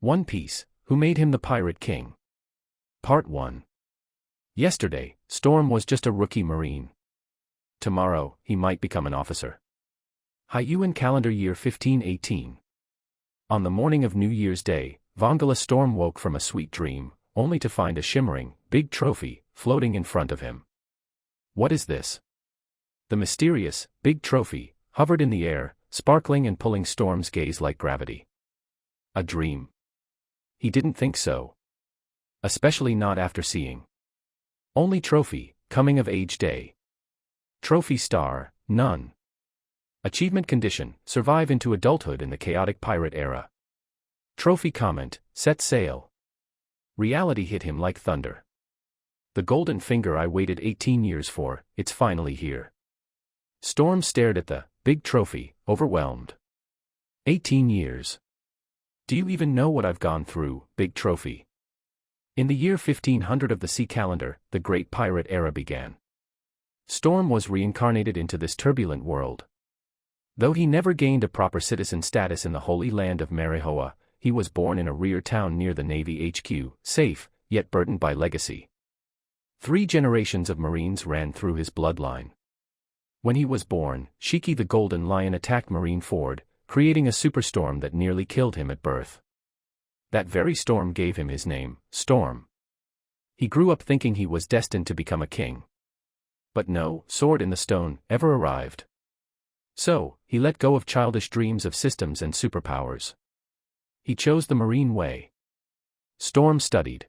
One Piece, Who Made Him the Pirate King? Part 1. Yesterday, Storm was just a rookie Marine. Tomorrow, he might become an officer. Hyuan calendar year 1518. On the morning of New Year's Day, Vongala Storm woke from a sweet dream, only to find a shimmering, big trophy, floating in front of him. What is this? The mysterious, big trophy, hovered in the air, sparkling and pulling Storm's gaze like gravity. A dream? He didn't think so. Especially not after seeing. Only trophy, coming of age day. Trophy star, none. Achievement condition, survive into adulthood in the chaotic pirate era. Trophy comment, set sail. Reality hit him like thunder. The golden finger I waited 18 years for, it's finally here. Storm stared at the big trophy, overwhelmed. 18 years. Do you even know what I've gone through, big trophy? In the year 1500 of the sea calendar, the great pirate era began. Storm was reincarnated into this turbulent world. Though he never gained a proper citizen status in the holy land of Marihoa, he was born in a rear town near the Navy HQ, safe, yet burdened by legacy. 3 generations of Marines ran through his bloodline. When he was born, Shiki the Golden Lion attacked Marineford, creating a superstorm that nearly killed him at birth. That very storm gave him his name, Storm. He grew up thinking he was destined to become a king. But no sword in the stone ever arrived. So, he let go of childish dreams of systems and superpowers. He chose the Marine way. Storm studied.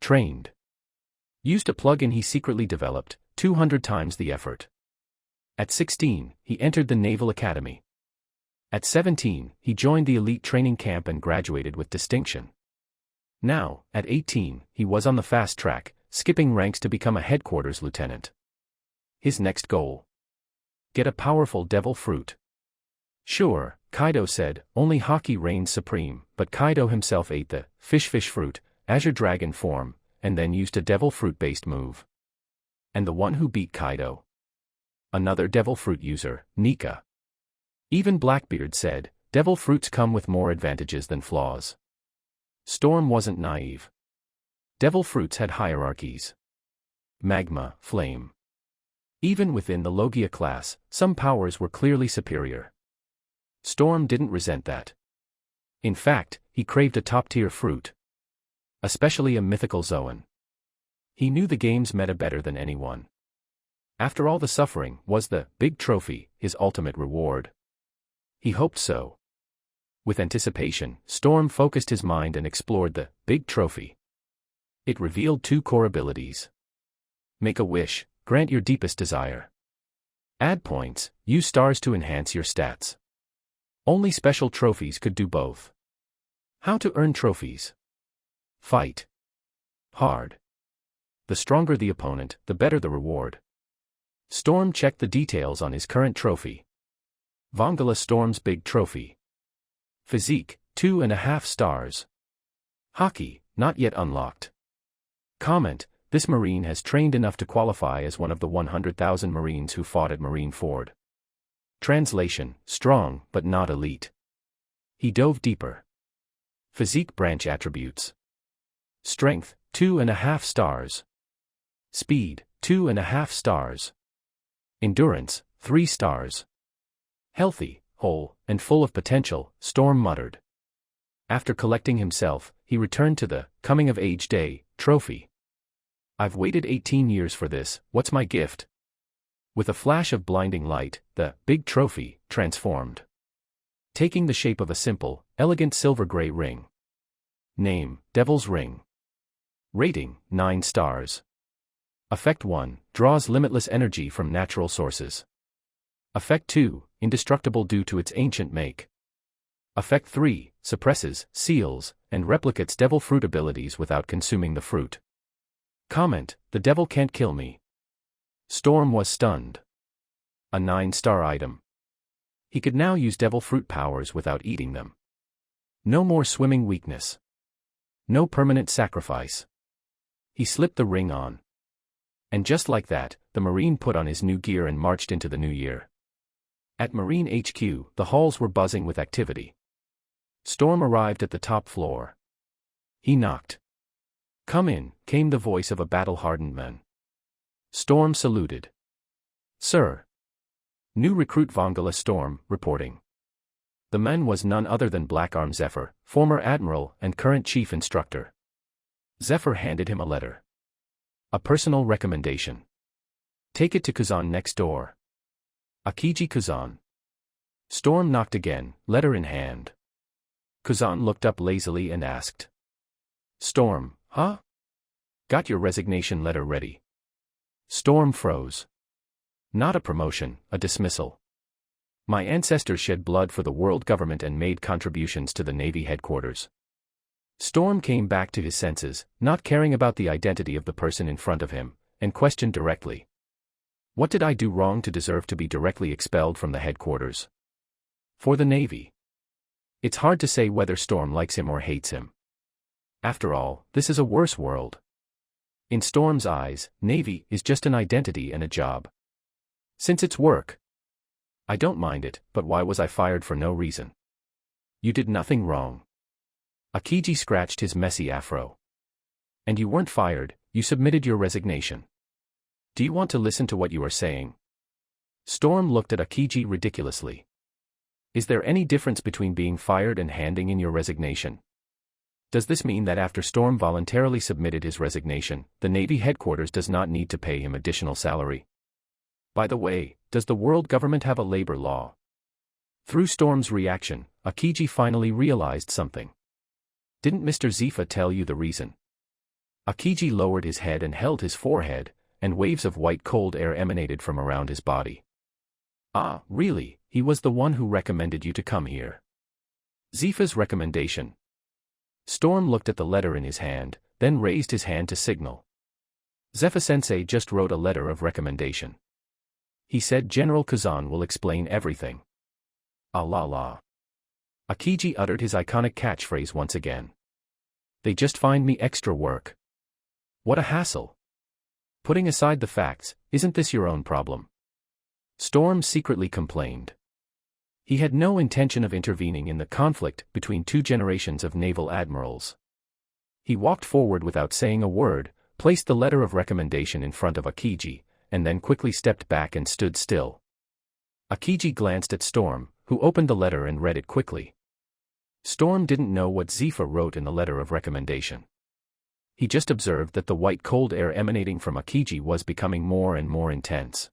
Trained. Used a plug-in he secretly developed, 200 times the effort. At 16, he entered the Naval Academy. At 17, he joined the elite training camp and graduated with distinction. Now, at 18, he was on the fast track, skipping ranks to become a headquarters lieutenant. His next goal? Get a powerful devil fruit. Sure, Kaido said, only Haki reigns supreme, but Kaido himself ate the fish fruit, Azure Dragon form, and then used a devil fruit-based move. And the one who beat Kaido? Another devil fruit user, Nika. Even Blackbeard said, devil fruits come with more advantages than flaws. Storm wasn't naive. Devil fruits had hierarchies. Magma, flame. Even within the Logia class, some powers were clearly superior. Storm didn't resent that. In fact, he craved a top-tier fruit. Especially a mythical Zoan. He knew the game's meta better than anyone. After all the suffering, was the big trophy his ultimate reward? He hoped so. With anticipation, Storm focused his mind and explored the big trophy. It revealed 2 core abilities. Make a wish, grant your deepest desire. Add points, use stars to enhance your stats. Only special trophies could do both. How to earn trophies? Fight hard. The stronger the opponent, the better the reward. Storm checked the details on his current trophy. Vongala Storm's big trophy. Physique, 2.5 stars. Haki, not yet unlocked. Comment, this Marine has trained enough to qualify as one of the 100,000 Marines who fought at Marineford. Translation, strong, but not elite. He dove deeper. Physique branch attributes. Strength, 2.5 stars. Speed, 2.5 stars. Endurance, 3 stars. Healthy, whole, and full of potential, Storm muttered. After collecting himself, he returned to the coming-of-age day trophy. I've waited 18 years for this, what's my gift? With a flash of blinding light, the big trophy transformed. Taking the shape of a simple, elegant silver-gray ring. Name, Devil's Ring. Rating, 9 stars. Effect 1, draws limitless energy from natural sources. Effect 2, indestructible due to its ancient make. Effect 3, suppresses, seals, and replicates devil fruit abilities without consuming the fruit. Comment, the devil can't kill me. Storm was stunned. A 9-star item. He could now use devil fruit powers without eating them. No more swimming weakness. No permanent sacrifice. He slipped the ring on. And just like that, the Marine put on his new gear and marched into the new year. At Marine HQ, the halls were buzzing with activity. Storm arrived at the top floor. He knocked. "Come in," came the voice of a battle-hardened man. Storm saluted. "Sir." New recruit Vongala Storm, reporting. The man was none other than Blackarm Zephyr, former admiral and current chief instructor. Zephyr handed him a letter. "A personal recommendation. Take it to Kazan next door. Akiji Kazan." Storm knocked again, letter in hand. Kazan looked up lazily and asked. "Storm, huh? Got your resignation letter ready?" Storm froze. "Not a promotion, a dismissal. My ancestors shed blood for the world government and made contributions to the Navy headquarters." Storm came back to his senses, not caring about the identity of the person in front of him, and questioned directly. "What did I do wrong to deserve to be directly expelled from the headquarters?" For the Navy. It's hard to say whether Storm likes him or hates him. After all, this is a worse world. In Storm's eyes, Navy is just an identity and a job. Since it's work. "I don't mind it, but why was I fired for no reason?" "You did nothing wrong." Akiji scratched his messy afro. "And you weren't fired, you submitted your resignation. Do you want to listen to what you are saying?" Storm looked at Akiji ridiculously. "Is there any difference between being fired and handing in your resignation? Does this mean that after Storm voluntarily submitted his resignation, the Navy headquarters does not need to pay him additional salary? By the way, does the world government have a labor law?" Through Storm's reaction, Akiji finally realized something. "Didn't Mr. Zifa tell you the reason?" Akiji lowered his head and held his forehead, and waves of white cold air emanated from around his body. "Ah, really, he was the one who recommended you to come here." "Zifa's recommendation?" Storm looked at the letter in his hand, then raised his hand to signal. "Zephyr-sensei just wrote a letter of recommendation. He said General Kazan will explain everything." "Ah la la." Akiji uttered his iconic catchphrase once again. "They just find me extra work. What a hassle. Putting aside the facts, isn't this your own problem?" Storm secretly complained. He had no intention of intervening in the conflict between two generations of naval admirals. He walked forward without saying a word, placed the letter of recommendation in front of Akiji, and then quickly stepped back and stood still. Akiji glanced at Storm, who opened the letter and read it quickly. Storm didn't know what Zifa wrote in the letter of recommendation. He just observed that the white cold air emanating from Akiji was becoming more and more intense.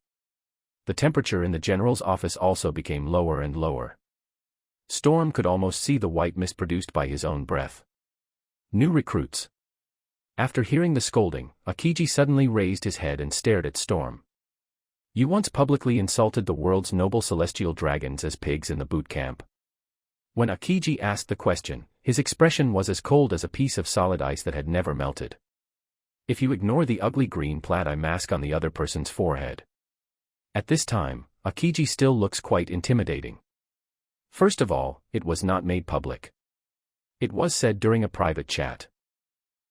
The temperature in the general's office also became lower and lower. Storm could almost see the white mist produced by his own breath. New recruits. After hearing the scolding, Akiji suddenly raised his head and stared at Storm. "You once publicly insulted the world's noble celestial dragons as pigs in the boot camp." When Akiji asked the question, his expression was as cold as a piece of solid ice that had never melted. If you ignore the ugly green plaid eye mask on the other person's forehead. At this time, Akiji still looks quite intimidating. First of all, it was not made public. It was said during a private chat.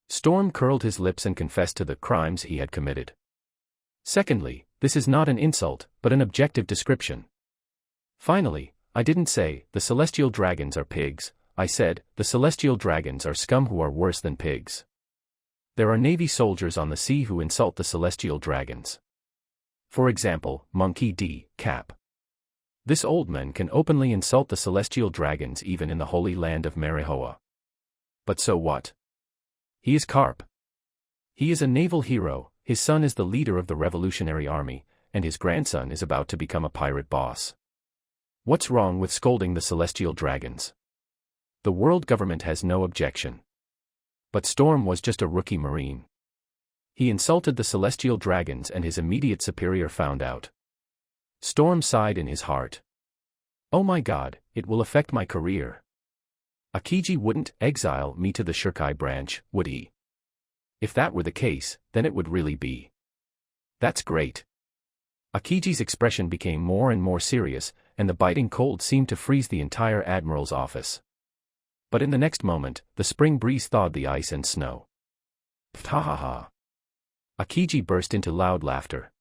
Storm curled his lips and confessed to the crimes he had committed. Secondly, this is not an insult, but an objective description. Finally, I didn't say, the celestial dragons are pigs, I said, the celestial dragons are scum who are worse than pigs. There are Navy soldiers on the sea who insult the celestial dragons. For example, Monkey D. Cap. This old man can openly insult the celestial dragons even in the holy land of Marihoa. But so what? He is Carp. He is a naval hero, his son is the leader of the Revolutionary Army, and his grandson is about to become a pirate boss. What's wrong with scolding the celestial dragons? The world government has no objection. But Storm was just a rookie Marine. He insulted the celestial dragons and his immediate superior found out. Storm sighed in his heart. Oh my God, it will affect my career. Akiji wouldn't exile me to the Shirkai branch, would he? If that were the case, then it would really be. That's great. Akiji's expression became more and more serious, and the biting cold seemed to freeze the entire admiral's office. But in the next moment, the spring breeze thawed the ice and snow. Ha ha ha. Akiji burst into loud laughter.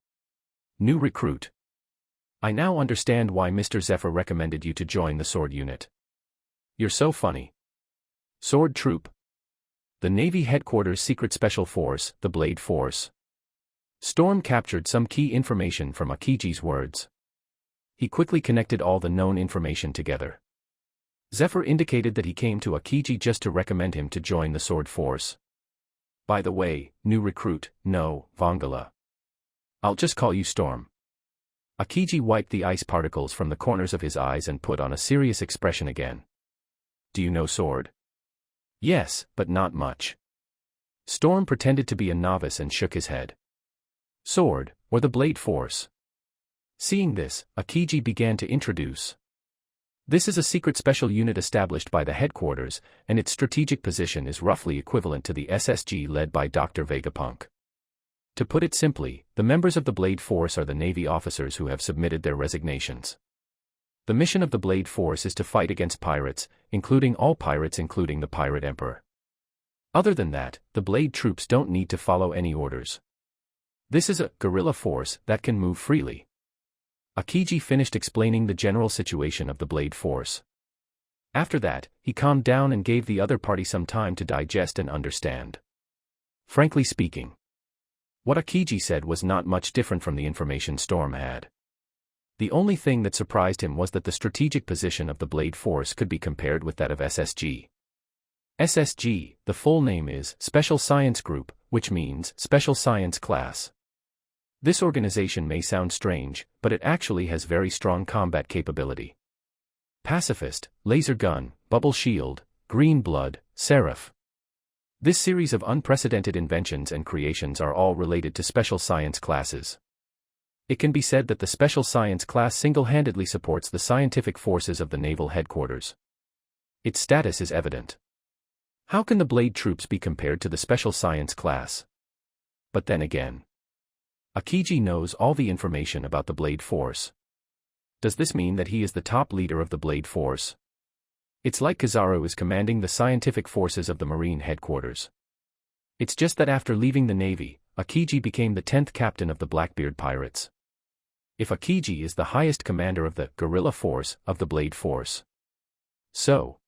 New recruit. I now understand why Mr. Zephyr recommended you to join the sword unit. You're so funny. Sword Troop. The Navy Headquarters Secret Special Force, the Blade Force. Storm captured some key information from Akiji's words. He quickly connected all the known information together. Zephyr indicated that he came to Akiji just to recommend him to join the Sword Force. By the way, new recruit, no, Vongala. I'll just call you Storm. Akiji wiped the ice particles from the corners of his eyes and put on a serious expression again. Do you know Sword? Yes, but not much. Storm pretended to be a novice and shook his head. Sword, or the Blade Force. Seeing this, Akiji began to introduce. This is a secret special unit established by the headquarters, and its strategic position is roughly equivalent to the SSG led by Dr. Vegapunk. To put it simply, the members of the Blade Force are the Navy officers who have submitted their resignations. The mission of the Blade Force is to fight against pirates, including all pirates including the Pirate Emperor. Other than that, the Blade troops don't need to follow any orders. This is a guerrilla force that can move freely. Akiji finished explaining the general situation of the Blade Force. After that, he calmed down and gave the other party some time to digest and understand. Frankly speaking, what Akiji said was not much different from the information Storm had. The only thing that surprised him was that the strategic position of the Blade Force could be compared with that of SSG. SSG, the full name is Special Science Group, which means Special Science Class. This organization may sound strange, but it actually has very strong combat capability. Pacifist, laser gun, bubble shield, green blood, seraph. This series of unprecedented inventions and creations are all related to special science classes. It can be said that the Special Science class single-handedly supports the scientific forces of the naval headquarters. Its status is evident. How can the Blade troops be compared to the Special Science class? But then again, Akiji knows all the information about the Blade Force. Does this mean that he is the top leader of the Blade Force? It's like Kizaru is commanding the scientific forces of the Marine headquarters. It's just that after leaving the Navy, Akiji became the 10th captain of the Blackbeard Pirates. If Akiji is the highest commander of the guerrilla force of the Blade Force, so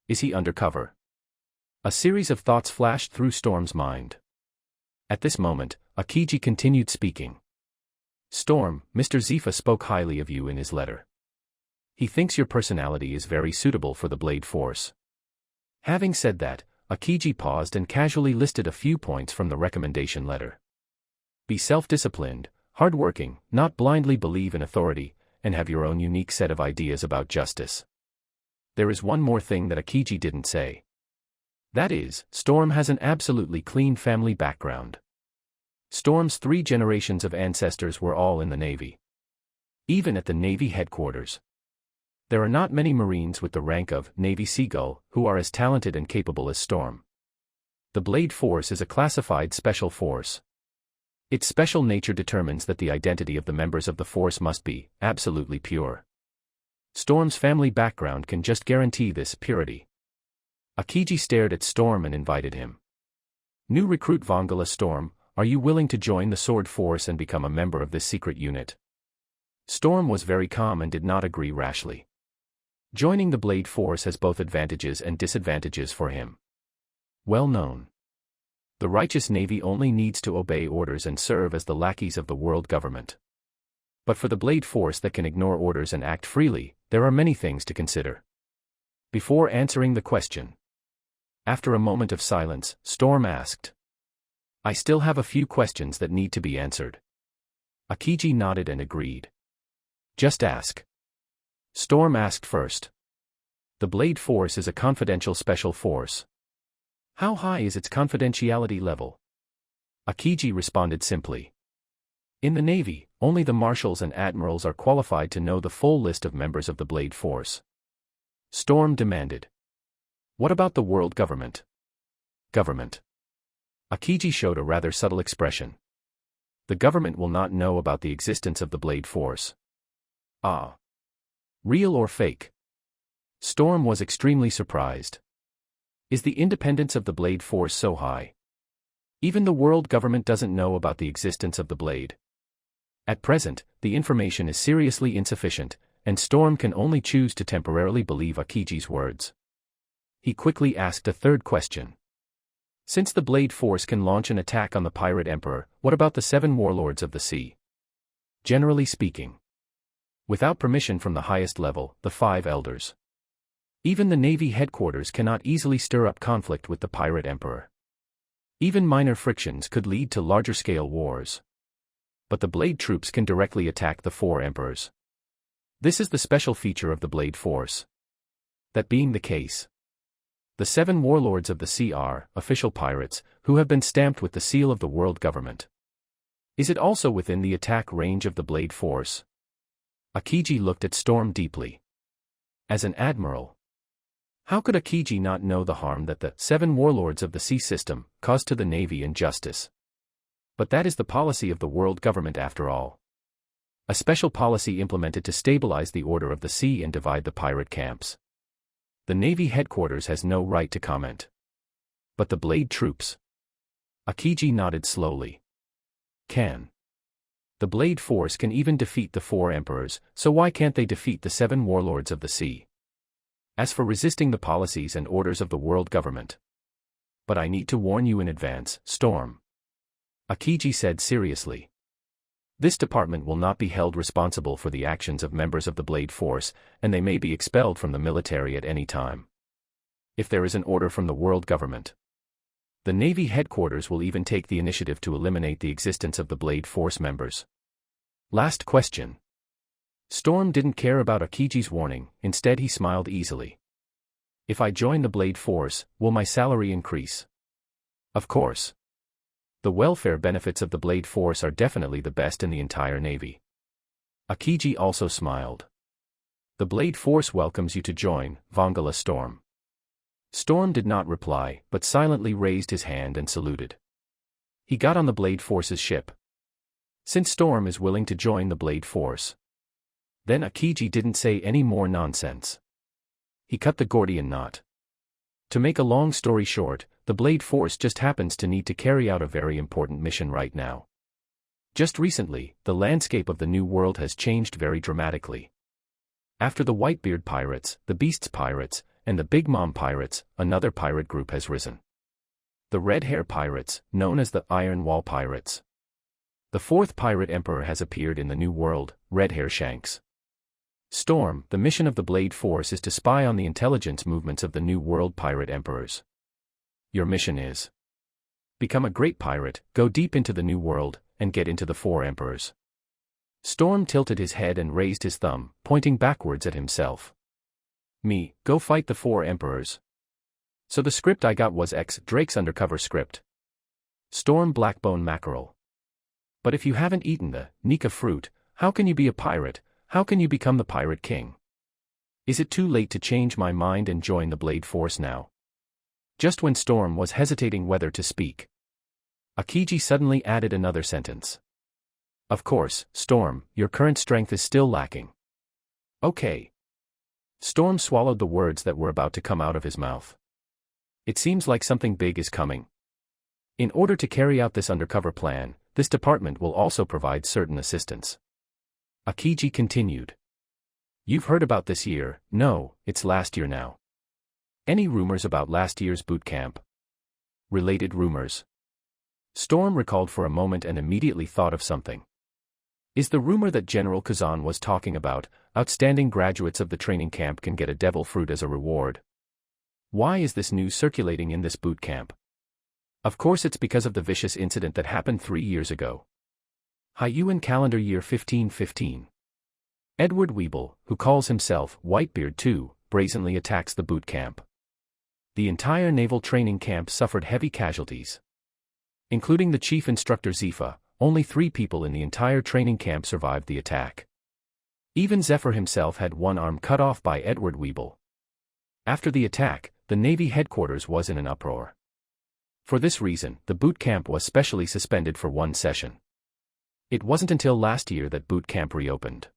is he undercover? A series of thoughts flashed through Storm's mind. At this moment, Akiji continued speaking. Storm, Mr. Zifa spoke highly of you in his letter. He thinks your personality is very suitable for the Blade Force. Having said that, Akiji paused and casually listed a few points from the recommendation letter. Be self-disciplined, hardworking, not blindly believe in authority, and have your own unique set of ideas about justice. There is one more thing that Akiji didn't say. That is, Storm has an absolutely clean family background. Storm's 3 generations of ancestors were all in the Navy. Even at the Navy headquarters. There are not many Marines with the rank of Navy Seagull who are as talented and capable as Storm. The Blade Force is a classified special force. Its special nature determines that the identity of the members of the force must be absolutely pure. Storm's family background can just guarantee this purity. Akiji stared at Storm and invited him. New recruit Vongala Storm, are you willing to join the Sword Force and become a member of this secret unit? Storm was very calm and did not agree rashly. Joining the Blade Force has both advantages and disadvantages for him. Well known. The righteous Navy only needs to obey orders and serve as the lackeys of the world government. But for the Blade Force that can ignore orders and act freely, there are many things to consider. Before answering the question, after a moment of silence, Storm asked, I still have a few questions that need to be answered. Akiji nodded and agreed. Just ask. Storm asked first. The Blade Force is a confidential special force. How high is its confidentiality level? Akiji responded simply. In the Navy, only the marshals and admirals are qualified to know the full list of members of the Blade Force. Storm demanded. What about the world government? Government. Akiji showed a rather subtle expression. The government will not know about the existence of the Blade Force. Ah. Real or fake? Storm was extremely surprised. Is the independence of the Blade Force so high? Even the world government doesn't know about the existence of the Blade. At present, the information is seriously insufficient, and Storm can only choose to temporarily believe Akiji's words. He quickly asked a third question. Since the Blade Force can launch an attack on the Pirate Emperor, what about the 7 warlords of the sea? Generally speaking. Without permission from the highest level, the 5 elders. Even the Navy headquarters cannot easily stir up conflict with the Pirate Emperor. Even minor frictions could lead to larger-scale wars. But the Blade troops can directly attack the 4 emperors. This is the special feature of the Blade Force. That being the case, the 7 warlords of the sea are official pirates, who have been stamped with the seal of the world government. Is it also within the attack range of the Blade Force? Akiji looked at Storm deeply. As an admiral, how could Akiji not know the harm that the 7 warlords of the sea system caused to the Navy and justice? But that is the policy of the world government after all. A special policy implemented to stabilize the order of the sea and divide the pirate camps. The Navy headquarters has no right to comment. But the Blade troops? Akiji nodded slowly. Can. The Blade Force can even defeat the 4 emperors, so why can't they defeat the 7 warlords of the sea? As for resisting the policies and orders of the world government. But I need to warn you in advance, Storm. Akiji said seriously. This department will not be held responsible for the actions of members of the Blade Force, and they may be expelled from the military at any time. If there is an order from the world government, the Navy headquarters will even take the initiative to eliminate the existence of the Blade Force members. Last question. Storm didn't care about Akiji's warning, instead he smiled easily. If I join the Blade Force, will my salary increase? Of course. The welfare benefits of the Blade Force are definitely the best in the entire Navy. Akiji also smiled. The Blade Force welcomes you to join, Vongala Storm. Storm did not reply, but silently raised his hand and saluted. He got on the Blade Force's ship. Since Storm is willing to join the Blade Force, then Akiji didn't say any more nonsense. He cut the Gordian knot. To make a long story short, the Blade Force just happens to need to carry out a very important mission right now. Just recently, the landscape of the New World has changed very dramatically. After the Whitebeard Pirates, the Beasts Pirates, and the Big Mom Pirates, another pirate group has risen. The Red Hair Pirates, known as the Iron Wall Pirates. The 4th pirate emperor has appeared in the New World, Red Hair Shanks. Storm, the mission of the Blade Force is to spy on the intelligence movements of the New World pirate emperors. Your mission is: become a great pirate, go deep into the New World, and get into the 4 emperors. Storm tilted his head and raised his thumb, pointing backwards at himself. Me, go fight the 4 emperors. So the script I got was Drake's undercover script. Storm Blackbone Mackerel. But if you haven't eaten the Nika fruit, how can you be a pirate? How can you become the Pirate King? Is it too late to change my mind and join the Blade Force now? Just when Storm was hesitating whether to speak, Akiji suddenly added another sentence. Of course, Storm, your current strength is still lacking. Okay. Storm swallowed the words that were about to come out of his mouth. It seems like something big is coming. In order to carry out this undercover plan, this department will also provide certain assistance. Akiji continued. You've heard about this year, no, it's last year now. Any rumors about last year's boot camp? Related rumors. Storm recalled for a moment and immediately thought of something. Is the rumor that General Kazan was talking about, outstanding graduates of the training camp can get a devil fruit as a reward? Why is this news circulating in this boot camp? Of course it's because of the vicious incident that happened 3 years ago. Hyuan calendar year 1515. Edward Weeble, who calls himself Whitebeard II, brazenly attacks the boot camp. The entire naval training camp suffered heavy casualties. Including the chief instructor Zifa, only 3 people in the entire training camp survived the attack. Even Zephyr himself had one arm cut off by Edward Weeble. After the attack, the Navy headquarters was in an uproar. For this reason, the boot camp was specially suspended for 1 session. It wasn't until last year that boot camp reopened.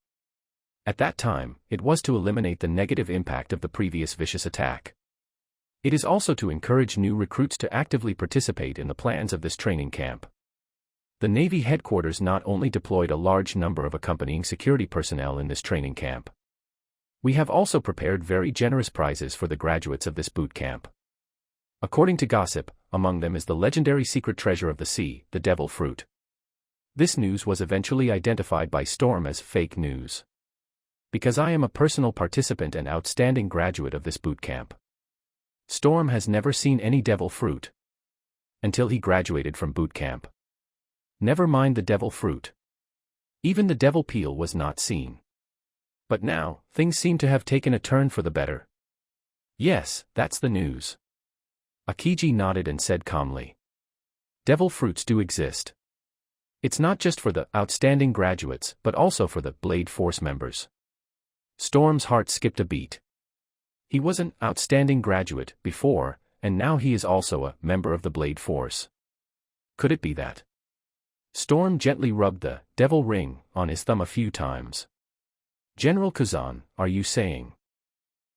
At that time, it was to eliminate the negative impact of the previous vicious attack. It is also to encourage new recruits to actively participate in the plans of this training camp. The Navy headquarters not only deployed a large number of accompanying security personnel in this training camp, We have also prepared very generous prizes for the graduates of this boot camp. According to gossip, among them is the legendary secret treasure of the sea, the devil fruit. This news was eventually identified by Storm as fake news. Because I am a personal participant and outstanding graduate of this boot camp. Storm has never seen any devil fruit. Until he graduated from boot camp. Never mind the devil fruit. Even the devil peel was not seen. But now, things seem to have taken a turn for the better. Yes, that's the news. Akiji nodded and said calmly. Devil fruits do exist. It's not just for the outstanding graduates, but also for the Blade Force members. Storm's heart skipped a beat. He was an outstanding graduate before, and now he is also a member of the Blade Force. Could it be that? Storm gently rubbed the devil ring on his thumb a few times. General Kazan, are you saying?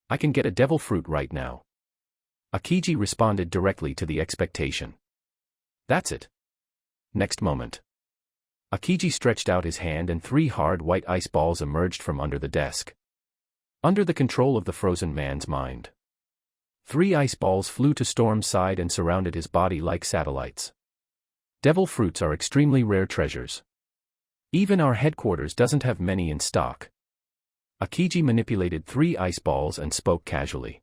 I can get a devil fruit right now. Akiji responded directly to the expectation. That's it. Next moment. Akiji stretched out his hand and 3 hard white ice balls emerged from under the desk. Under the control of the frozen man's mind. 3 ice balls flew to Storm's side and surrounded his body like satellites. Devil fruits are extremely rare treasures. Even our headquarters doesn't have many in stock. Akiji manipulated 3 ice balls and spoke casually.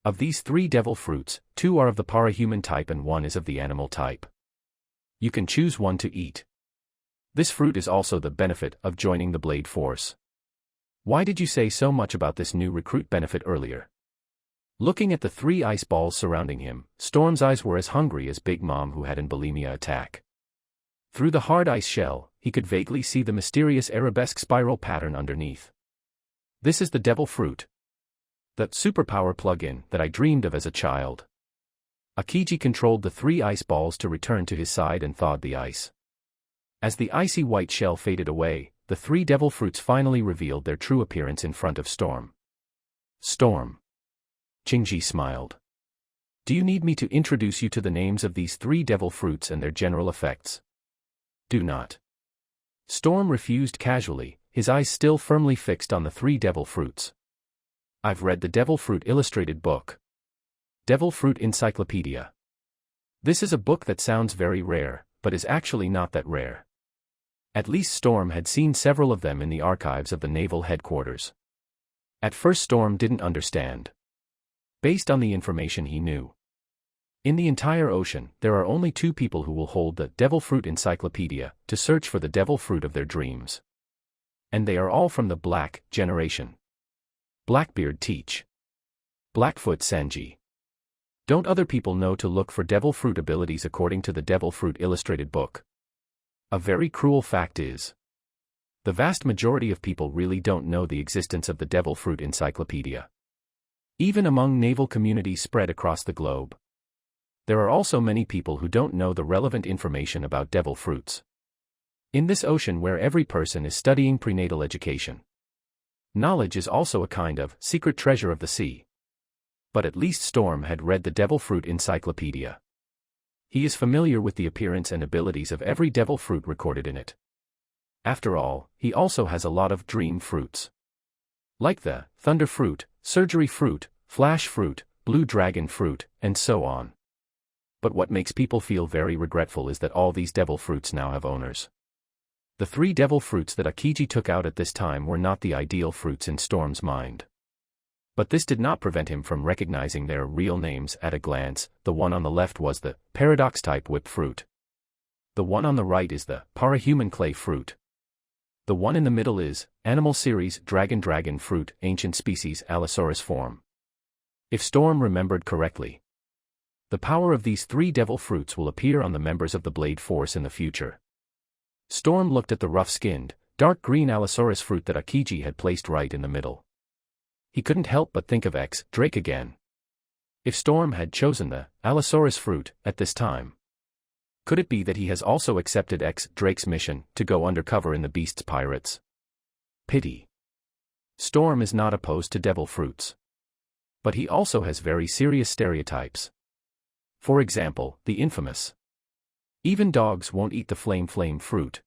Of these 3 devil fruits, 2 are of the parahuman type and 1 is of the animal type. You can choose one to eat. This fruit is also the benefit of joining the Blade Force. Why did you say so much about this new recruit benefit earlier? Looking at the 3 ice balls surrounding him, Storm's eyes were as hungry as Big Mom who had an bulimia attack. Through the hard ice shell, he could vaguely see the mysterious arabesque spiral pattern underneath. This is the devil fruit. The superpower plug-in that I dreamed of as a child. Akiji controlled the 3 ice balls to return to his side and thawed the ice. As the icy white shell faded away, the 3 devil fruits finally revealed their true appearance in front of Storm. Storm. Qingji smiled. Do you need me to introduce you to the names of these 3 devil fruits and their general effects? Do not. Storm refused casually, his eyes still firmly fixed on the 3 devil fruits. I've read the Devil Fruit illustrated book. Devil Fruit Encyclopedia. This is a book that sounds very rare, but is actually not that rare. At least Storm had seen several of them in the archives of the naval headquarters. At first Storm didn't understand. Based on the information he knew. In the entire ocean, there are only 2 people who will hold the Devil Fruit Encyclopedia to search for the devil fruit of their dreams. And they are all from the Black generation. Blackbeard Teach. Blackfoot Sanji. Don't other people know to look for devil fruit abilities according to the Devil Fruit illustrated book? A very cruel fact is, the vast majority of people really don't know the existence of the Devil Fruit Encyclopedia. Even among naval communities spread across the globe. There are also many people who don't know the relevant information about devil fruits. In this ocean where every person is studying prenatal education. Knowledge is also a kind of secret treasure of the sea. But at least Storm had read the Devil Fruit Encyclopedia. He is familiar with the appearance and abilities of every devil fruit recorded in it. After all, he also has a lot of dream fruits. Like the Thunder Fruit, Surgery Fruit, Flash Fruit, Blue Dragon Fruit, and so on. But what makes people feel very regretful is that all these devil fruits now have owners. The 3 devil fruits that Akiji took out at this time were not the ideal fruits in Storm's mind. But this did not prevent him from recognizing their real names at a glance. The one on the left was the Paradox-type whip fruit. The one on the right is the Parahuman clay fruit. The one in the middle is Animal Series Dragon fruit, ancient species Allosaurus form. If Storm remembered correctly, the power of these 3 devil fruits will appear on the members of the Blade Force in the future. Storm looked at the rough-skinned, dark green Allosaurus fruit that Akiji had placed right in the middle. He couldn't help but think of X Drake again. If Storm had chosen the Allosaurus fruit at this time, could it be that he has also accepted X Drake's mission to go undercover in the Beast's pirates? Pity. Storm is not opposed to devil fruits. But he also has very serious stereotypes. For example, the infamous. Even dogs won't eat the flame fruit.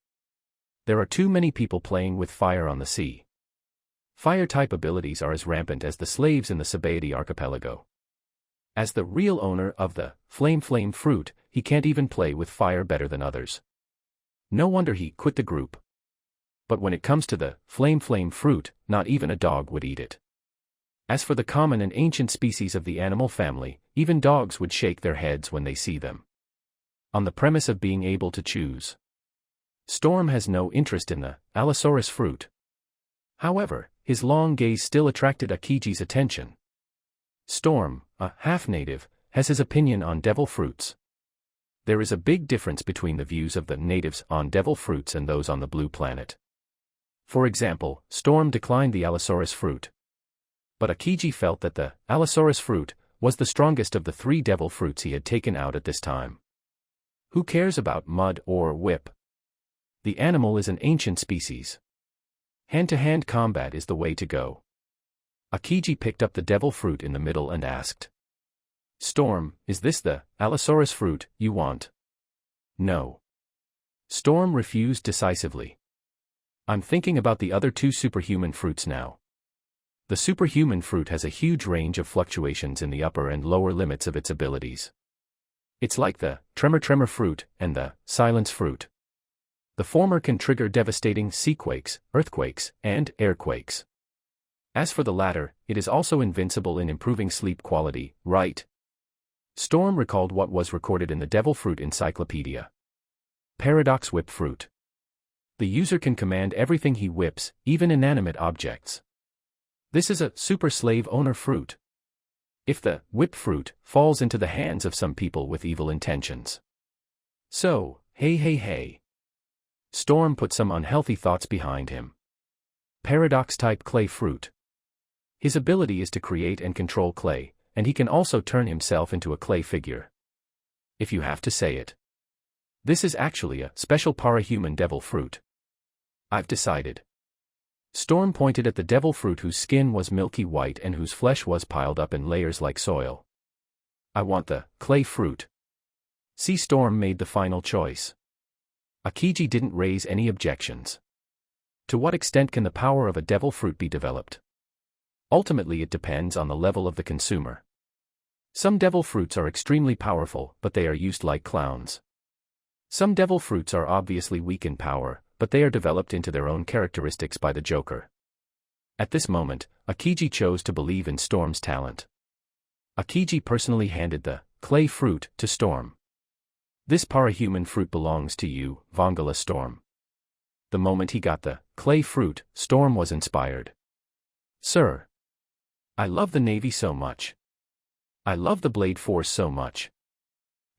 There are too many people playing with fire on the sea. Fire-type abilities are as rampant as the slaves in the Sabaody archipelago. As the real owner of the Flame fruit, he can't even play with fire better than others. No wonder he quit the group. But when it comes to the Flame fruit, not even a dog would eat it. As for the common and ancient species of the animal family, even dogs would shake their heads when they see them. On the premise of being able to choose. Storm has no interest in the Allosaurus fruit. However, his long gaze still attracted Akiji's attention. Storm, a half-native, has his opinion on devil fruits. There is a big difference between the views of the natives on devil fruits and those on the blue planet. For example, Storm declined the Allosaurus fruit. But Akiji felt that the Allosaurus fruit was the strongest of the 3 devil fruits he had taken out at this time. Who cares about mud or whip? The animal is an ancient species. Hand-to-hand combat is the way to go. Akiji picked up the devil fruit in the middle and asked. Storm, is this the Allosaurus fruit you want? No. Storm refused decisively. I'm thinking about the other 2 superhuman fruits now. The superhuman fruit has a huge range of fluctuations in the upper and lower limits of its abilities. It's like the tremor fruit and the silence fruit. The former can trigger devastating seaquakes, earthquakes, and airquakes. As for the latter, it is also invincible in improving sleep quality, right? Storm recalled what was recorded in the devil fruit encyclopedia. Paradox whip fruit. The user can command everything he whips, even inanimate objects. This is a super slave owner fruit. If the whip fruit falls into the hands of some people with evil intentions. So, hey. Storm put some unhealthy thoughts behind him. Paradox-type clay fruit. His ability is to create and control clay, and he can also turn himself into a clay figure. If you have to say it. This is actually a special parahuman devil fruit. I've decided. Storm pointed at the devil fruit whose skin was milky white and whose flesh was piled up in layers like soil. I want the clay fruit. See, Storm made the final choice. Akiji didn't raise any objections. To what extent can the power of a devil fruit be developed? Ultimately, it depends on the level of the consumer. Some devil fruits are extremely powerful, but they are used like clowns. Some devil fruits are obviously weak in power, but they are developed into their own characteristics by the Joker. At this moment, Akiji chose to believe in Storm's talent. Akiji personally handed the clay fruit to Storm. This parahuman fruit belongs to you, Vongala Storm. The moment he got the clay fruit, Storm was inspired. Sir. I love the Navy so much. I love the Blade Force so much.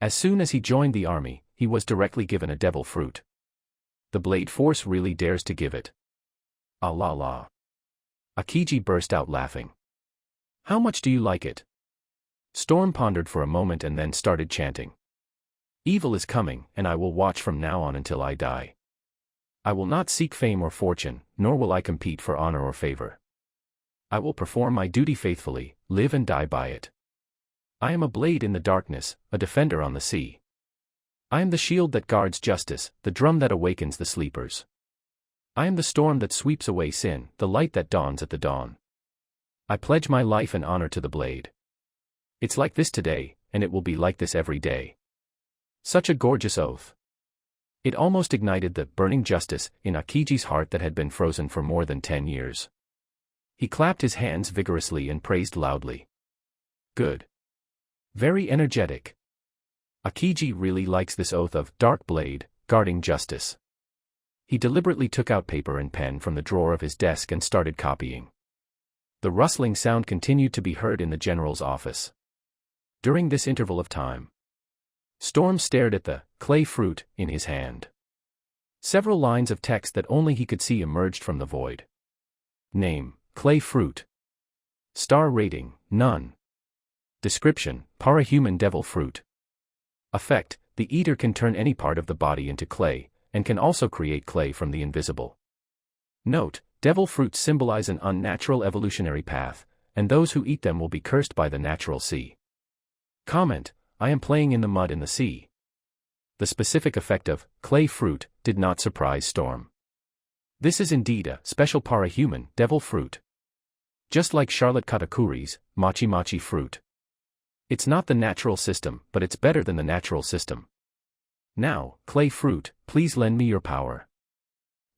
As soon as he joined the army, he was directly given a devil fruit. The Blade Force really dares to give it. Ah la la. Akiji burst out laughing. How much do you like it? Storm pondered for a moment and then started chanting. Evil is coming, and I will watch from now on until I die. I will not seek fame or fortune, nor will I compete for honor or favor. I will perform my duty faithfully, live and die by it. I am a blade in the darkness, a defender on the sea. I am the shield that guards justice, the drum that awakens the sleepers. I am the storm that sweeps away sin, the light that dawns at the dawn. I pledge my life and honor to the blade. It's like this today, and it will be like this every day. Such a gorgeous oath. It almost ignited the burning justice in Akiji's heart that had been frozen for more than 10 years. He clapped his hands vigorously and praised loudly. Good. Very energetic. Akiji really likes this oath of Dark Blade, guarding justice. He deliberately took out paper and pen from the drawer of his desk and started copying. The rustling sound continued to be heard in the general's office. During this interval of time, Storm stared at the clay fruit in his hand. Several lines of text that only he could see emerged from the void. Name, clay fruit. Star rating, none. Description, parahuman devil fruit. Effect, the eater can turn any part of the body into clay, and can also create clay from the invisible. Note, devil fruits symbolize an unnatural evolutionary path, and those who eat them will be cursed by the natural sea. Comment, I am playing in the mud in the sea. The specific effect of clay fruit did not surprise Storm. This is indeed a special parahuman devil fruit. Just like Charlotte Katakuri's Mochi Mochi fruit. It's not the natural system, but it's better than the natural system. Now, clay fruit, please lend me your power.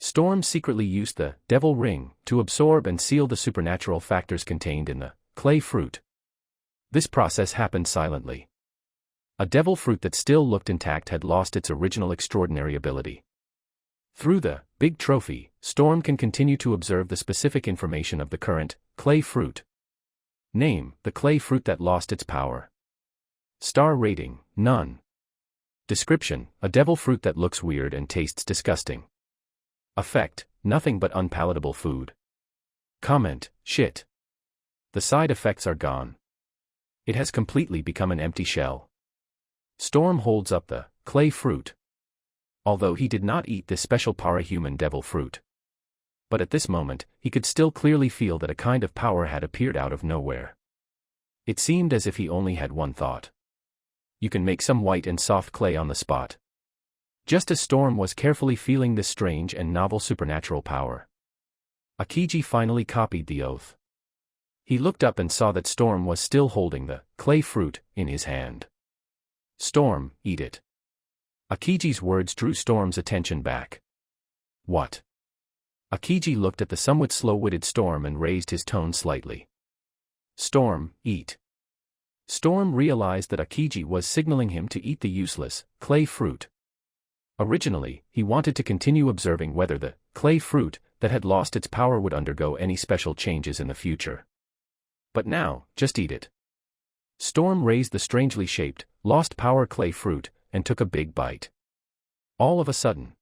Storm secretly used the devil ring to absorb and seal the supernatural factors contained in the clay fruit. This process happened silently. A devil fruit that still looked intact had lost its original extraordinary ability. Through the big trophy, Storm can continue to observe the specific information of the current clay fruit. Name: the clay fruit that lost its power. Star rating: none. Description: a devil fruit that looks weird and tastes disgusting. Effect: nothing but unpalatable food. Comment: shit. The side effects are gone. It has completely become an empty shell. Storm holds up the clay fruit. Although he did not eat this special para-human devil fruit. But at this moment, he could still clearly feel that a kind of power had appeared out of nowhere. It seemed as if he only had one thought. You can make some white and soft clay on the spot. Just as Storm was carefully feeling this strange and novel supernatural power, Akiji finally copied the oath. He looked up and saw that Storm was still holding the clay fruit in his hand. Storm, eat it. Akiji's words drew Storm's attention back. What? Akiji looked at the somewhat slow-witted Storm and raised his tone slightly. Storm, eat. Storm realized that Akiji was signaling him to eat the useless clay fruit. Originally, he wanted to continue observing whether the clay fruit that had lost its power would undergo any special changes in the future. But now, just eat it. Storm raised the strangely shaped, lost power clay fruit, and took a big bite. All of a sudden,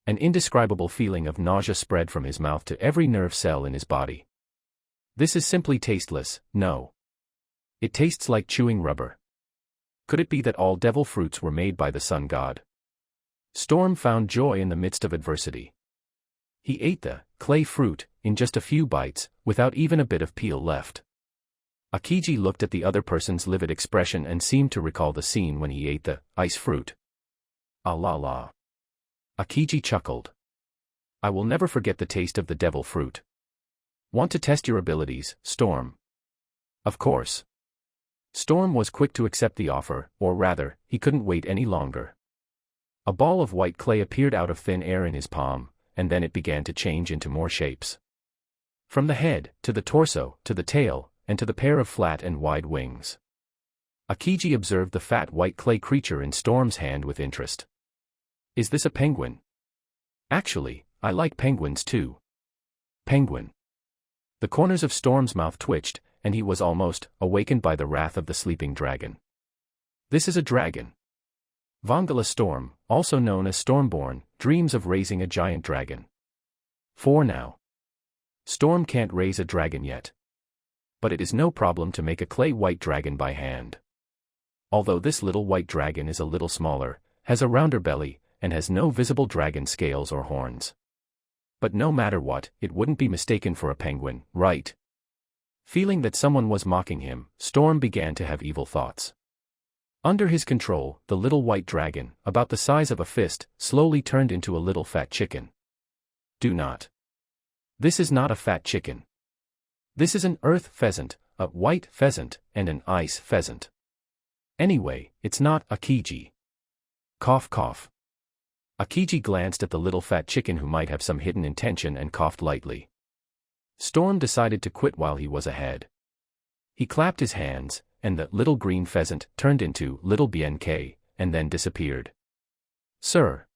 an indescribable feeling of nausea spread from his mouth to every nerve cell in his body. This is simply tasteless, no. It tastes like chewing rubber. Could it be that all devil fruits were made by the sun god? Storm found joy in the midst of adversity. He ate the clay fruit in just a few bites, without even a bit of peel left. Akiji looked at the other person's livid expression and seemed to recall the scene when he ate the ice fruit. Ah la la. Akiji chuckled. I will never forget the taste of the devil fruit. Want to test your abilities, Storm? Of course. Storm was quick to accept the offer, or rather, he couldn't wait any longer. A ball of white clay appeared out of thin air in his palm, and then it began to change into more shapes. From the head, to the torso, to the tail, and to the pair of flat and wide wings. Akiji observed the fat white clay creature in Storm's hand with interest. Is this a penguin? Actually, I like penguins too. Penguin. The corners of Storm's mouth twitched, and he was almost awakened by the wrath of the sleeping dragon. This is a dragon. Vangala Storm, also known as Stormborn, dreams of raising a giant dragon. For now, Storm can't raise a dragon yet. But it is no problem to make a clay white dragon by hand. Although this little white dragon is a little smaller, has a rounder belly, and has no visible dragon scales or horns. But no matter what, it wouldn't be mistaken for a penguin, right? Feeling that someone was mocking him, Storm began to have evil thoughts. Under his control, the little white dragon, about the size of a fist, slowly turned into a little fat chicken. Do not. This is not a fat chicken. This is an earth pheasant, a white pheasant, and an ice pheasant. Anyway, it's not Akiji. Cough cough. Akiji glanced at the little fat chicken who might have some hidden intention and coughed lightly. Storm decided to quit while he was ahead. He clapped his hands, and the little green pheasant turned into Little BNK, and then disappeared. Sir.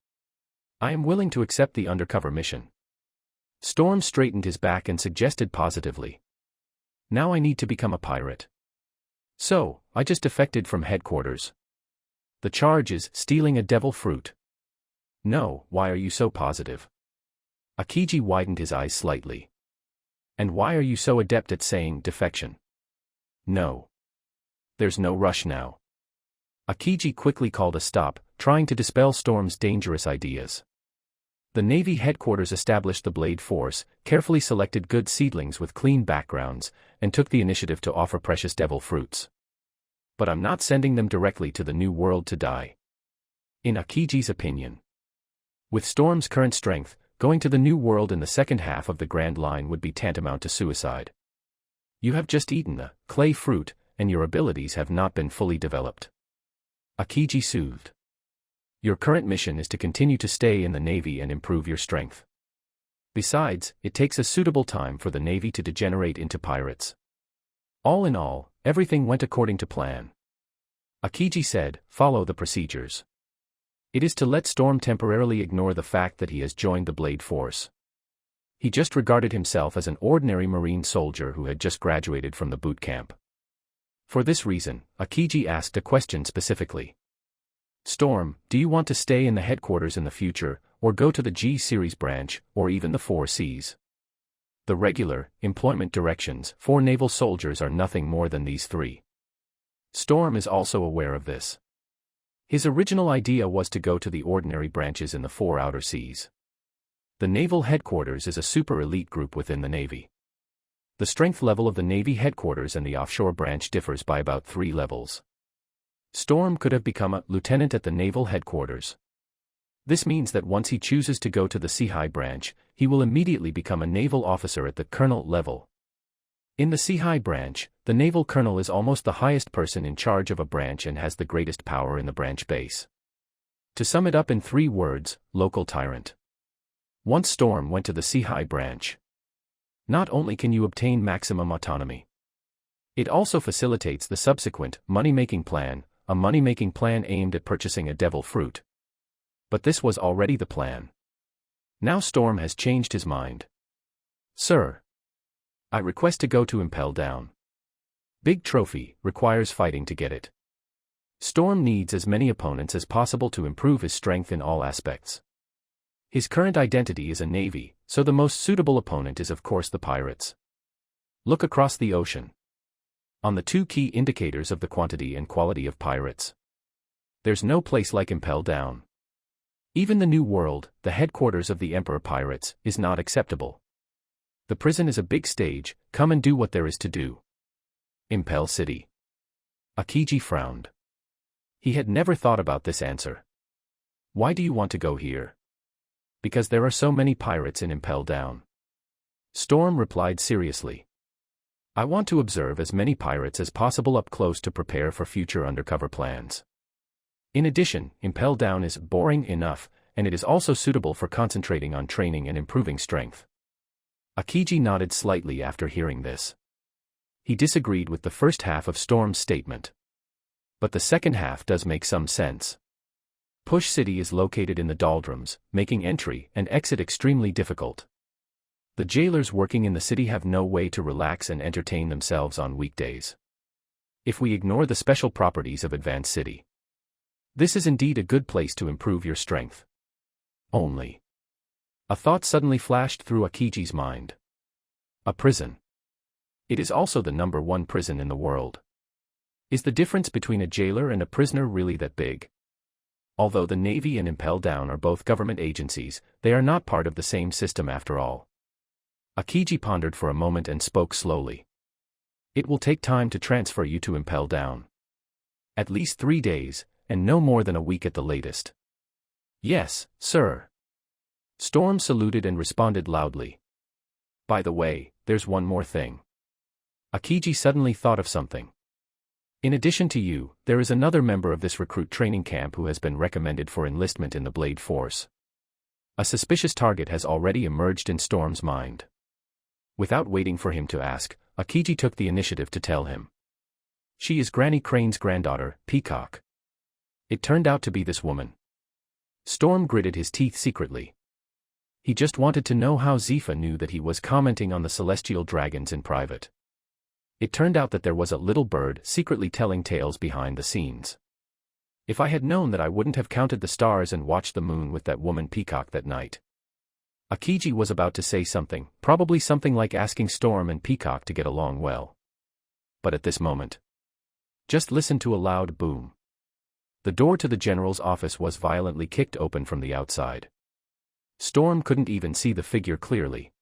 I am willing to accept the undercover mission. Storm straightened his back and suggested positively. Now I need to become a pirate. So, I just defected from headquarters. The charge is stealing a devil fruit. No, why are you so positive? Akiji widened his eyes slightly. And why are you so adept at saying defection? No. There's no rush now. Akiji quickly called a stop, trying to dispel Storm's dangerous ideas. The Navy headquarters established the Blade Force, carefully selected good seedlings with clean backgrounds, and took the initiative to offer precious devil fruits. But I'm not sending them directly to the New World to die. In Akiji's opinion, with Storm's current strength, going to the New World in the second half of the Grand Line would be tantamount to suicide. You have just eaten the clay fruit, and your abilities have not been fully developed. Akiji soothed. Your current mission is to continue to stay in the Navy and improve your strength. Besides, it takes a suitable time for the Navy to degenerate into pirates. All in all, everything went according to plan. Akiji said, follow the procedures. It is to let Storm temporarily ignore the fact that he has joined the Blade Force. He just regarded himself as an ordinary Marine soldier who had just graduated from the boot camp. For this reason, Akiji asked a question specifically. Storm, do you want to stay in the headquarters in the future, or go to the G-Series branch, or even the 4 Cs? The regular employment directions for naval soldiers are nothing more than these 3. Storm is also aware of this. His original idea was to go to the ordinary branches in the 4 outer seas. The naval headquarters is a super elite group within the Navy. The strength level of the Navy headquarters and the offshore branch differs by about 3 levels. Storm could have become a lieutenant at the naval headquarters. This means that once he chooses to go to the Sea High branch, he will immediately become a naval officer at the colonel level. In the Sea High branch, the naval colonel is almost the highest person in charge of a branch and has the greatest power in the branch base. To sum it up in 3 words, local tyrant. Once Storm went to the Sea High branch, not only can you obtain maximum autonomy, it also facilitates the subsequent money-making plan, a money-making plan aimed at purchasing a devil fruit. But this was already the plan. Now Storm has changed his mind. Sir, I request to go to Impel Down. Big trophy, requires fighting to get it. Storm needs as many opponents as possible to improve his strength in all aspects. His current identity is a Navy, so the most suitable opponent is of course the pirates. Look across the ocean. On the 2 key indicators of the quantity and quality of pirates. There's no place like Impel Down. Even the New World, the headquarters of the Emperor Pirates, is not acceptable. The prison is a big stage, come and do what there is to do. Impel City. Akiji frowned. He had never thought about this answer. Why do you want to go here? Because there are so many pirates in Impel Down. Storm replied seriously. I want to observe as many pirates as possible up close to prepare for future undercover plans. In addition, Impel Down is boring enough, and it is also suitable for concentrating on training and improving strength. Akiji nodded slightly after hearing this. He disagreed with the first half of Storm's statement. But the second half does make some sense. Push City is located in the doldrums, making entry and exit extremely difficult. The jailers working in the city have no way to relax and entertain themselves on weekdays. If we ignore the special properties of Advanced City, this is indeed a good place to improve your strength. Only. A thought suddenly flashed through Akiji's mind. A prison. It is also the #1 prison in the world. Is the difference between a jailer and a prisoner really that big? Although the Navy and Impel Down are both government agencies, they are not part of the same system after all. Akiji pondered for a moment and spoke slowly. It will take time to transfer you to Impel Down. At least 3 days, and no more than a week at the latest. Yes, sir. Storm saluted and responded loudly. By the way, there's one more thing. Akiji suddenly thought of something. In addition to you, there is another member of this recruit training camp who has been recommended for enlistment in the Blade Force. A suspicious target has already emerged in Storm's mind. Without waiting for him to ask, Akiji took the initiative to tell him. She is Granny Crane's granddaughter, Peacock. It turned out to be this woman. Storm gritted his teeth secretly. He just wanted to know how Zifa knew that he was commenting on the celestial dragons in private. It turned out that there was a little bird secretly telling tales behind the scenes. If I had known that, I wouldn't have counted the stars and watched the moon with that woman Peacock that night. Akiji was about to say something, probably something like asking Storm and Peacock to get along well. But at this moment, just listen to a loud boom. The door to the general's office was violently kicked open from the outside. Storm couldn't even see the figure clearly.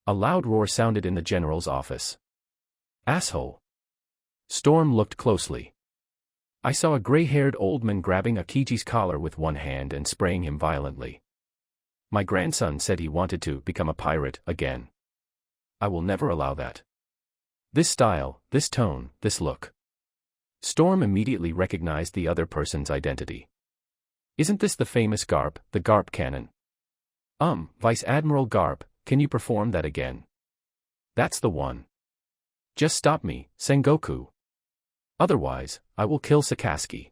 A loud roar sounded in the general's office. Asshole! Storm looked closely. I saw a gray-haired old man grabbing Akiji's collar with one hand and spraying him violently. My grandson said he wanted to become a pirate again. I will never allow that. This style, this tone, this look. Storm immediately recognized the other person's identity. Isn't this the famous Garp, the Garp cannon? Vice Admiral Garp, can you perform that again? That's the one. Just stop me, Sengoku. Otherwise, I will kill Sakazuki.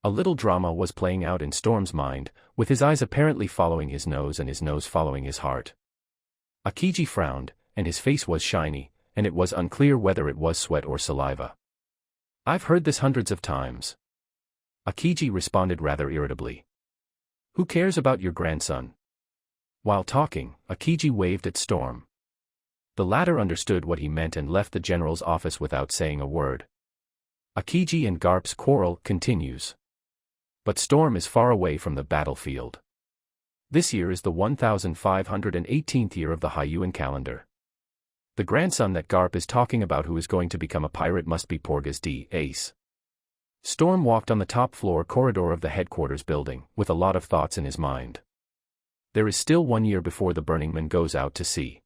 A little drama was playing out in Storm's mind, with his eyes apparently following his nose and his nose following his heart. Akiji frowned, and his face was shiny, and it was unclear whether it was sweat or saliva. I've heard this hundreds of times. Akiji responded rather irritably. Who cares about your grandson? While talking, Akiji waved at Storm. The latter understood what he meant and left the general's office without saying a word. Akiji and Garp's quarrel continues. But Storm is far away from the battlefield. This year is the 1518th year of the Hyuan calendar. The grandson that Garp is talking about who is going to become a pirate must be Porges d'Ace. Storm walked on the top floor corridor of the headquarters building, with a lot of thoughts in his mind. There is still 1 year before the Burning Man goes out to sea.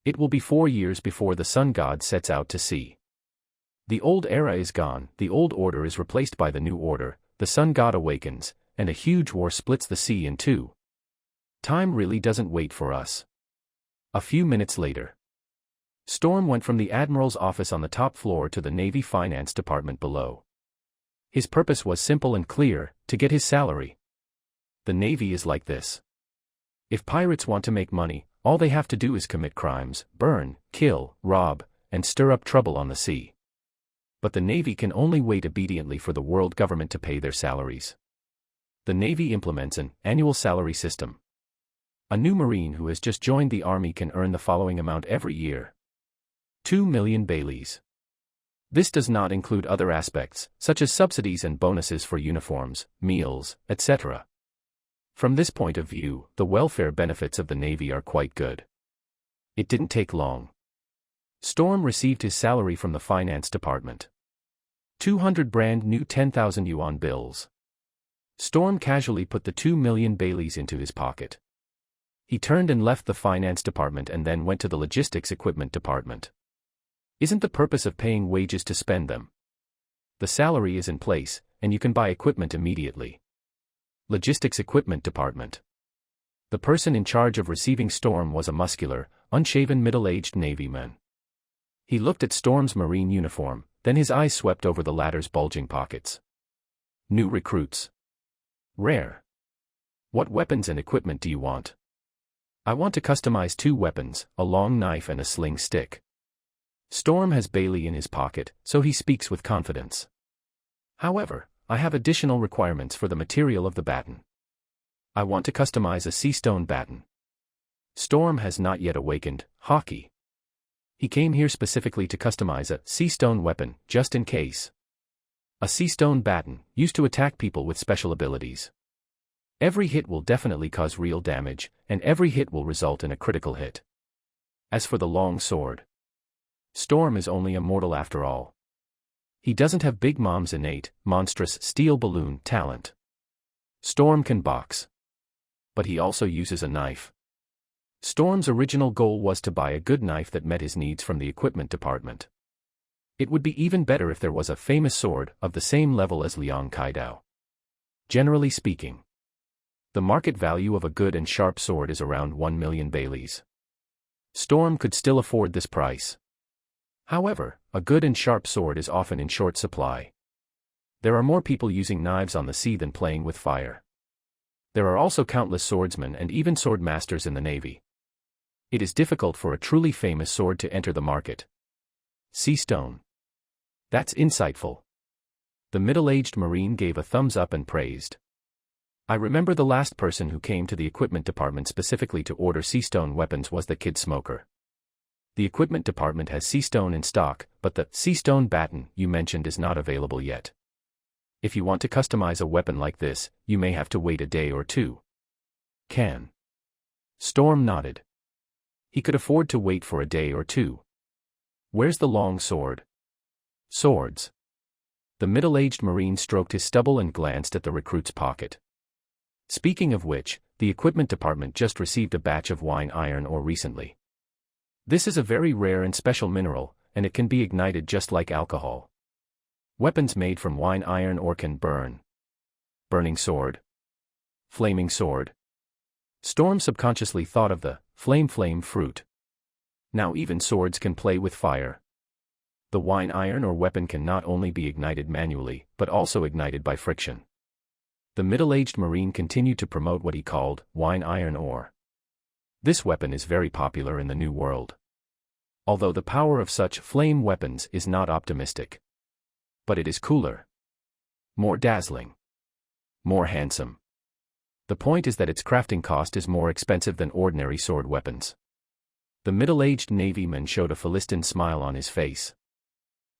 It will be 4 years before the sun god sets out to sea. The old era is gone, the old order is replaced by the new order, the sun god awakens, and a huge war splits the sea in two. Time really doesn't wait for us. A few minutes later, Storm went from the Admiral's office on the top floor to the Navy Finance Department below. His purpose was simple and clear, to get his salary. The Navy is like this. If pirates want to make money, all they have to do is commit crimes, burn, kill, rob, and stir up trouble on the sea. But the Navy can only wait obediently for the world government to pay their salaries. The Navy implements an annual salary system. A new Marine who has just joined the Army can earn the following amount every year. 2 million Baileys. This does not include other aspects, such as subsidies and bonuses for uniforms, meals, etc. From this point of view, the welfare benefits of the Navy are quite good. It didn't take long. Storm received his salary from the finance department. 200 brand new 10,000 yuan bills. Storm casually put the 2 million Baileys into his pocket. He turned and left the finance department and then went to the logistics equipment department. Isn't the purpose of paying wages to spend them? The salary is in place, and you can buy equipment immediately. Logistics Equipment Department. The person in charge of receiving Storm was a muscular, unshaven middle-aged Navy man. He looked at Storm's Marine uniform, then his eyes swept over the latter's bulging pockets. New recruits. Rare. What weapons and equipment do you want? I want to customize 2 weapons, a long knife and a sling stick. Storm has Bailey in his pocket, so he speaks with confidence. However, I have additional requirements for the material of the baton. I want to customize a seastone baton. Storm has not yet awakened, Hockey. He came here specifically to customize a seastone weapon, just in case. A seastone baton, used to attack people with special abilities. Every hit will definitely cause real damage, and every hit will result in a critical hit. As for the long sword, Storm is only a mortal after all. He doesn't have Big Mom's innate, monstrous steel balloon talent. Storm can box. But he also uses a knife. Storm's original goal was to buy a good knife that met his needs from the equipment department. It would be even better if there was a famous sword of the same level as Liang Kaidao. Generally speaking, the market value of a good and sharp sword is around 1 million Baileys. Storm could still afford this price. However, a good and sharp sword is often in short supply. There are more people using knives on the sea than playing with fire. There are also countless swordsmen and even sword masters in the Navy. It is difficult for a truly famous sword to enter the market. Seastone. That's insightful. The middle-aged Marine gave a thumbs up and praised. I remember the last person who came to the equipment department specifically to order seastone weapons was the Kid Smoker. The equipment department has seastone in stock, but the seastone baton you mentioned is not available yet. If you want to customize a weapon like this, you may have to wait a day or 2. Can. Storm nodded. He could afford to wait for a day or 2. Where's the long sword? Swords. The middle-aged Marine stroked his stubble and glanced at the recruit's pocket. Speaking of which, the equipment department just received a batch of wine iron ore recently. This is a very rare and special mineral, and it can be ignited just like alcohol. Weapons made from wine iron ore can burn. Burning sword. Flaming sword. Storm subconsciously thought of the flame fruit. Now even swords can play with fire. The wine iron or weapon can not only be ignited manually, but also ignited by friction. The middle-aged Marine continued to promote what he called wine iron ore. This weapon is very popular in the New World. Although the power of such flame weapons is not optimistic. But it is cooler. More dazzling. More handsome. The point is that its crafting cost is more expensive than ordinary sword weapons. The middle-aged Navy man showed a Philistine smile on his face.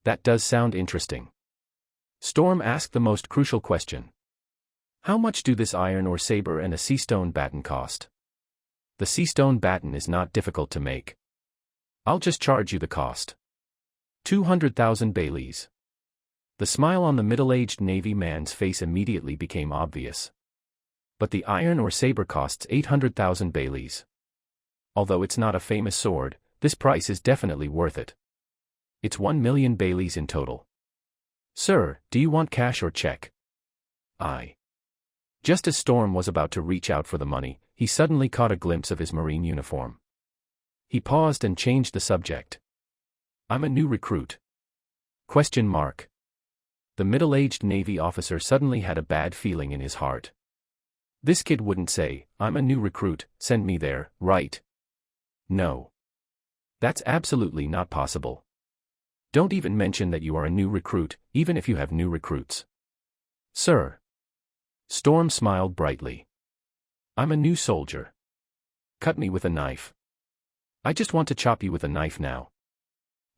That does sound interesting. Storm asked the most crucial question. How much do this iron ore saber and a seastone baton cost? The seastone baton is not difficult to make. I'll just charge you the cost. 200,000 Baileys. The smile on the middle-aged Navy man's face immediately became obvious. But the iron ore saber costs 800,000 Baileys. Although it's not a famous sword, this price is definitely worth it. It's 1 million Baileys in total. Sir, do you want cash or check? Just as Storm was about to reach out for the money, he suddenly caught a glimpse of his Marine uniform. He paused and changed the subject. I'm a new recruit. ? The middle-aged Navy officer suddenly had a bad feeling in his heart. This kid wouldn't say, I'm a new recruit, send me there, right? No. That's absolutely not possible. Don't even mention that you are a new recruit, even if you have new recruits. Sir. Storm smiled brightly. I'm a new soldier. Cut me with a knife. I just want to chop you with a knife now.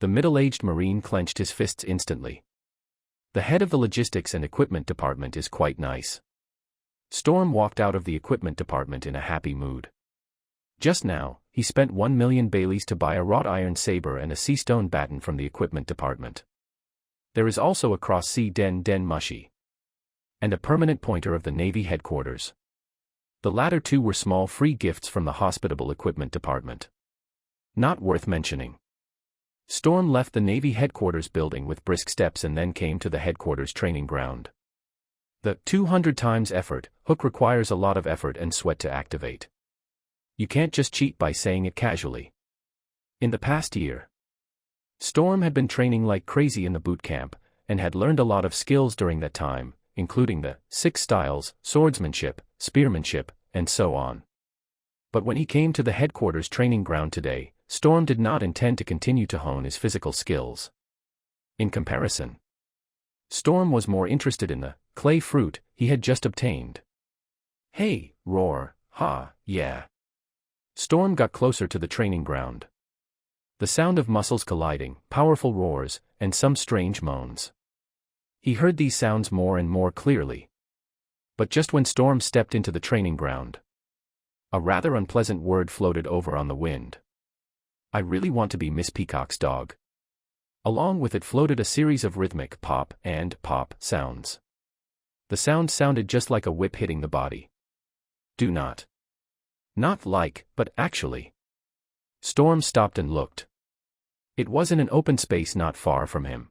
The middle-aged Marine clenched his fists instantly. The head of the logistics and equipment department is quite nice. Storm walked out of the equipment department in a happy mood. Just now, he spent 1 million Baileys to buy a wrought iron saber and a seastone baton from the equipment department. There is also a cross-sea den mushy. And a permanent pointer of the Navy headquarters. The latter two were small free gifts from the hospitable equipment department. Not worth mentioning. Storm left the Navy headquarters building with brisk steps and then came to the headquarters training ground. The 200 times effort hook requires a lot of effort and sweat to activate. You can't just cheat by saying it casually. In the past year, Storm had been training like crazy in the boot camp, and had learned a lot of skills during that time, including the 6 styles, swordsmanship, spearmanship, and so on. But when he came to the headquarters training ground today, Storm did not intend to continue to hone his physical skills. In comparison, Storm was more interested in the clay fruit he had just obtained. Hey, roar, ha, yeah. Storm got closer to the training ground. The sound of muscles colliding, powerful roars, and some strange moans. He heard these sounds more and more clearly. But just when Storm stepped into the training ground, a rather unpleasant word floated over on the wind. I really want to be Miss Peacock's dog. Along with it floated a series of rhythmic pop and pop sounds. The sound sounded just like a whip hitting the body. Do not. Not like, but actually. Storm stopped and looked. It was in an open space not far from him.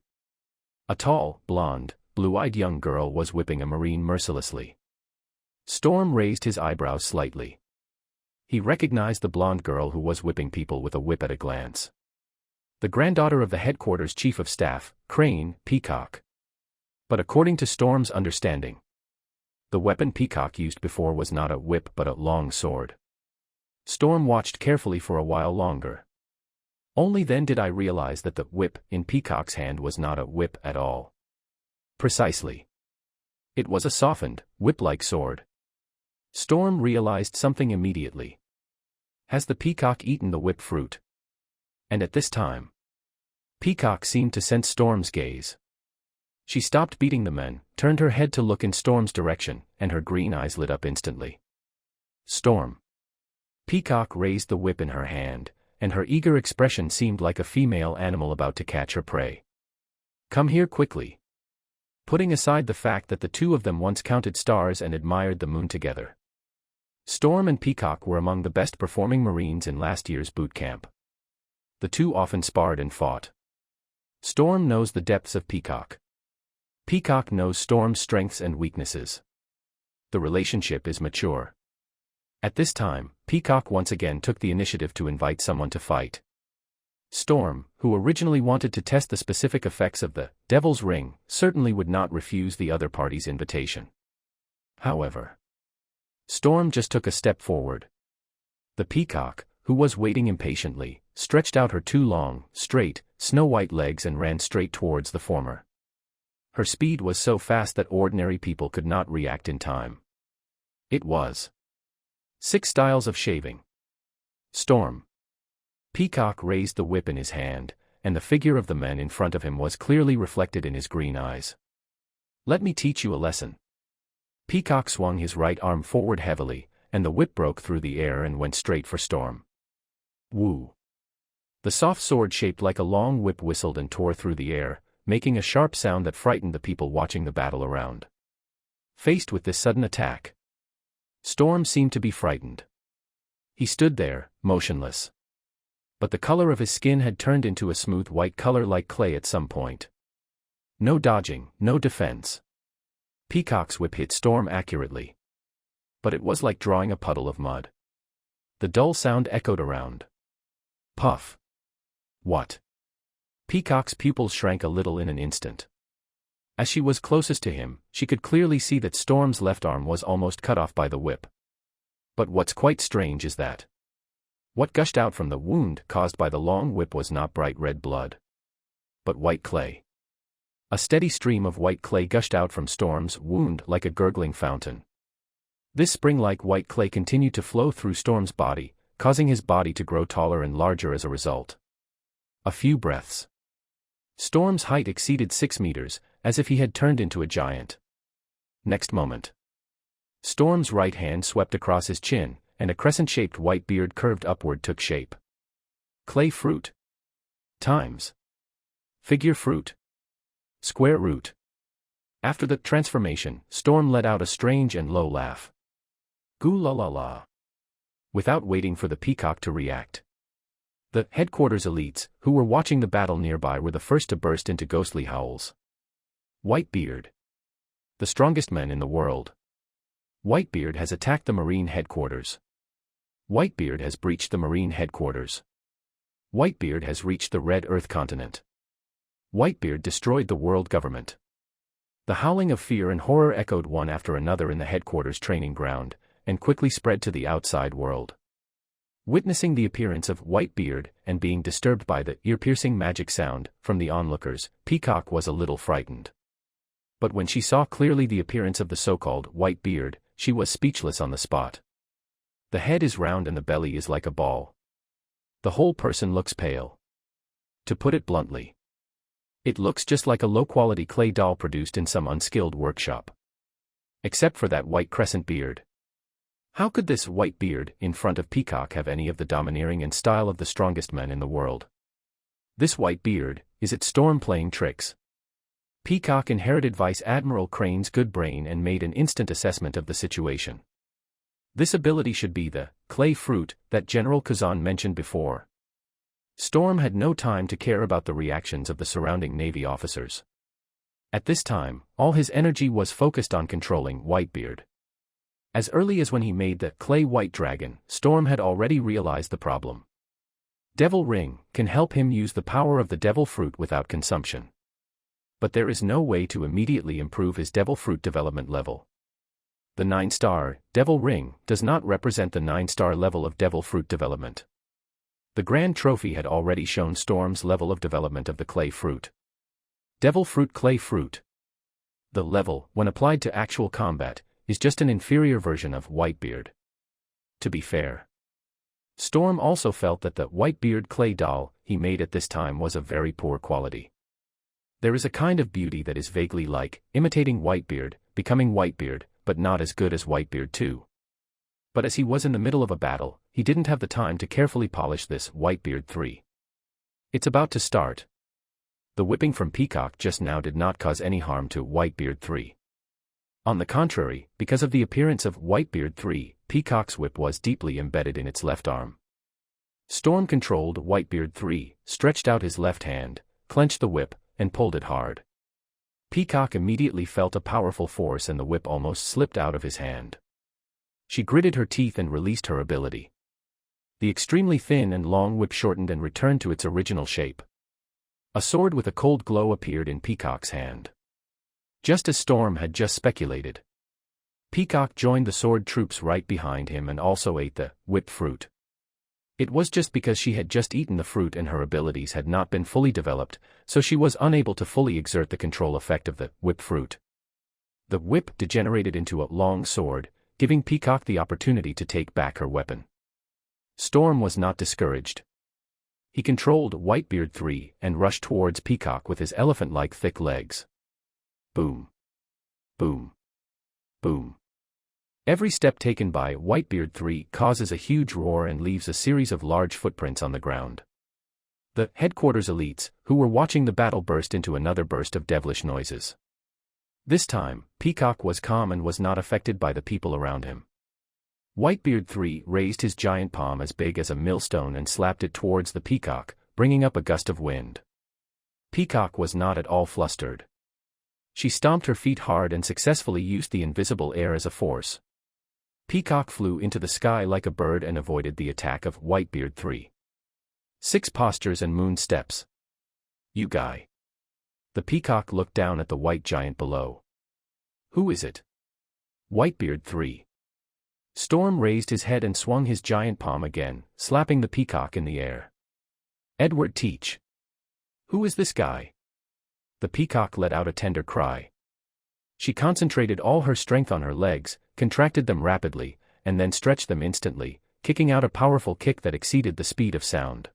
A tall, blonde, blue-eyed young girl was whipping a Marine mercilessly. Storm raised his eyebrows slightly. He recognized the blonde girl who was whipping people with a whip at a glance. The granddaughter of the headquarters chief of staff, Crane Peacock. But according to Storm's understanding, the weapon Peacock used before was not a whip but a long sword. Storm watched carefully for a while longer. Only then did I realize that the whip in Peacock's hand was not a whip at all. Precisely. It was a softened, whip-like sword. Storm realized something immediately. Has the peacock eaten the whip fruit? And at this time, Peacock seemed to sense Storm's gaze. She stopped beating the men, turned her head to look in Storm's direction, and her green eyes lit up instantly. Storm. Peacock raised the whip in her hand, and her eager expression seemed like a female animal about to catch her prey. Come here quickly. Putting aside the fact that the two of them once counted stars and admired the moon together. Storm and Peacock were among the best performing Marines in last year's boot camp. The two often sparred and fought. Storm knows the depths of Peacock. Peacock knows Storm's strengths and weaknesses. The relationship is mature. At this time, Peacock once again took the initiative to invite someone to fight. Storm, who originally wanted to test the specific effects of the Devil's Ring, certainly would not refuse the other party's invitation. However, Storm just took a step forward. The Peacock, who was waiting impatiently, stretched out her two long, straight, snow-white legs and ran straight towards the former. Her speed was so fast that ordinary people could not react in time. It was 6 styles of shaving. Storm. Peacock raised the whip in his hand, and the figure of the man in front of him was clearly reflected in his green eyes. Let me teach you a lesson. Peacock swung his right arm forward heavily, and the whip broke through the air and went straight for Storm. Woo! The soft sword shaped like a long whip whistled and tore through the air, making a sharp sound that frightened the people watching the battle around. Faced with this sudden attack, Storm seemed to be frightened. He stood there, motionless. But the color of his skin had turned into a smooth white color like clay at some point. No dodging, no defense. Peacock's whip hit Storm accurately. But it was like drawing a puddle of mud. The dull sound echoed around. Puff. What? Peacock's pupils shrank a little in an instant. As she was closest to him, she could clearly see that Storm's left arm was almost cut off by the whip. But what's quite strange is that what gushed out from the wound caused by the long whip was not bright red blood, but white clay. A steady stream of white clay gushed out from Storm's wound like a gurgling fountain. This spring-like white clay continued to flow through Storm's body, causing his body to grow taller and larger as a result. A few breaths. Storm's height exceeded 6 meters, as if he had turned into a giant. Next moment, Storm's right hand swept across his chin, and a crescent-shaped white beard curved upward took shape. Clay fruit. Times. Figure fruit. Square root. After the transformation, Storm let out a strange and low laugh. Goo la la la. Without waiting for the Peacock to react, the headquarters elites, who were watching the battle nearby, were the first to burst into ghostly howls. Whitebeard. The strongest man in the world. Whitebeard has attacked the Marine headquarters. Whitebeard has breached the Marine headquarters. Whitebeard has reached the Red Earth continent. Whitebeard destroyed the world government. The howling of fear and horror echoed one after another in the headquarters training ground, and quickly spread to the outside world. Witnessing the appearance of Whitebeard, and being disturbed by the ear-piercing magic sound from the onlookers, Peacock was a little frightened. But when she saw clearly the appearance of the so-called Whitebeard, she was speechless on the spot. The head is round and the belly is like a ball. The whole person looks pale. To put it bluntly, it looks just like a low-quality clay doll produced in some unskilled workshop. Except for that white crescent beard. How could this white beard in front of Peacock have any of the domineering and style of the strongest men in the world? This white beard, is it Storm playing tricks? Peacock inherited Vice Admiral Crane's good brain and made an instant assessment of the situation. This ability should be the clay fruit that General Kazan mentioned before. Storm had no time to care about the reactions of the surrounding Navy officers. At this time, all his energy was focused on controlling Whitebeard. As early as when he made the clay white dragon, Storm had already realized the problem. Devil Ring can help him use the power of the devil fruit without consumption. But there is no way to immediately improve his devil fruit development level. The 9-star Devil Ring does not represent the 9-star level of devil fruit development. The Grand Trophy had already shown Storm's level of development of the clay fruit. Devil Fruit Clay Fruit. The level, when applied to actual combat, is just an inferior version of Whitebeard. To be fair, Storm also felt that the Whitebeard clay doll he made at this time was of very poor quality. There is a kind of beauty that is vaguely like imitating Whitebeard, becoming Whitebeard, but not as good as Whitebeard 2. But as he was in the middle of a battle, he didn't have the time to carefully polish this Whitebeard 3. It's about to start. The whipping from Peacock just now did not cause any harm to Whitebeard 3. On the contrary, because of the appearance of Whitebeard 3, Peacock's whip was deeply embedded in its left arm. Storm controlled Whitebeard 3, stretched out his left hand, clenched the whip, and pulled it hard. Peacock immediately felt a powerful force and the whip almost slipped out of his hand. She gritted her teeth and released her ability. The extremely thin and long whip shortened and returned to its original shape. A sword with a cold glow appeared in Peacock's hand. Just as Storm had just speculated. Peacock joined the sword troops right behind him and also ate the whip fruit. It was just because she had just eaten the fruit and her abilities had not been fully developed, so she was unable to fully exert the control effect of the whip fruit. The whip degenerated into a long sword, giving Peacock the opportunity to take back her weapon. Storm was not discouraged. He controlled Whitebeard 3 and rushed towards Peacock with his elephant-like thick legs. Boom. Boom. Boom. Every step taken by Whitebeard 3 causes a huge roar and leaves a series of large footprints on the ground. The headquarters elites, who were watching the battle, burst into another burst of devilish noises. This time, Peacock was calm and was not affected by the people around him. Whitebeard 3 raised his giant palm as big as a millstone and slapped it towards the Peacock, bringing up a gust of wind. Peacock was not at all flustered. She stomped her feet hard and successfully used the invisible air as a force. Peacock flew into the sky like a bird and avoided the attack of Whitebeard 3. 6 postures and moon steps. You guy. The Peacock looked down at the white giant below. Who is it? Whitebeard 3. Storm raised his head and swung his giant palm again, slapping the Peacock in the air. Edward Teach. Who is this guy? The Peacock let out a tender cry. She concentrated all her strength on her legs, contracted them rapidly, and then stretched them instantly, kicking out a powerful kick that exceeded the speed of sound.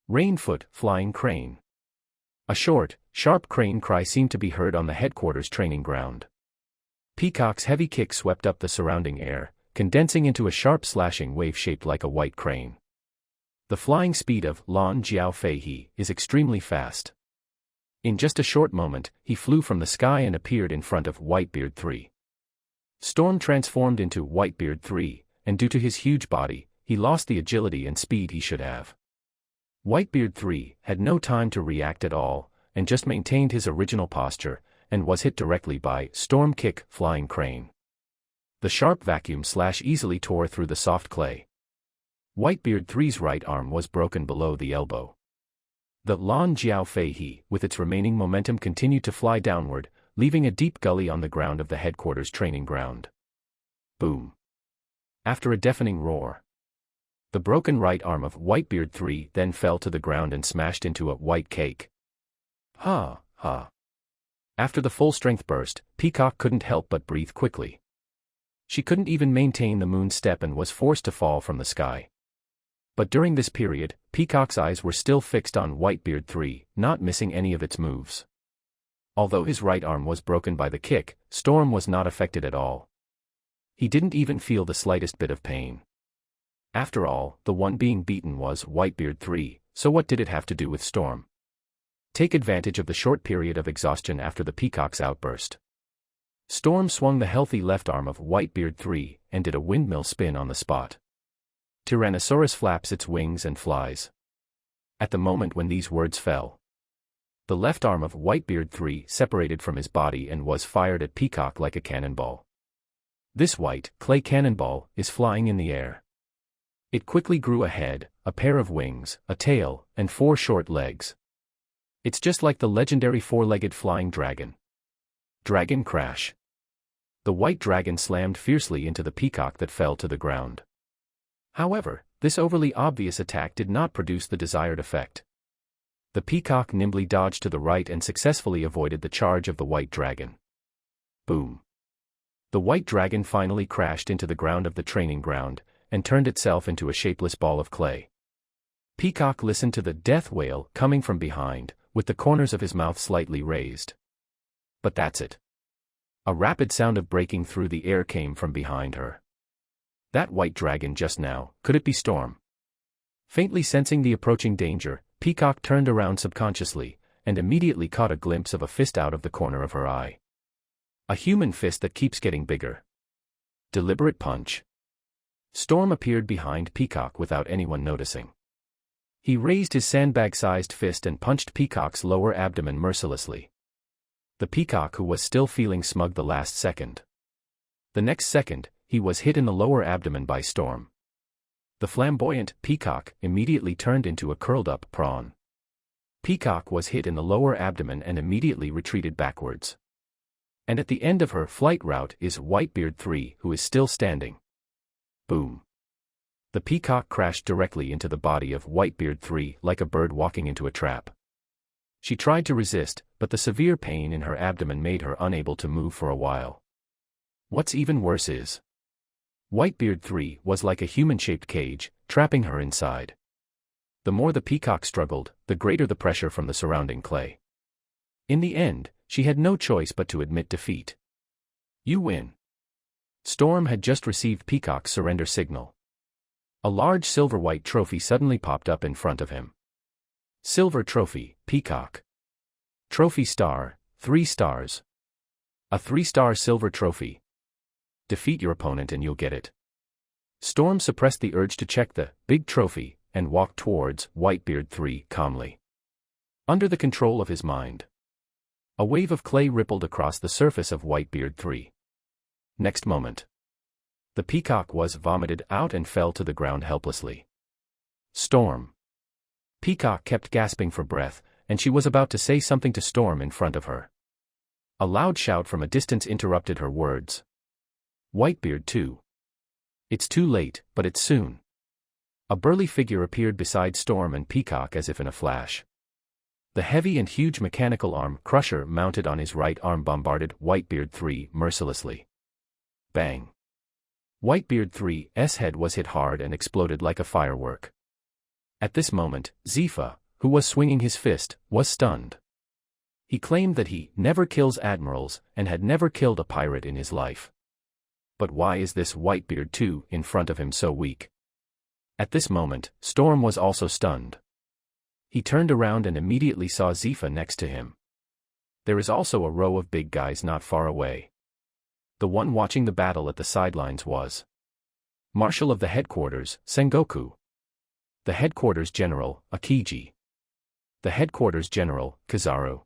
Rainfoot, flying crane. A short, sharp crane cry seemed to be heard on the headquarters training ground. Peacock's heavy kick swept up the surrounding air, condensing into a sharp slashing wave shaped like a white crane. The flying speed of Lan Jiao Fei is extremely fast. In just a short moment, he flew from the sky and appeared in front of Whitebeard 3. Storm transformed into Whitebeard 3, and due to his huge body, he lost the agility and speed he should have. Whitebeard 3 had no time to react at all, and just maintained his original posture, and was hit directly by Storm Kick, Flying Crane. The sharp vacuum slash easily tore through the soft clay. Whitebeard 3's right arm was broken below the elbow. The Lan Jiao Fei, with its remaining momentum, continued to fly downward, leaving a deep gully on the ground of the headquarters training ground. Boom. After a deafening roar, the broken right arm of Whitebeard 3 then fell to the ground and smashed into a white cake. Ha, ha. After the full-strength burst, Peacock couldn't help but breathe quickly. She couldn't even maintain the moon step and was forced to fall from the sky. But during this period, Peacock's eyes were still fixed on Whitebeard 3, not missing any of its moves. Although his right arm was broken by the kick, Storm was not affected at all. He didn't even feel the slightest bit of pain. After all, the one being beaten was Whitebeard 3, so what did it have to do with Storm? Take advantage of the short period of exhaustion after the Peacock's outburst. Storm swung the healthy left arm of Whitebeard 3 and did a windmill spin on the spot. Tyrannosaurus flaps its wings and flies. At the moment when these words fell, the left arm of Whitebeard 3 separated from his body and was fired at Peacock like a cannonball. This white, clay cannonball is flying in the air. It quickly grew a head, a pair of wings, a tail, and 4 short legs. It's just like the legendary 4-legged flying dragon. Dragon crash. The white dragon slammed fiercely into the Peacock that fell to the ground. However, this overly obvious attack did not produce the desired effect. The Peacock nimbly dodged to the right and successfully avoided the charge of the white dragon. Boom. The white dragon finally crashed into the ground of the training ground, and turned itself into a shapeless ball of clay. Peacock listened to the death wail coming from behind, with the corners of his mouth slightly raised. But that's it. A rapid sound of breaking through the air came from behind her. That white dragon just now, could it be Storm? Faintly sensing the approaching danger, Peacock turned around subconsciously, and immediately caught a glimpse of a fist out of the corner of her eye. A human fist that keeps getting bigger. Deliberate punch. Storm appeared behind Peacock without anyone noticing. He raised his sandbag-sized fist and punched Peacock's lower abdomen mercilessly. The Peacock who was still feeling smug the last second. The next second, he was hit in the lower abdomen by Storm. The flamboyant Peacock immediately turned into a curled-up prawn. Peacock was hit in the lower abdomen and immediately retreated backwards. And at the end of her flight route is Whitebeard 3, who is still standing. Boom. The Peacock crashed directly into the body of Whitebeard 3 like a bird walking into a trap. She tried to resist, but the severe pain in her abdomen made her unable to move for a while. What's even worse is, Whitebeard 3 was like a human-shaped cage, trapping her inside. The more the Peacock struggled, the greater the pressure from the surrounding clay. In the end, she had no choice but to admit defeat. You win. Storm had just received Peacock's surrender signal. A large silver-white trophy suddenly popped up in front of him. Silver trophy, Peacock. Trophy star, 3 stars. A 3-star silver trophy. Defeat your opponent and you'll get it. Storm suppressed the urge to check the big trophy and walked towards Whitebeard 3 calmly. Under the control of his mind. A wave of clay rippled across the surface of Whitebeard 3. Next moment, the Peacock was vomited out and fell to the ground helplessly. Storm. Peacock kept gasping for breath, and she was about to say something to Storm in front of her. A loud shout from a distance interrupted her words. Whitebeard 2. It's too late, but it's soon. A burly figure appeared beside Storm and Peacock as if in a flash. The heavy and huge mechanical arm crusher mounted on his right arm bombarded Whitebeard 3 mercilessly. Bang. Whitebeard 3's head was hit hard and exploded like a firework. At this moment, Zifa, who was swinging his fist, was stunned. He claimed that he never kills admirals and had never killed a pirate in his life. But why is this Whitebeard 2 in front of him so weak? At this moment, Storm was also stunned. He turned around and immediately saw Zifa next to him. There is also a row of big guys not far away. The one watching the battle at the sidelines was Marshal of the Headquarters, Sengoku. The Headquarters General, Akiji. The Headquarters General, Kizaru.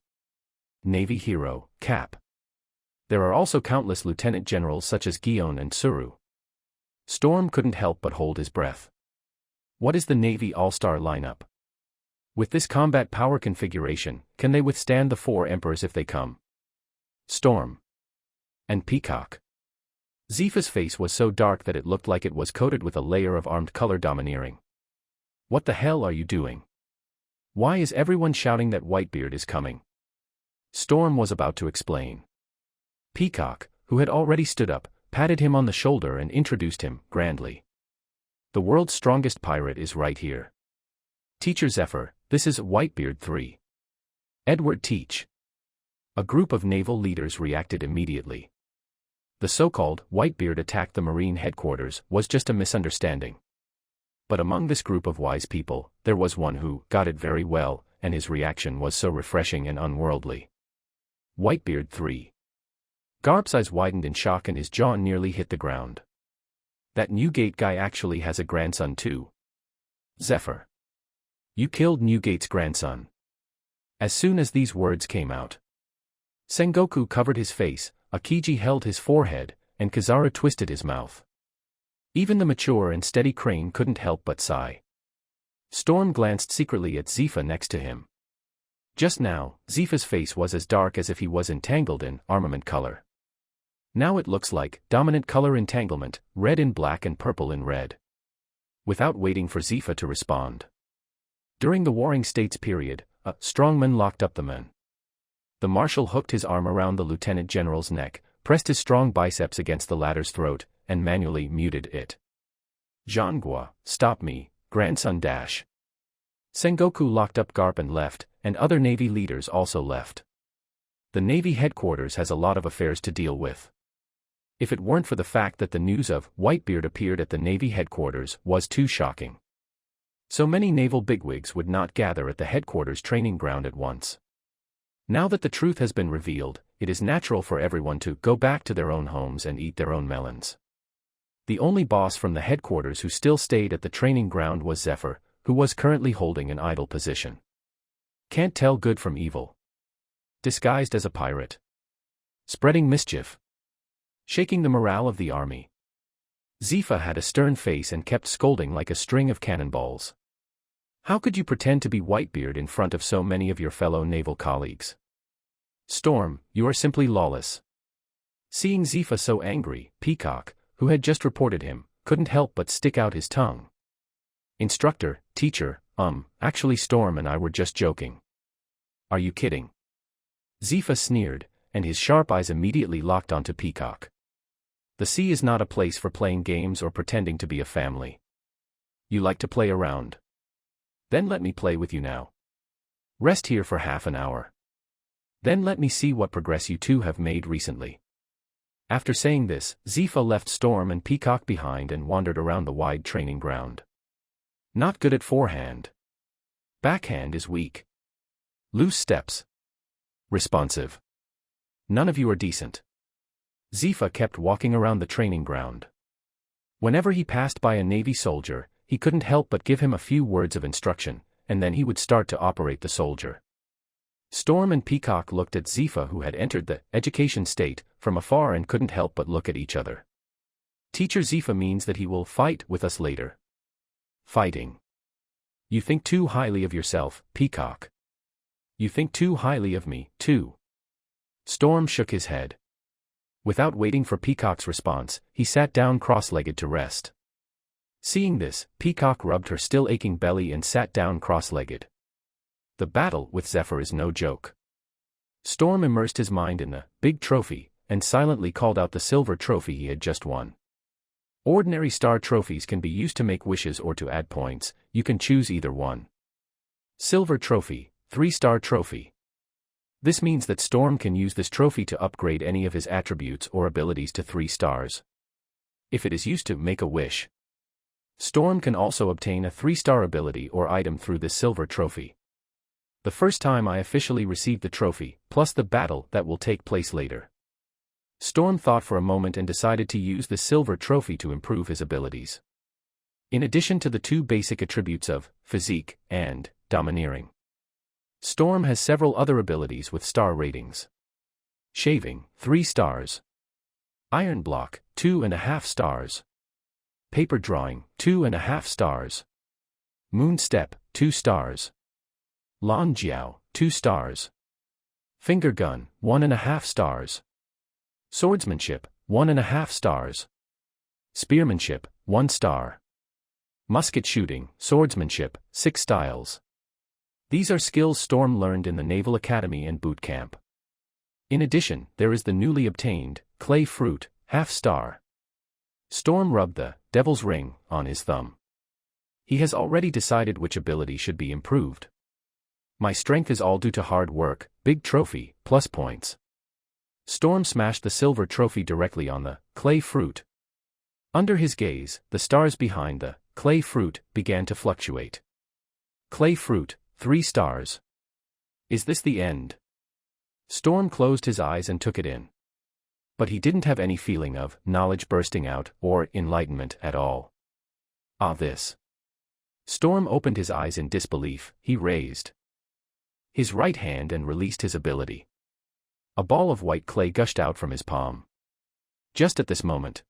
Navy Hero, Cap. There are also countless lieutenant generals such as Gion and Tsuru. Storm couldn't help but hold his breath. What is the Navy All-Star lineup? With this combat power configuration, can they withstand the 4 emperors if they come? Storm. And Peacock. Zifa's face was so dark that it looked like it was coated with a layer of armed color domineering. What the hell are you doing? Why is everyone shouting that Whitebeard is coming? Storm was about to explain. Peacock, who had already stood up, patted him on the shoulder and introduced him, grandly. The world's strongest pirate is right here. Teacher Zephyr, this is Whitebeard 3. Edward Teach. A group of naval leaders reacted immediately. The so-called Whitebeard attack the Marine headquarters was just a misunderstanding. But among this group of wise people, there was one who got it very well, and his reaction was so refreshing and unworldly. Whitebeard 3. Garp's eyes widened in shock and his jaw nearly hit the ground. That Newgate guy actually has a grandson too. Zephyr. You killed Newgate's grandson. As soon as these words came out, Sengoku covered his face, Akiji held his forehead, and Kizaru twisted his mouth. Even the mature and steady Crane couldn't help but sigh. Storm glanced secretly at Zifa next to him. Just now, Zifa's face was as dark as if he was entangled in armament color. Now it looks like dominant color entanglement, red in black and purple in red. Without waiting for Zifa to respond. During the Warring States period, a strongman locked up the men. The marshal hooked his arm around the lieutenant general's neck, pressed his strong biceps against the latter's throat, and manually muted it. Zhangguo, stop me, grandson dash. Sengoku locked up Garp and left, and other Navy leaders also left. The Navy headquarters has a lot of affairs to deal with. If it weren't for the fact that the news of Whitebeard appeared at the Navy headquarters was too shocking. So many naval bigwigs would not gather at the headquarters training ground at once. Now that the truth has been revealed, it is natural for everyone to go back to their own homes and eat their own melons. The only boss from the headquarters who still stayed at the training ground was Zephyr, who was currently holding an idle position. Can't tell good from evil. Disguised as a pirate. Spreading mischief. Shaking the morale of the army. Zifa had a stern face and kept scolding like a string of cannonballs. How could you pretend to be Whitebeard in front of so many of your fellow naval colleagues? Storm, you are simply lawless. Seeing Zifa so angry, Peacock, who had just reported him, couldn't help but stick out his tongue. Instructor, teacher, actually Storm and I were just joking. Are you kidding? Zifa sneered, and his sharp eyes immediately locked onto Peacock. The sea is not a place for playing games or pretending to be a family. You like to play around? Then let me play with you now. Rest here for half an hour. Then let me see what progress you two have made recently. After saying this, Zifa left Storm and Peacock behind and wandered around the wide training ground. Not good at forehand. Backhand is weak. Loose steps. Responsive. None of you are decent. Zifa kept walking around the training ground. Whenever he passed by a Navy soldier, he couldn't help but give him a few words of instruction, and then he would start to operate the soldier. Storm and Peacock looked at Zifa, who had entered the education state, from afar and couldn't help but look at each other. Teacher Zifa means that he will fight with us later. Fighting. You think too highly of yourself, Peacock. You think too highly of me, too. Storm shook his head. Without waiting for Peacock's response, he sat down cross-legged to rest. Seeing this, Peacock rubbed her still aching belly and sat down cross-legged. The battle with Zephyr is no joke. Storm immersed his mind in the big trophy, and silently called out the silver trophy he had just won. Ordinary star trophies can be used to make wishes or to add points, you can choose either one. Silver trophy, 3-star trophy. This means that Storm can use this trophy to upgrade any of his attributes or abilities to 3 stars. If it is used to make a wish, Storm can also obtain a 3-star ability or item through this silver trophy. The first time I officially received the trophy, plus the battle that will take place later. Storm thought for a moment and decided to use the silver trophy to improve his abilities. In addition to the 2 basic attributes of physique and domineering, Storm has several other abilities with star ratings. Shaving, 3 stars. Iron block, 2.5 stars. Paper drawing, 2.5 stars. Moon step, 2 stars. Lan Jiao, 2 stars. Finger gun, 1.5 stars. Swordsmanship, 1.5 stars. Spearmanship, 1 star. Musket shooting, swordsmanship, 6 styles. These are skills Storm learned in the Naval Academy and Boot Camp. In addition, there is the newly obtained Clay Fruit, half-star. Storm rubbed the Devil's Ring on his thumb. He has already decided which ability should be improved. My strength is all due to hard work, big trophy, plus points. Storm smashed the silver trophy directly on the Clay Fruit. Under his gaze, the stars behind the Clay Fruit began to fluctuate. Clay Fruit, 3 stars. Is this the end? Storm closed his eyes and took it in. But he didn't have any feeling of knowledge bursting out or enlightenment at all. Ah, this. Storm opened his eyes in disbelief. He raised his right hand and released his ability. A ball of white clay gushed out from his palm. Just at this moment,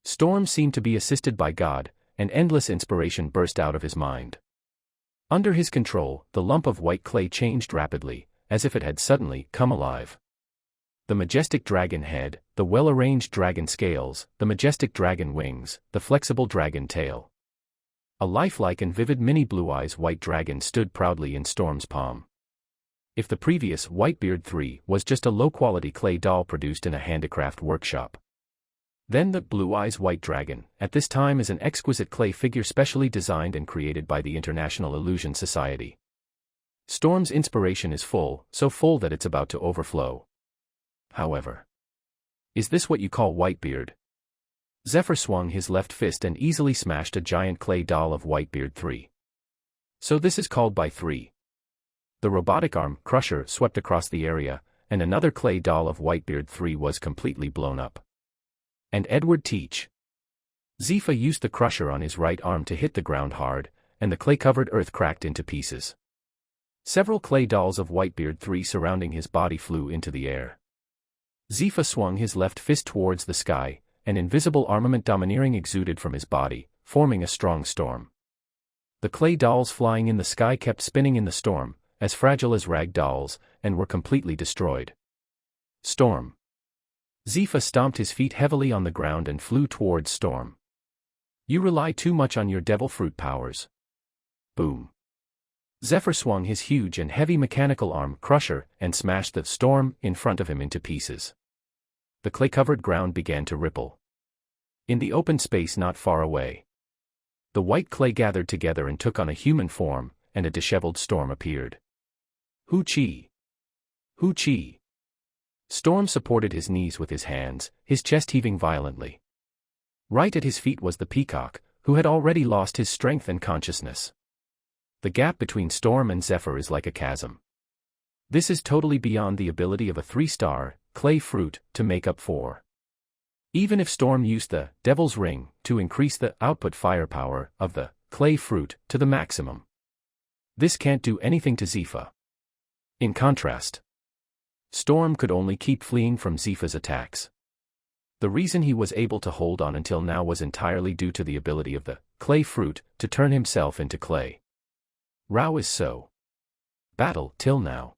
Storm seemed to be assisted by God, and endless inspiration burst out of his mind. Under his control, the lump of white clay changed rapidly, as if it had suddenly come alive. The majestic dragon head, the well-arranged dragon scales, the majestic dragon wings, the flexible dragon tail. A lifelike and vivid mini Blue Eyes white dragon stood proudly in Storm's palm. If the previous Whitebeard 3 was just a low-quality clay doll produced in a handicraft workshop, then the Blue Eyes white dragon, at this time, is an exquisite clay figure specially designed and created by the International Illusion Society. Storm's inspiration is full, so full that it's about to overflow. However, is this what you call Whitebeard? Zephyr swung his left fist and easily smashed a giant clay doll of Whitebeard 3. So this is called by 3. The robotic arm crusher swept across the area, and another clay doll of Whitebeard 3 was completely blown up. And Edward Teach. Zifa used the crusher on his right arm to hit the ground hard, and the clay-covered earth cracked into pieces. Several clay dolls of Whitebeard III surrounding his body flew into the air. Zifa swung his left fist towards the sky, an invisible armament domineering exuded from his body, forming a strong storm. The clay dolls flying in the sky kept spinning in the storm, as fragile as rag dolls, and were completely destroyed. Storm. Zifa stomped his feet heavily on the ground and flew towards Storm. You rely too much on your devil fruit powers. Boom. Zephyr swung his huge and heavy mechanical arm crusher and smashed the Storm in front of him into pieces. The clay-covered ground began to ripple. In the open space not far away, the white clay gathered together and took on a human form, and a disheveled Storm appeared. Hu-Chi! Hu-Chi! Storm supported his knees with his hands, his chest heaving violently. Right at his feet was the peacock, who had already lost his strength and consciousness. The gap between Storm and Zephyr is like a chasm. This is totally beyond the ability of a 3-star, clay fruit, to make up for. Even if Storm used the Devil's Ring to increase the output firepower of the clay fruit to the maximum, this can't do anything to Zifa. In contrast, Storm could only keep fleeing from Zifa's attacks. The reason he was able to hold on until now was entirely due to the ability of the clay fruit to turn himself into clay. Rao is so. Battle till now.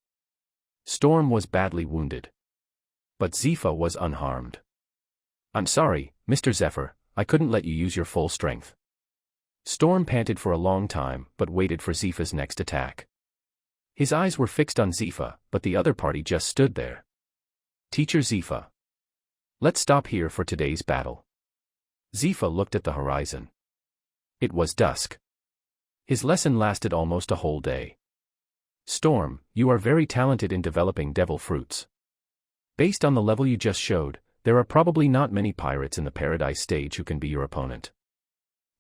Storm was badly wounded. But Zifa was unharmed. I'm sorry, Mr. Zephyr, I couldn't let you use your full strength. Storm panted for a long time but waited for Zifa's next attack. His eyes were fixed on Zifa, but the other party just stood there. Teacher Zifa. Let's stop here for today's battle. Zifa looked at the horizon. It was dusk. His lesson lasted almost a whole day. Storm, you are very talented in developing devil fruits. Based on the level you just showed, there are probably not many pirates in the Paradise stage who can be your opponent.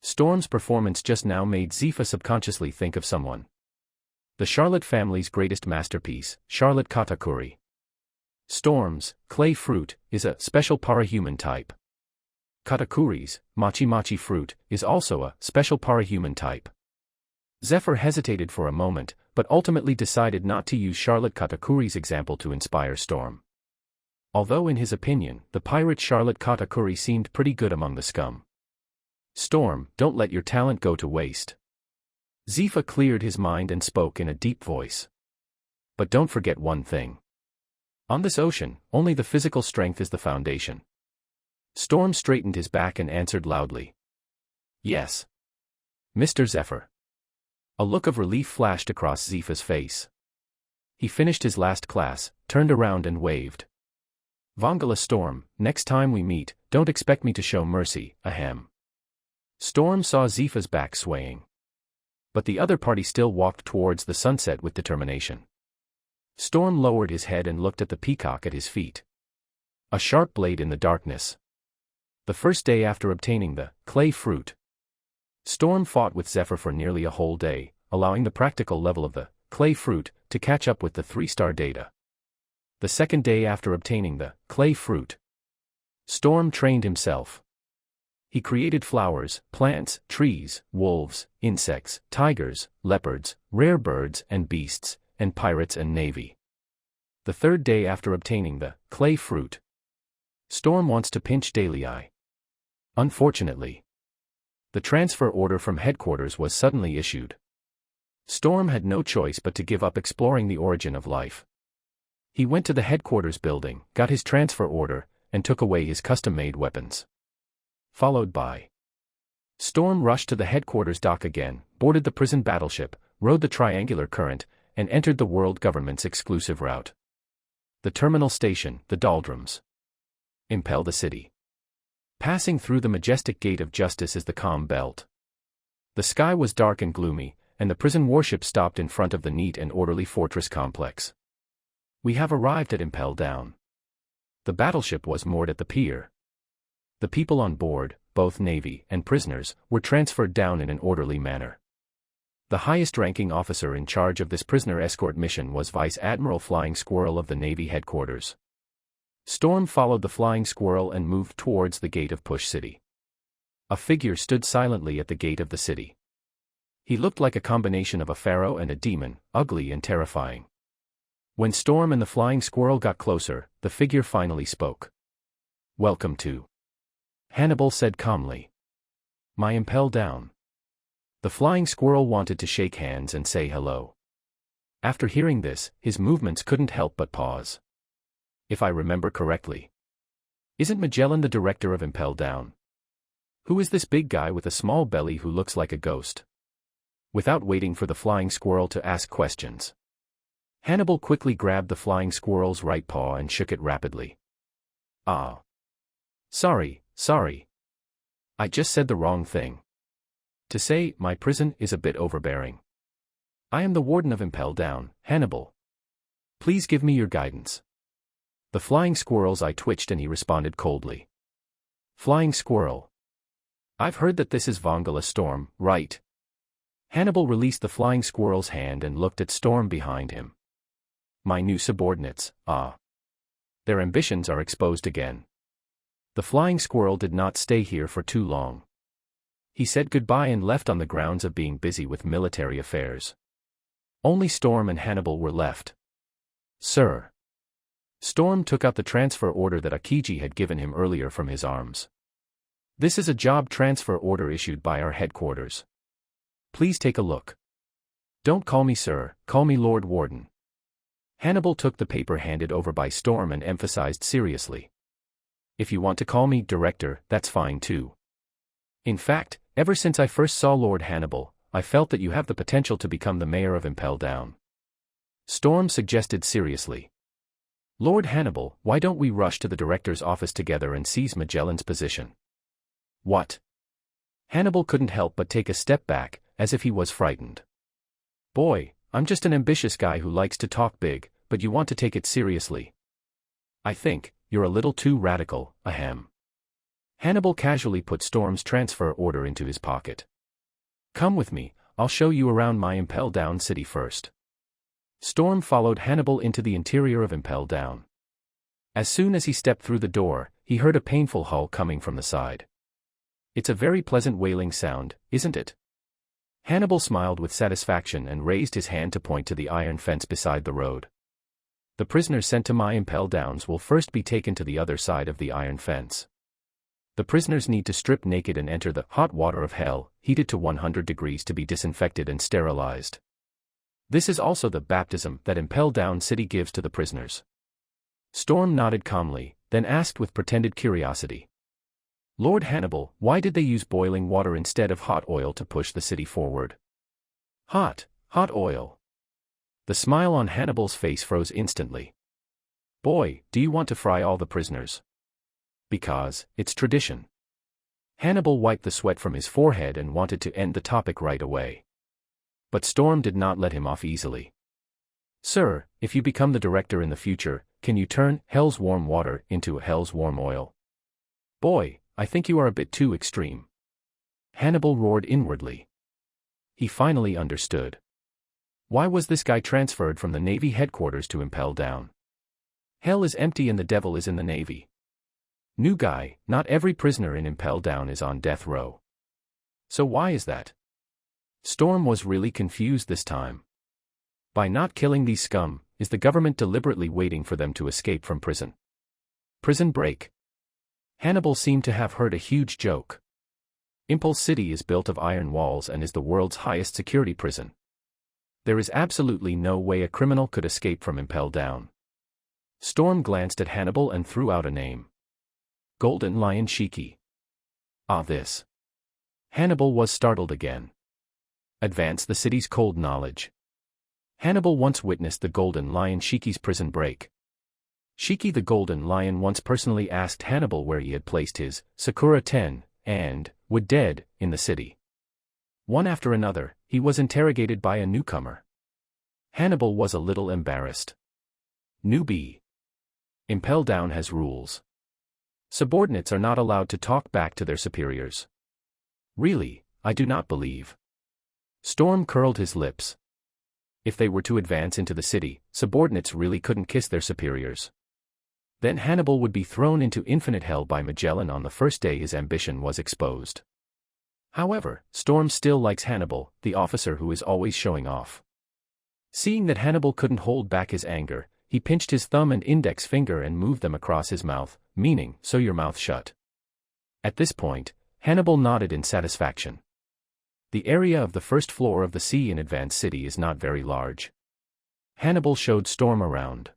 Storm's performance just now made Zifa subconsciously think of someone. The Charlotte family's greatest masterpiece, Charlotte Katakuri. Storm's clay fruit is a special parahuman type. Katakuri's Machi Machi fruit is also a special parahuman type. Zephyr hesitated for a moment, but ultimately decided not to use Charlotte Katakuri's example to inspire Storm. Although in his opinion, the pirate Charlotte Katakuri seemed pretty good among the scum. Storm, don't let your talent go to waste. Zifa cleared his mind and spoke in a deep voice. But don't forget one thing. On this ocean, only the physical strength is the foundation. Storm straightened his back and answered loudly. Yes. Mr. Zephyr. A look of relief flashed across Zifa's face. He finished his last class, turned around and waved. Vongala Storm, next time we meet, don't expect me to show mercy, ahem. Storm saw Zifa's back swaying. But the other party still walked towards the sunset with determination. Storm lowered his head and looked at the peacock at his feet. A sharp blade in the darkness. The first day after obtaining the clay fruit, Storm fought with Zephyr for nearly a whole day, allowing the practical level of the clay fruit to catch up with the 3-star data. The second day after obtaining the clay fruit, Storm trained himself. He created flowers, plants, trees, wolves, insects, tigers, leopards, rare birds and beasts, and pirates and navy. The third day after obtaining the clay fruit, Storm wants to pinch Dalei. Unfortunately, the transfer order from headquarters was suddenly issued. Storm had no choice but to give up exploring the origin of life. He went to the headquarters building, got his transfer order, and took away his custom-made weapons. Followed by Storm rushed to the headquarters dock again, boarded the prison battleship, rode the triangular current, and entered the world government's exclusive route. The terminal station, the Doldrums. Impel the city. Passing through the majestic gate of justice is the calm belt. The sky was dark and gloomy, and the prison warship stopped in front of the neat and orderly fortress complex. We have arrived at Impel Down. The battleship was moored at the pier. The people on board, both Navy and prisoners, were transferred down in an orderly manner. The highest-ranking officer in charge of this prisoner escort mission was Vice Admiral Flying Squirrel of the Navy headquarters. Storm followed the Flying Squirrel and moved towards the gate of Push City. A figure stood silently at the gate of the city. He looked like a combination of a pharaoh and a demon, ugly and terrifying. When Storm and the flying squirrel got closer, the figure finally spoke. "Welcome to," Hannibal said calmly, "my Impel Down." The flying squirrel wanted to shake hands and say hello. After hearing this, his movements couldn't help but pause. "If I remember correctly, isn't Magellan the director of Impel Down? Who is this big guy with a small belly who looks like a ghost?" Without waiting for the flying squirrel to ask questions, Hannibal quickly grabbed the flying squirrel's right paw and shook it rapidly. "Ah. Sorry. I just said the wrong thing. To say, my prison is a bit overbearing. I am the warden of Impel Down, Hannibal. Please give me your guidance." The flying squirrel's eye twitched and he responded coldly. "Flying squirrel. I've heard that this is Vongala Storm, right?" Hannibal released the flying squirrel's hand and looked at Storm behind him. "My new subordinates, ah. Their ambitions are exposed again." The flying squirrel did not stay here for too long. He said goodbye and left on the grounds of being busy with military affairs. Only Storm and Hannibal were left. "Sir." Storm took out the transfer order that Akiji had given him earlier from his arms. "This is a job transfer order issued by our headquarters. Please take a look." "Don't call me sir, call me Lord Warden." Hannibal took the paper handed over by Storm and emphasized seriously. "If you want to call me Director, that's fine too. In fact, ever since I first saw Lord Hannibal, I felt that you have the potential to become the mayor of Impel Down." Storm suggested seriously. "Lord Hannibal, why don't we rush to the director's office together and seize Magellan's position?" "What?" Hannibal couldn't help but take a step back, as if he was frightened. "Boy, I'm just an ambitious guy who likes to talk big, but you want to take it seriously. I think you're a little too radical, ahem." Hannibal casually put Storm's transfer order into his pocket. "Come with me, I'll show you around my Impel Down city first." Storm followed Hannibal into the interior of Impel Down. As soon as he stepped through the door, he heard a painful howl coming from the side. "It's a very pleasant wailing sound, isn't it?" Hannibal smiled with satisfaction and raised his hand to point to the iron fence beside the road. "The prisoners sent to my Impel Downs will first be taken to the other side of the iron fence. The prisoners need to strip naked and enter the hot water of hell, heated to 100 degrees to be disinfected and sterilized. This is also the baptism that Impel Down City gives to the prisoners." Storm nodded calmly, then asked with pretended curiosity. "Lord Hannibal, why did they use boiling water instead of hot oil to push the city forward?" Hot oil." The smile on Hannibal's face froze instantly. "Boy, do you want to fry all the prisoners?" "Because, it's tradition." Hannibal wiped the sweat from his forehead and wanted to end the topic right away. But Storm did not let him off easily. "Sir, if you become the director in the future, can you turn hell's warm water into hell's warm oil?" "Boy, I think you are a bit too extreme." Hannibal roared inwardly. He finally understood. Why was this guy transferred from the Navy headquarters to Impel Down? Hell is empty and the devil is in the Navy. New guy, not every prisoner in Impel Down is on death row. So why is that? Storm was really confused this time. By not killing these scum, is the government deliberately waiting for them to escape from prison? Prison break. Hannibal seemed to have heard a huge joke. Impulse City is built of iron walls and is the world's highest security prison. There is absolutely no way a criminal could escape from Impel Down. Storm glanced at Hannibal and threw out a name. Golden Lion Shiki. Ah, this. Hannibal was startled again. Advance the city's cold knowledge. Hannibal once witnessed the Golden Lion Shiki's prison break. Shiki the Golden Lion once personally asked Hannibal where he had placed his Sakura 10 and Wood dead in the city. One after another, he was interrogated by a newcomer. Hannibal was a little embarrassed. Newbie. Impel Down has rules. Subordinates are not allowed to talk back to their superiors. Really, I do not believe. Storm curled his lips. If they were to advance into the city, subordinates really couldn't kiss their superiors. Then Hannibal would be thrown into infinite hell by Magellan on the first day his ambition was exposed. However, Storm still likes Hannibal, the officer who is always showing off. Seeing that Hannibal couldn't hold back his anger, he pinched his thumb and index finger and moved them across his mouth, meaning, "So your mouth shut." At this point, Hannibal nodded in satisfaction. The area of the first floor of the C in Advanced City is not very large. Hannibal showed Storm around.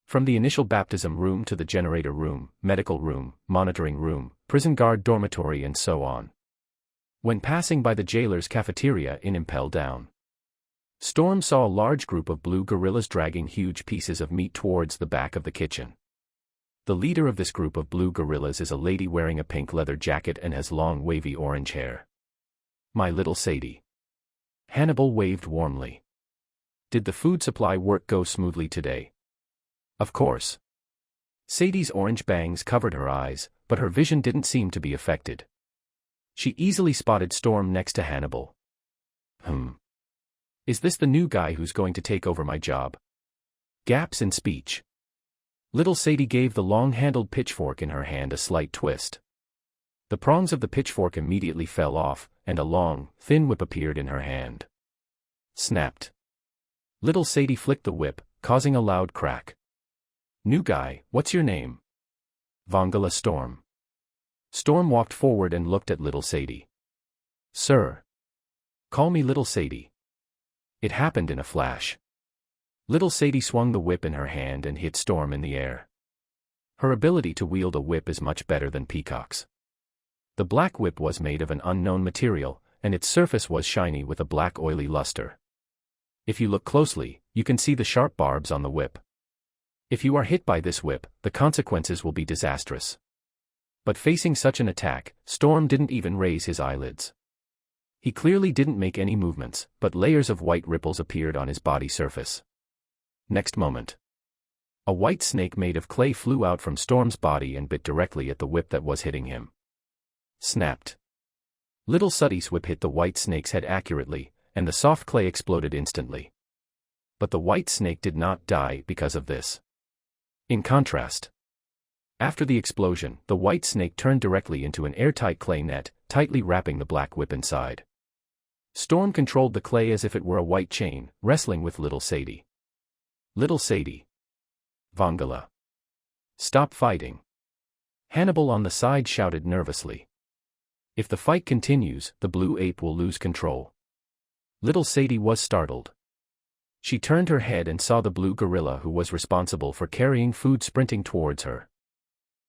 From the initial baptism room to the generator room, medical room, monitoring room, prison guard dormitory and so on. When passing by the jailer's cafeteria in Impel Down, Storm saw a large group of blue gorillas dragging huge pieces of meat towards the back of the kitchen. The leader of this group of blue gorillas is a lady wearing a pink leather jacket and has long wavy orange hair. "My little Sadie." Hannibal waved warmly. "Did the food supply work go smoothly today?" "Of course." Sadie's orange bangs covered her eyes, but her vision didn't seem to be affected. She easily spotted Storm next to Hannibal. Is this the new guy who's going to take over my job?" Gaps in speech. Little Sadie gave the long-handled pitchfork in her hand a slight twist. The prongs of the pitchfork immediately fell off, and a long, thin whip appeared in her hand. Snapped. Little Sadie flicked the whip, causing a loud crack. "New guy, what's your name?" "Vongala Storm." Storm walked forward and looked at Little Sadie. "Sir. Call me Little Sadie." It happened in a flash. Little Sadie swung the whip in her hand and hit Storm in the air. Her ability to wield a whip is much better than Peacock's. The black whip was made of an unknown material, and its surface was shiny with a black oily luster. If you look closely, you can see the sharp barbs on the whip. If you are hit by this whip, the consequences will be disastrous. But facing such an attack, Storm didn't even raise his eyelids. He clearly didn't make any movements, but layers of white ripples appeared on his body surface. Next moment, a white snake made of clay flew out from Storm's body and bit directly at the whip that was hitting him. Snapped. Little Suddy's whip hit the white snake's head accurately, and the soft clay exploded instantly. But the white snake did not die because of this. In contrast, after the explosion, the white snake turned directly into an airtight clay net, tightly wrapping the black whip inside. Storm controlled the clay as if it were a white chain, wrestling with Little Sadie. "Little Sadie. Vongala. Stop fighting." Hannibal on the side shouted nervously. "If the fight continues, the blue ape will lose control." Little Sadie was startled. She turned her head and saw the blue gorilla who was responsible for carrying food sprinting towards her.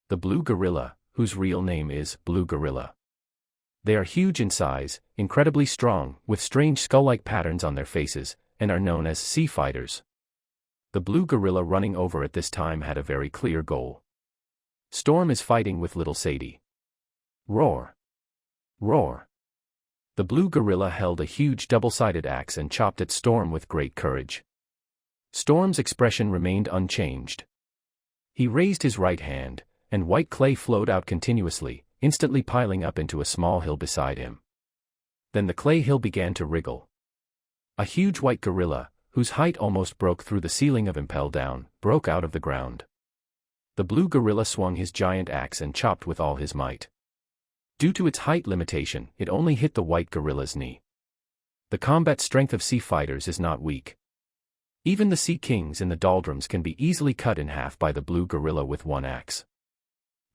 The blue gorilla, whose real name is Blue Gorilla. They are huge in size, incredibly strong, with strange skull-like patterns on their faces, and are known as sea fighters. The blue gorilla running over at this time had a very clear goal. Storm is fighting with Little Sadie. Roar! Roar! The blue gorilla held a huge double-sided axe and chopped at Storm with great courage. Storm's expression remained unchanged. He raised his right hand, and white clay flowed out continuously, instantly piling up into a small hill beside him. Then the clay hill began to wriggle. A huge white gorilla, whose height almost broke through the ceiling of Impel Down, broke out of the ground. The blue gorilla swung his giant axe and chopped with all his might. Due to its height limitation, it only hit the white gorilla's knee. The combat strength of sea fighters is not weak. Even the sea kings in the doldrums can be easily cut in half by the blue gorilla with one axe.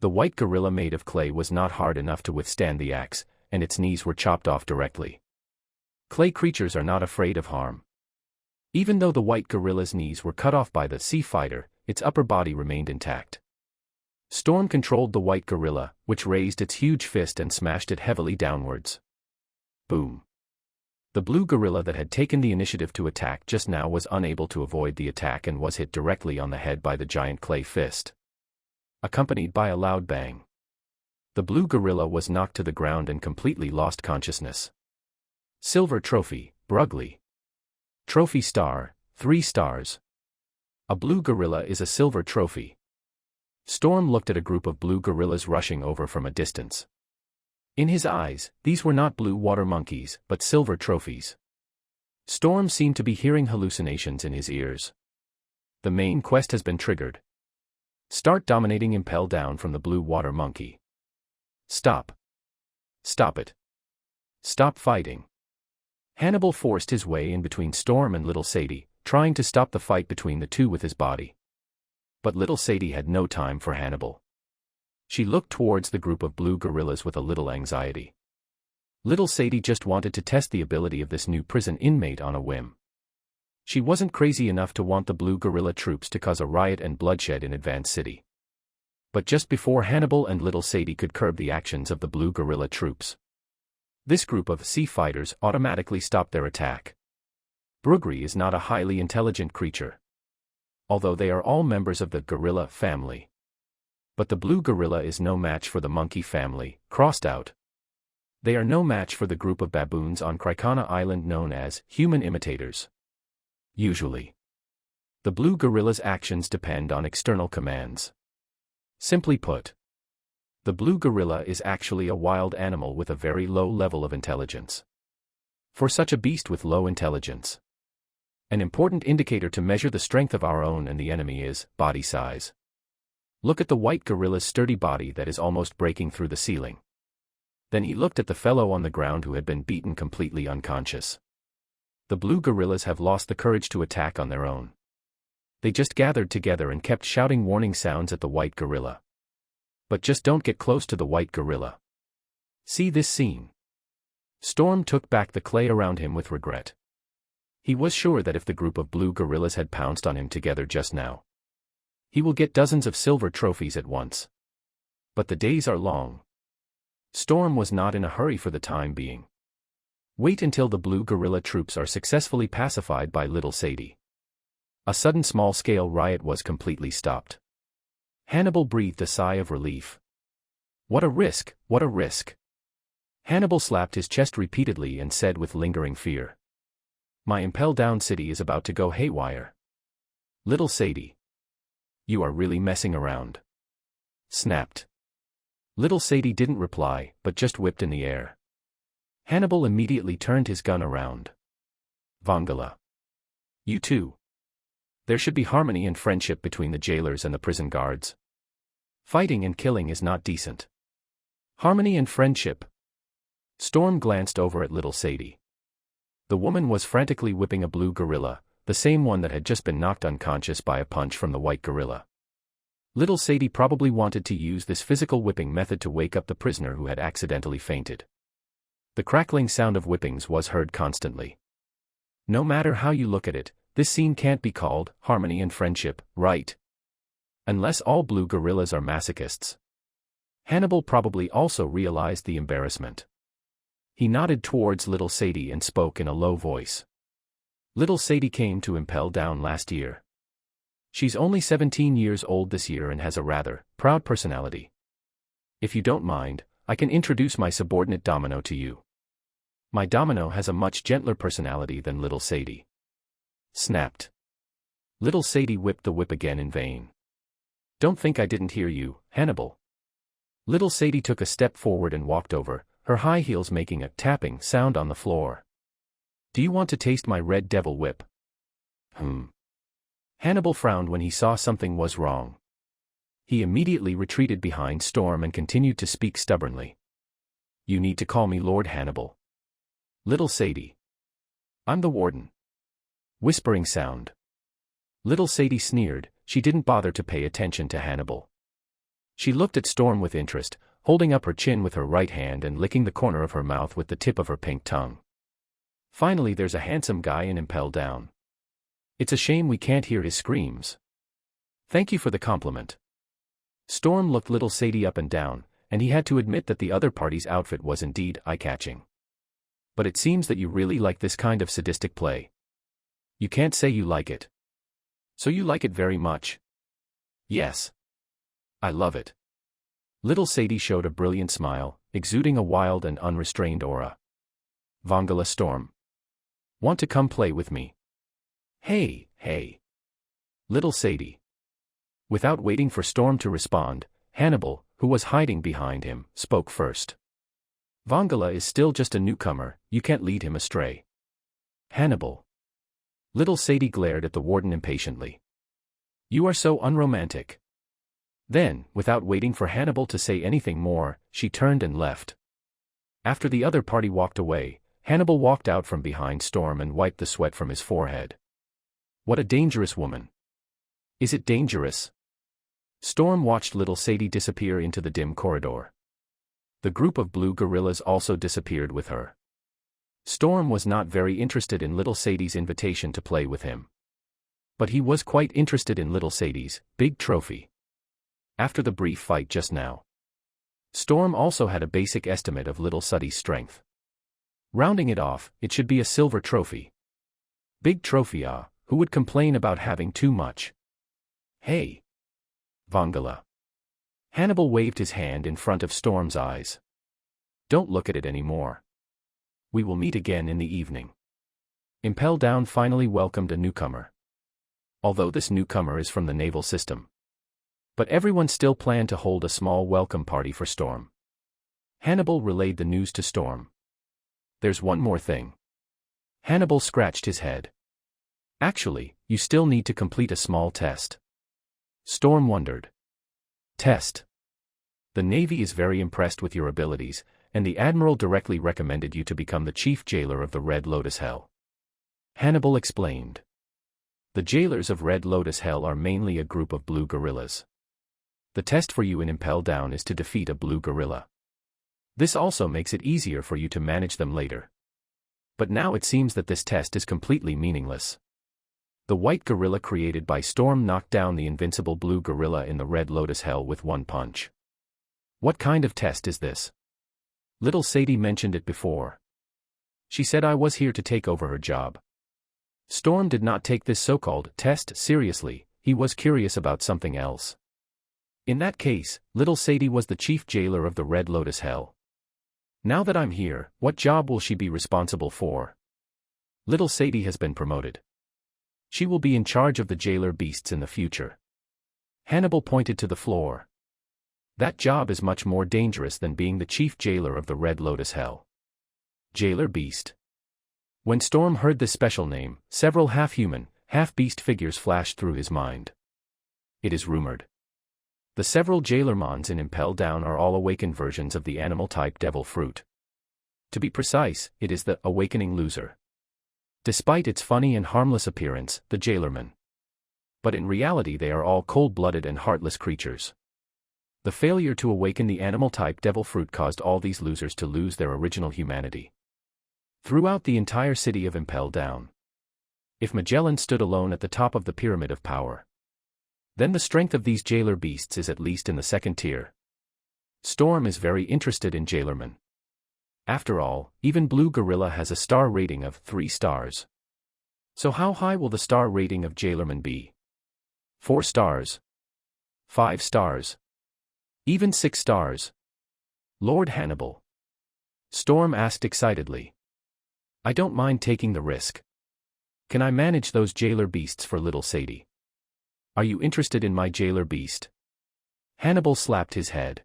The white gorilla made of clay was not hard enough to withstand the axe, and its knees were chopped off directly. Clay creatures are not afraid of harm. Even though the white gorilla's knees were cut off by the sea fighter, its upper body remained intact. Storm controlled the white gorilla, which raised its huge fist and smashed it heavily downwards. Boom. The blue gorilla that had taken the initiative to attack just now was unable to avoid the attack and was hit directly on the head by the giant clay fist, accompanied by a loud bang. The blue gorilla was knocked to the ground and completely lost consciousness. Silver trophy, Brugly. Trophy star, 3 stars. A blue gorilla is a silver trophy. Storm looked at a group of blue gorillas rushing over from a distance. In his eyes, these were not blue water monkeys, but silver trophies. Storm seemed to be hearing hallucinations in his ears. The main quest has been triggered. Start dominating Impel Down from the blue water monkey. Stop. Stop it. Stop fighting. Hannibal forced his way in between Storm and little Sadie, trying to stop the fight between the two with his body. But little Sadie had no time for Hannibal. She looked towards the group of blue gorillas with a little anxiety. Little Sadie just wanted to test the ability of this new prison inmate on a whim. She wasn't crazy enough to want the blue gorilla troops to cause a riot and bloodshed in Advance City. But just before Hannibal and little Sadie could curb the actions of the blue gorilla troops, this group of sea fighters automatically stopped their attack. Brugri is not a highly intelligent creature, although they are all members of the gorilla family. But the blue gorilla is no match for the monkey family, crossed out. They are no match for the group of baboons on Krykana Island known as human imitators. Usually, the blue gorilla's actions depend on external commands. Simply put, the blue gorilla is actually a wild animal with a very low level of intelligence. For such a beast with low intelligence, an important indicator to measure the strength of our own and the enemy is body size. Look at the white gorilla's sturdy body that is almost breaking through the ceiling. Then he looked at the fellow on the ground who had been beaten completely unconscious. The blue gorillas have lost the courage to attack on their own. They just gathered together and kept shouting warning sounds at the white gorilla. But just don't get close to the white gorilla. See this scene. Storm took back the clay around him with regret. He was sure that if the group of blue gorillas had pounced on him together just now, he will get dozens of silver trophies at once. But the days are long. Storm was not in a hurry for the time being. Wait until the blue gorilla troops are successfully pacified by little Sadie. A sudden small-scale riot was completely stopped. Hannibal breathed a sigh of relief. What a risk, what a risk. Hannibal slapped his chest repeatedly and said with lingering fear, my Impel Down City is about to go haywire. Little Sadie, you are really messing around. Snapped. Little Sadie didn't reply, but just whipped in the air. Hannibal immediately turned his gun around. Vongala. You too. There should be harmony and friendship between the jailers and the prison guards. Fighting and killing is not decent. Harmony and friendship. Storm glanced over at little Sadie. The woman was frantically whipping a blue gorilla, the same one that had just been knocked unconscious by a punch from the white gorilla. Little Sadie probably wanted to use this physical whipping method to wake up the prisoner who had accidentally fainted. The crackling sound of whippings was heard constantly. No matter how you look at it, this scene can't be called harmony and friendship, right? Unless all blue gorillas are masochists. Hannibal probably also realized the embarrassment. He nodded towards little Sadie and spoke in a low voice. Little Sadie came to Impel Down last year. She's only 17 years old this year and has a rather proud personality. If you don't mind, I can introduce my subordinate Domino to you. My Domino has a much gentler personality than little Sadie. Snapped. Little Sadie whipped the whip again in vain. Don't think I didn't hear you, Hannibal. Little Sadie took a step forward and walked over, her high heels making a tapping sound on the floor. Do you want to taste my red devil whip? Hannibal frowned when he saw something was wrong. He immediately retreated behind Storm and continued to speak stubbornly. You need to call me Lord Hannibal. Little Sadie. I'm the warden. Whispering sound. Little Sadie sneered, she didn't bother to pay attention to Hannibal. She looked at Storm with interest, holding up her chin with her right hand and licking the corner of her mouth with the tip of her pink tongue. Finally, there's a handsome guy in Impel Down. It's a shame we can't hear his screams. Thank you for the compliment. Storm looked little Sadie up and down, and he had to admit that the other party's outfit was indeed eye-catching. But it seems that you really like this kind of sadistic play. You can't say you like it. So you like it very much? Yes. I love it. Little Sadie showed a brilliant smile, exuding a wild and unrestrained aura. Vongala Storm. Want to come play with me? Hey, hey. Little Sadie. Without waiting for Storm to respond, Hannibal, who was hiding behind him, spoke first. Vongala is still just a newcomer, you can't lead him astray. Hannibal. Little Sadie glared at the warden impatiently. You are so unromantic. Then, without waiting for Hannibal to say anything more, she turned and left. After the other party walked away, Hannibal walked out from behind Storm and wiped the sweat from his forehead. What a dangerous woman. Is it dangerous? Storm watched little Sadie disappear into the dim corridor. The group of blue gorillas also disappeared with her. Storm was not very interested in little Sadie's invitation to play with him. But he was quite interested in little Sadie's big trophy. After the brief fight just now, Storm also had a basic estimate of little Sadie's strength. Rounding it off, it should be a silver trophy. Big trophy, who would complain about having too much? Hey! Vangala. Hannibal waved his hand in front of Storm's eyes. Don't look at it anymore. We will meet again in the evening. Impel Down finally welcomed a newcomer. Although this newcomer is from the naval system. But everyone still planned to hold a small welcome party for Storm. Hannibal relayed the news to Storm. There's one more thing. Hannibal scratched his head. Actually, you still need to complete a small test. Storm wondered. Test. The Navy is very impressed with your abilities, and the Admiral directly recommended you to become the chief jailer of the Red Lotus Hell. Hannibal explained. The jailers of Red Lotus Hell are mainly a group of blue gorillas. The test for you in Impel Down is to defeat a blue gorilla. This also makes it easier for you to manage them later. But now it seems that this test is completely meaningless. The white gorilla created by Storm knocked down the invincible blue gorilla in the Red Lotus Hell with one punch. What kind of test is this? Little Sadie mentioned it before. She said I was here to take over her job. Storm did not take this so-called test seriously, he was curious about something else. In that case, little Sadie was the chief jailer of the Red Lotus Hell. Now that I'm here, what job will she be responsible for? Little Sadie has been promoted. She will be in charge of the jailer beasts in the future. Hannibal pointed to the floor. That job is much more dangerous than being the chief jailer of the Red Lotus Hell. Jailer beast. When Storm heard this special name, several half-human, half-beast figures flashed through his mind. It is rumored. The several jailermons in Impel Down are all awakened versions of the animal-type devil fruit. To be precise, it is the awakening loser. Despite its funny and harmless appearance, the jailermen. But in reality they are all cold-blooded and heartless creatures. The failure to awaken the animal-type devil fruit caused all these losers to lose their original humanity. Throughout the entire city of Impel Down. If Magellan stood alone at the top of the pyramid of power, then the strength of these jailer beasts is at least in the second tier. Storm is very interested in jailermen. After all, even Blue Gorilla has a star rating of 3 stars. So how high will the star rating of jailermen be? 4 stars? 5 stars? Even 6 stars? Lord Hannibal? Storm asked excitedly. I don't mind taking the risk. Can I manage those jailer beasts for little Sadie? Are you interested in my jailer beast? Hannibal slapped his head.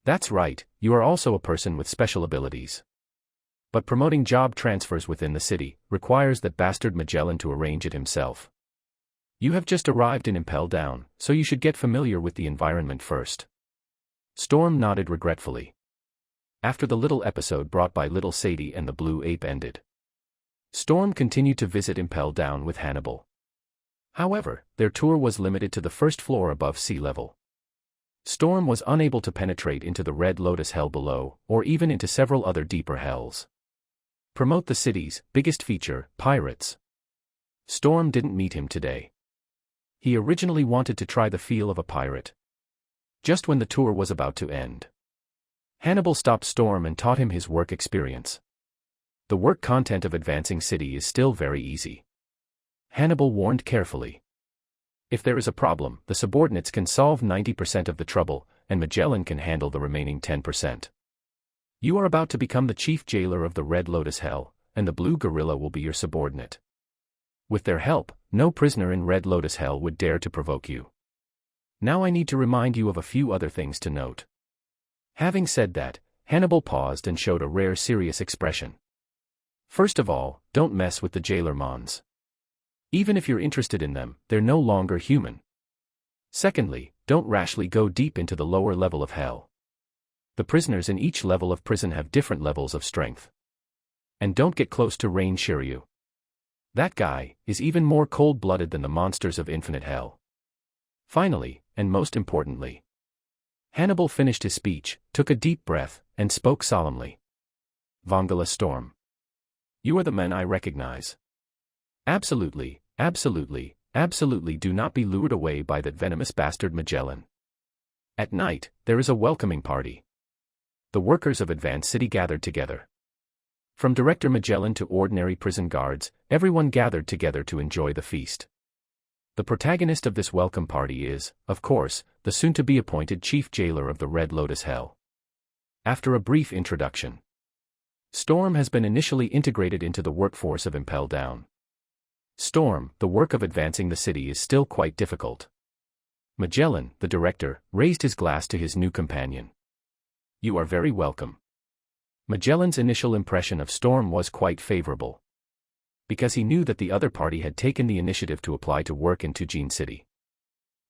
That's right, you are also a person with special abilities. But promoting job transfers within the city requires that bastard Magellan to arrange it himself. You have just arrived in Impel Down, so you should get familiar with the environment first. Storm nodded regretfully. After the little episode brought by little Sadie and the blue ape ended, Storm continued to visit Impel Down with Hannibal. However, their tour was limited to the first floor above sea level. Storm was unable to penetrate into the Red Lotus Hell below, or even into several other deeper hells. Promote the city's biggest feature, pirates. Storm didn't meet him today. He originally wanted to try the feel of a pirate. Just when the tour was about to end, Hannibal stopped Storm and taught him his work experience. The work content of Advancing City is still very easy. Hannibal warned carefully. If there is a problem, the subordinates can solve 90% of the trouble, and Magellan can handle the remaining 10%. You are about to become the chief jailer of the Red Lotus Hell, and the Blue Gorilla will be your subordinate. With their help, no prisoner in Red Lotus Hell would dare to provoke you. Now I need to remind you of a few other things to note. Having said that, Hannibal paused and showed a rare serious expression. First of all, don't mess with the jailermons. Even if you're interested in them, they're no longer human. Secondly, don't rashly go deep into the lower level of hell. The prisoners in each level of prison have different levels of strength. And don't get close to Rain Shiryu. That guy is even more cold-blooded than the monsters of Infinite Hell. Finally, and most importantly, Hannibal finished his speech, took a deep breath, and spoke solemnly. Vongala Storm. You are the men I recognize. Absolutely, absolutely, absolutely do not be lured away by that venomous bastard Magellan. At night, there is a welcoming party. The workers of Advance City gathered together. From Director Magellan to ordinary prison guards, everyone gathered together to enjoy the feast. The protagonist of this welcome party is, of course, the soon-to-be appointed chief jailer of the Red Lotus Hell. After a brief introduction, Storm has been initially integrated into the workforce of Impel Down. Storm, the work of advancing the city is still quite difficult. Magellan, the director, raised his glass to his new companion. You are very welcome. Magellan's initial impression of Storm was quite favorable, because he knew that the other party had taken the initiative to apply to work in Tujin City.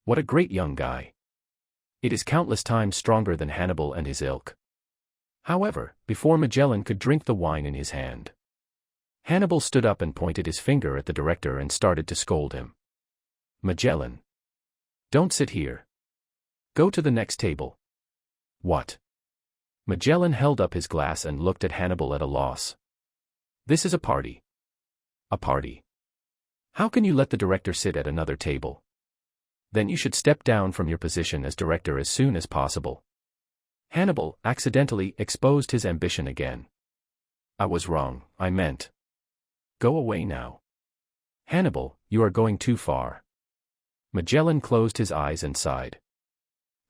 What a great young guy. It is countless times stronger than Hannibal and his ilk. However, before Magellan could drink the wine in his hand, Hannibal stood up and pointed his finger at the director and started to scold him. Magellan. Don't sit here. Go to the next table. What? Magellan held up his glass and looked at Hannibal at a loss. This is a party. A party. How can you let the director sit at another table? Then you should step down from your position as director as soon as possible. Hannibal accidentally exposed his ambition again. I was wrong, I meant. Go away now. Hannibal, you are going too far. Magellan closed his eyes and sighed.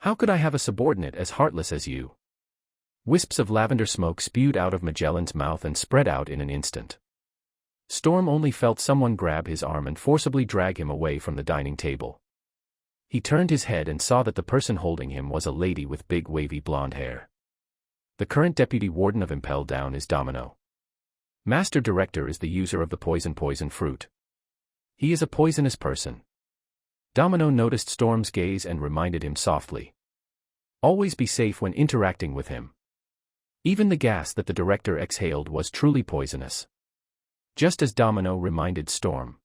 How could I have a subordinate as heartless as you? Wisps of lavender smoke spewed out of Magellan's mouth and spread out in an instant. Storm only felt someone grab his arm and forcibly drag him away from the dining table. He turned his head and saw that the person holding him was a lady with big wavy blonde hair. The current deputy warden of Impel Down is Domino. Master Director is the user of the poison fruit. He is a poisonous person. Domino noticed Storm's gaze and reminded him softly. Always be safe when interacting with him. Even the gas that the director exhaled was truly poisonous. Just as Domino reminded Storm.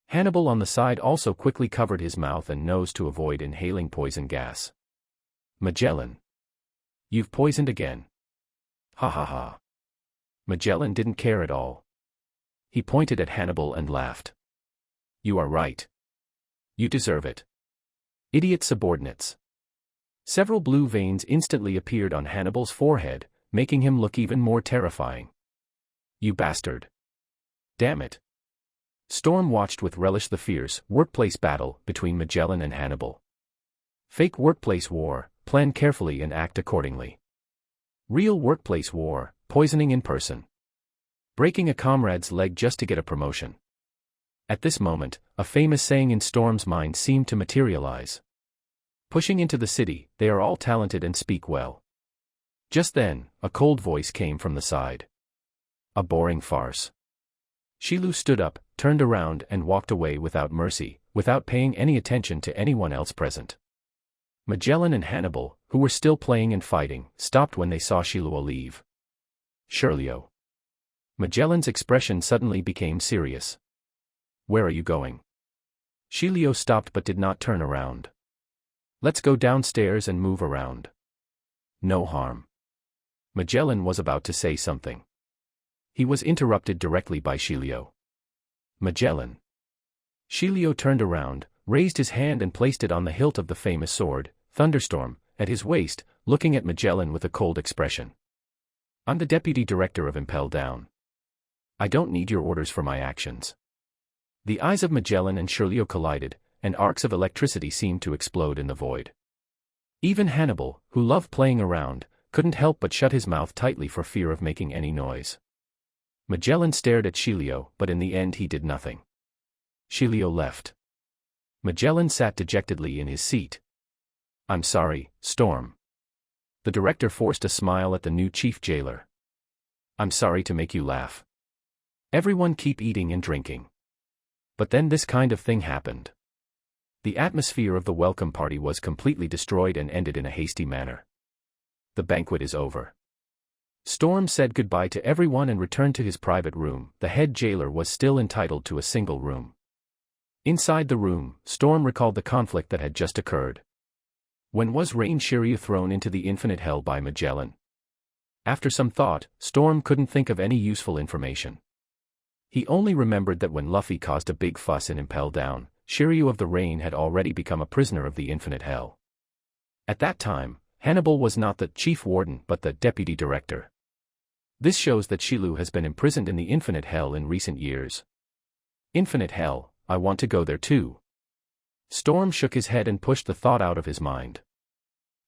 Hannibal on the side also quickly covered his mouth and nose to avoid inhaling poison gas. Magellan. You've poisoned again. Ha ha ha. Magellan didn't care at all. He pointed at Hannibal and laughed. You are right. You deserve it. Idiot subordinates. Several blue veins instantly appeared on Hannibal's forehead, making him look even more terrifying. You bastard. Damn it. Storm watched with relish the fierce workplace battle between Magellan and Hannibal. Fake workplace war, plan carefully and act accordingly. Real workplace war, poisoning in person. Breaking a comrade's leg just to get a promotion. At this moment, a famous saying in Storm's mind seemed to materialize. Pushing into the city, they are all talented and speak well. Just then, a cold voice came from the side. A boring farce. Shilu stood up, turned around and walked away without mercy, without paying any attention to anyone else present. Magellan and Hannibal, who were still playing and fighting, stopped when they saw Shilio leave. Shirlio. Magellan's expression suddenly became serious. Where are you going? Shilio stopped but did not turn around. Let's go downstairs and move around. No harm. Magellan was about to say something. He was interrupted directly by Shilio. Magellan. Shilio turned around, raised his hand and placed it on the hilt of the famous sword, Thunderstorm, at his waist, looking at Magellan with a cold expression. I'm the deputy director of Impel Down. I don't need your orders for my actions. The eyes of Magellan and Shirlio collided, and arcs of electricity seemed to explode in the void. Even Hannibal, who loved playing around, couldn't help but shut his mouth tightly for fear of making any noise. Magellan stared at Shilio, but in the end he did nothing. Shilio left. Magellan sat dejectedly in his seat. I'm sorry, Storm. The director forced a smile at the new chief jailer. I'm sorry to make you laugh. Everyone keep eating and drinking. But then this kind of thing happened. The atmosphere of the welcome party was completely destroyed and ended in a hasty manner. the banquet is over. Storm said goodbye to everyone and returned to his private room. The head jailer was still entitled to a single room. Inside the room, Storm recalled the conflict that had just occurred. When was Rain Shiryu thrown into the infinite hell by Magellan? After some thought, Storm couldn't think of any useful information. He only remembered that when Luffy caused a big fuss in Impel Down, Shiryu of the Rain had already become a prisoner of the infinite hell. At that time, Hannibal was not the chief warden but the deputy director. This shows that Shilu has been imprisoned in the infinite hell in recent years. Infinite hell, I want to go there too. Storm shook his head and pushed the thought out of his mind.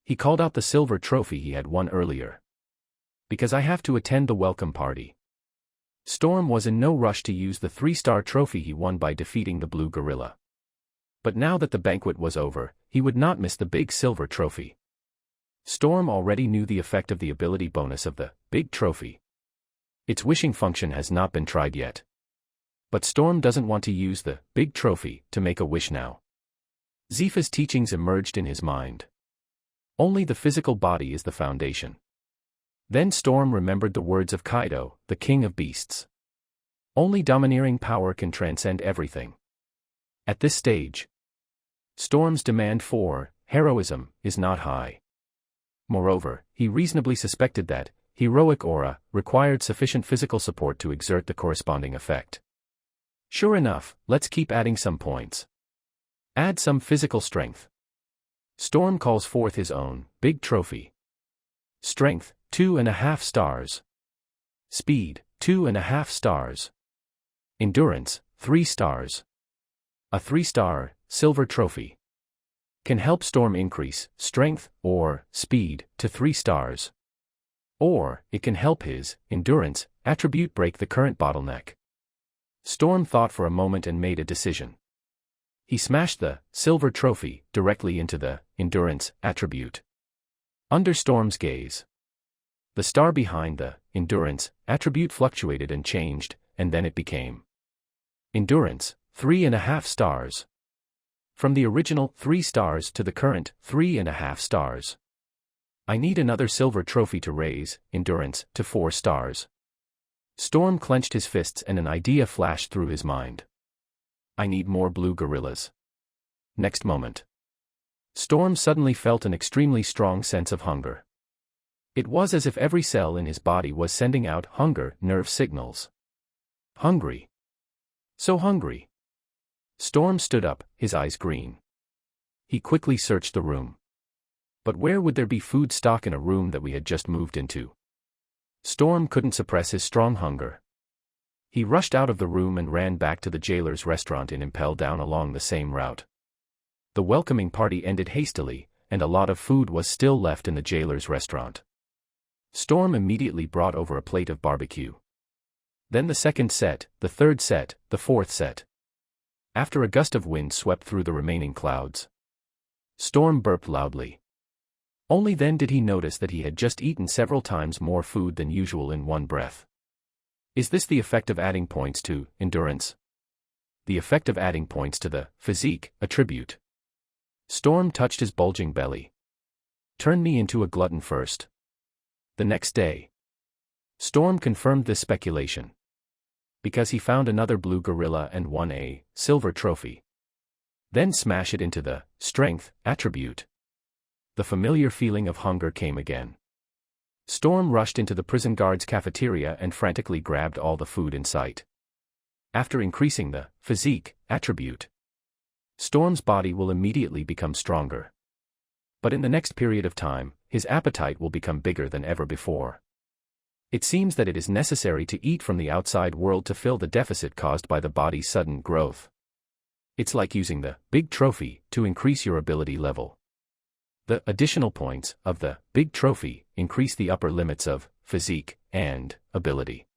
He called out the silver trophy he had won earlier. Because I have to attend the welcome party. Storm was in no rush to use the 3-star trophy he won by defeating the blue gorilla. But now that the banquet was over, he would not miss the big silver trophy. Storm already knew the effect of the ability bonus of the big trophy. Its wishing function has not been tried yet. But Storm doesn't want to use the big trophy to make a wish now. Zifa's teachings emerged in his mind. Only the physical body is the foundation. Then Storm remembered the words of Kaido, the king of beasts. Only domineering power can transcend everything. At this stage, Storm's demand for heroism is not high. Moreover, he reasonably suspected that heroic aura required sufficient physical support to exert the corresponding effect. Sure enough, let's keep adding some points. Add some physical strength. Storm calls forth his own big trophy. Strength, 2.5 stars. Speed, 2.5 stars. Endurance, 3 stars. A 3-star silver trophy can help Storm increase strength or speed to 3 stars. Or, it can help his endurance attribute break the current bottleneck. Storm thought for a moment and made a decision. He smashed the silver trophy directly into the endurance attribute. Under Storm's gaze, the star behind the endurance attribute fluctuated and changed, and then it became endurance, 3.5 stars. From the original 3 stars to the current 3.5 stars. I need another silver trophy to raise endurance to 4 stars. Storm clenched his fists and an idea flashed through his mind. I need more blue gorillas. Next moment, Storm suddenly felt an extremely strong sense of hunger. It was as if every cell in his body was sending out hunger nerve signals. Hungry. So hungry. Storm stood up, his eyes green. He quickly searched the room. But where would there be food stock in a room that we had just moved into? Storm couldn't suppress his strong hunger. He rushed out of the room and ran back to the jailer's restaurant in Impel Down along the same route. The welcoming party ended hastily, and a lot of food was still left in the jailer's restaurant. Storm immediately brought over a plate of barbecue. Then the second set, the third set, the fourth set. After a gust of wind swept through the remaining clouds, Storm burped loudly. Only then did he notice that he had just eaten several times more food than usual in one breath. Is this the effect of adding points to endurance? The effect of adding points to the physique attribute? Storm touched his bulging belly. Turn me into a glutton first. The next day, Storm confirmed this speculation. Because he found another blue gorilla and won a silver trophy. Then smash it into the strength attribute. The familiar feeling of hunger came again. Storm rushed into the prison guard's cafeteria and frantically grabbed all the food in sight. After increasing the physique attribute, Storm's body will immediately become stronger. But in the next period of time, his appetite will become bigger than ever before. It seems that it is necessary to eat from the outside world to fill the deficit caused by the body's sudden growth. It's like using the big trophy to increase your ability level. The additional points of the big trophy increase the upper limits of physique and ability.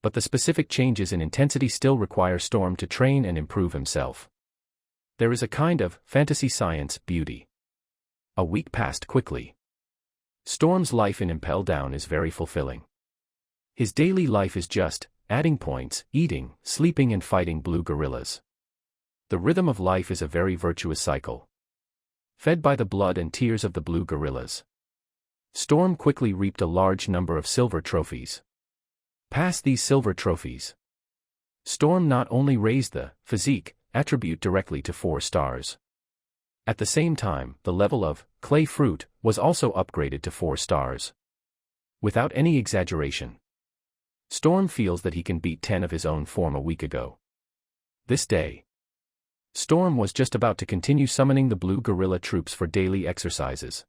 But the specific changes in intensity still require Storm to train and improve himself. There is a kind of fantasy science beauty. A week passed quickly. Storm's life in Impel Down is very fulfilling. His daily life is just adding points, eating, sleeping and fighting blue gorillas. The rhythm of life is a very virtuous cycle. Fed by the blood and tears of the blue gorillas. Storm quickly reaped a large number of silver trophies. Past these silver trophies, Storm not only raised the physique attribute directly to 4 stars. At the same time, the level of clay fruit was also upgraded to 4 stars. Without any exaggeration, Storm feels that he can beat 10 of his own form a week ago. This day, Storm was just about to continue summoning the blue gorilla troops for daily exercises.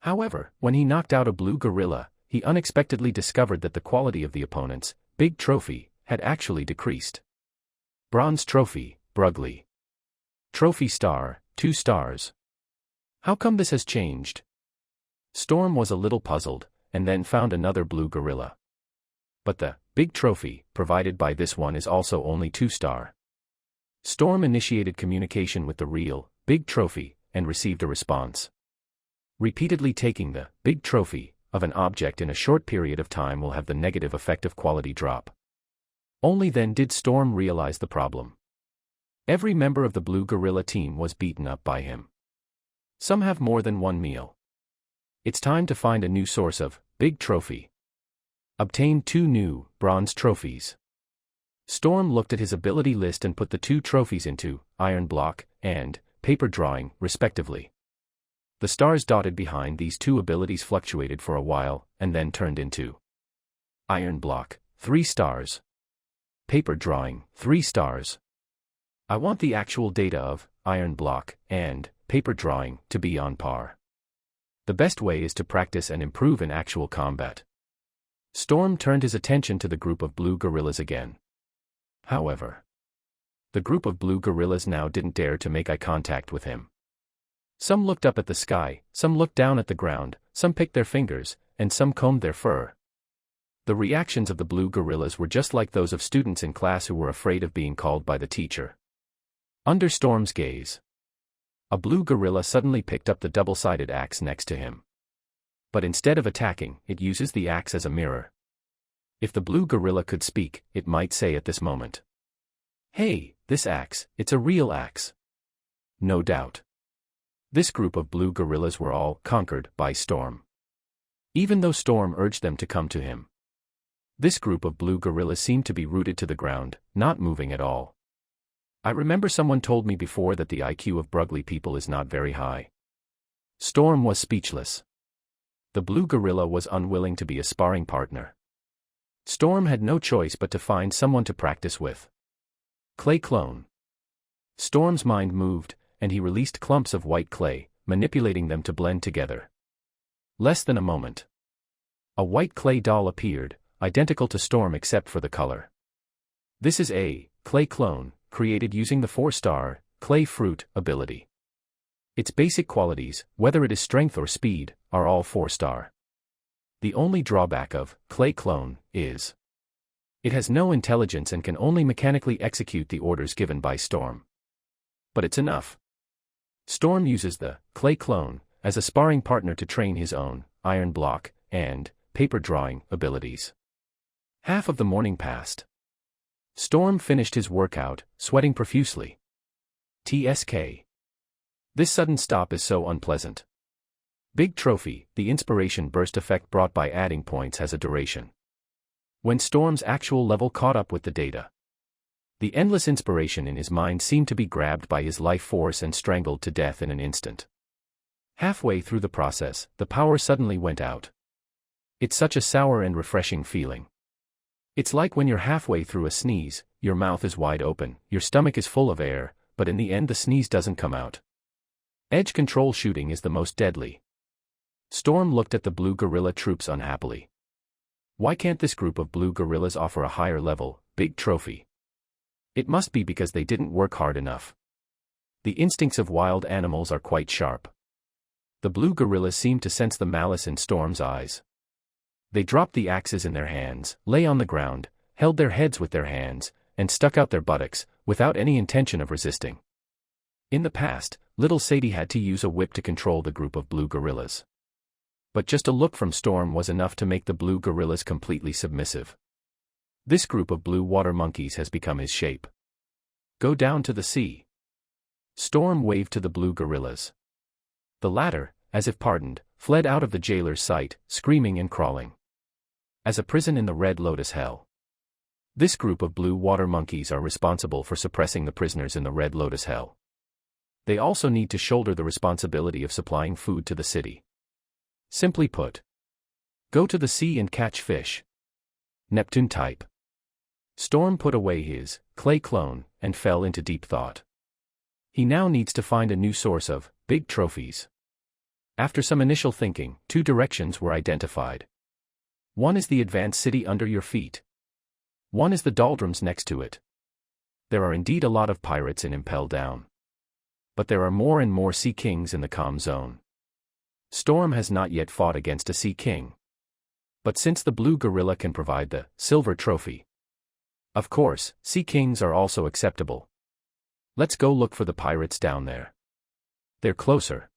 However, when he knocked out a blue gorilla, he unexpectedly discovered that the quality of the opponent's big trophy had actually decreased. Bronze trophy, Brugly. Trophy star, 2 stars. How come this has changed? Storm was a little puzzled, and then found another blue gorilla. But the big trophy provided by this one is also only 2 star. Storm initiated communication with the real big trophy and received a response. Repeatedly taking the big trophy of an object in a short period of time will have the negative effect of quality drop. Only then did Storm realize the problem. Every member of the blue gorilla team was beaten up by him. Some have more than one meal. It's time to find a new source of big trophy. Obtain 2 new bronze trophies. Storm looked at his ability list and put the 2 trophies into iron block and paper drawing, respectively. The stars dotted behind these 2 abilities fluctuated for a while, and then turned into iron block, 3 stars. Paper drawing, 3 stars. I want the actual data of iron block and paper drawing to be on par. The best way is to practice and improve in actual combat. Storm turned his attention to the group of blue gorillas again. However, the group of blue gorillas now didn't dare to make eye contact with him. Some looked up at the sky, some looked down at the ground, some picked their fingers, and some combed their fur. The reactions of the blue gorillas were just like those of students in class who were afraid of being called by the teacher. Under Storm's gaze, a blue gorilla suddenly picked up the double-sided axe next to him. But instead of attacking, it uses the axe as a mirror. If the blue gorilla could speak, it might say at this moment, "Hey, this axe, it's a real axe." No doubt. This group of blue gorillas were all conquered by Storm. Even though Storm urged them to come to him. This group of blue gorillas seemed to be rooted to the ground, not moving at all. I remember someone told me before that the IQ of Brugly people is not very high. Storm was speechless. The blue gorilla was unwilling to be a sparring partner. Storm had no choice but to find someone to practice with. Clay clone. Storm's mind moved, and he released clumps of white clay, manipulating them to blend together. Less than a moment. A white clay doll appeared, identical to Storm except for the color. This is a clay clone, created using the 4-star clay fruit ability. Its basic qualities, whether it is strength or speed, are all 4-star. The only drawback of clay clone is it has no intelligence and can only mechanically execute the orders given by Storm. But it's enough. Storm uses the clay clone as a sparring partner to train his own iron block and paper drawing abilities. Half of the morning passed. Storm finished his workout, sweating profusely. TSK. This sudden stop is so unpleasant. Big trophy, the inspiration burst effect brought by adding points has a duration. When Storm's actual level caught up with the data, the endless inspiration in his mind seemed to be grabbed by his life force and strangled to death in an instant. Halfway through the process, the power suddenly went out. It's such a sour and refreshing feeling. It's like when you're halfway through a sneeze, your mouth is wide open, your stomach is full of air, but in the end the sneeze doesn't come out. Edge control shooting is the most deadly. Storm looked at the blue gorilla troops unhappily. Why can't this group of blue gorillas offer a higher level, big trophy? It must be because they didn't work hard enough. The instincts of wild animals are quite sharp. The blue gorillas seemed to sense the malice in Storm's eyes. They dropped the axes in their hands, lay on the ground, held their heads with their hands, and stuck out their buttocks, without any intention of resisting. In the past, little Sadie had to use a whip to control the group of blue gorillas. But just a look from Storm was enough to make the blue gorillas completely submissive. This group of blue water monkeys has become his shape. Go down to the sea. Storm waved to the blue gorillas. The latter, as if pardoned, fled out of the jailer's sight, screaming and crawling. As a prison in the Red Lotus Hell. This group of blue water monkeys are responsible for suppressing the prisoners in the Red Lotus Hell. They also need to shoulder the responsibility of supplying food to the city. Simply put, go to the sea and catch fish. Neptune type. Storm put away his clay clone and fell into deep thought. He now needs to find a new source of big trophies. After some initial thinking, 2 directions were identified. One is the advanced city under your feet. One is the doldrums next to it. There are indeed a lot of pirates in Impel Down. But there are more and more Sea Kings in the calm zone. Storm has not yet fought against a Sea King. But since the blue gorilla can provide the silver trophy. Of course, Sea Kings are also acceptable. Let's go look for the pirates down there. They're closer.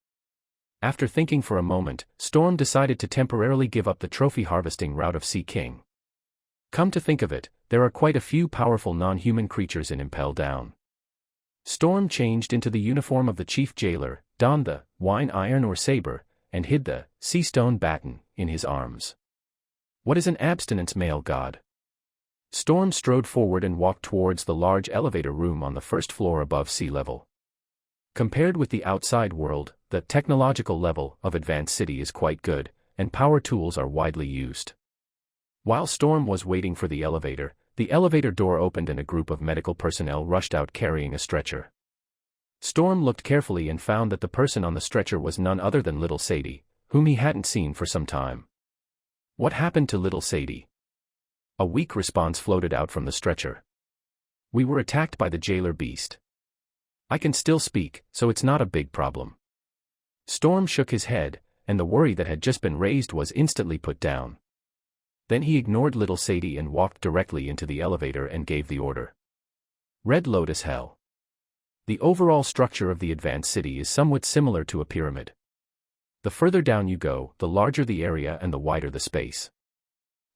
After thinking for a moment, Storm decided to temporarily give up the trophy harvesting route of Sea King. Come to think of it, there are quite a few powerful non-human creatures in Impel Down. Storm changed into the uniform of the chief jailer, donned the wine iron or saber, and hid the sea stone baton in his arms. What is an abstinence male god? Storm strode forward and walked towards the large elevator room on the first floor above sea level. Compared with the outside world, the technological level of Advanced City is quite good, and power tools are widely used. While Storm was waiting for the elevator door opened and a group of medical personnel rushed out carrying a stretcher. Storm looked carefully and found that the person on the stretcher was none other than Little Sadie, whom he hadn't seen for some time. What happened to Little Sadie? A weak response floated out from the stretcher. We were attacked by the jailer beast. I can still speak, so it's not a big problem. Storm shook his head, and the worry that had just been raised was instantly put down. Then he ignored Little Sadie and walked directly into the elevator and gave the order. Red Lotus Hell. The overall structure of the advanced city is somewhat similar to a pyramid. The further down you go, the larger the area and the wider the space.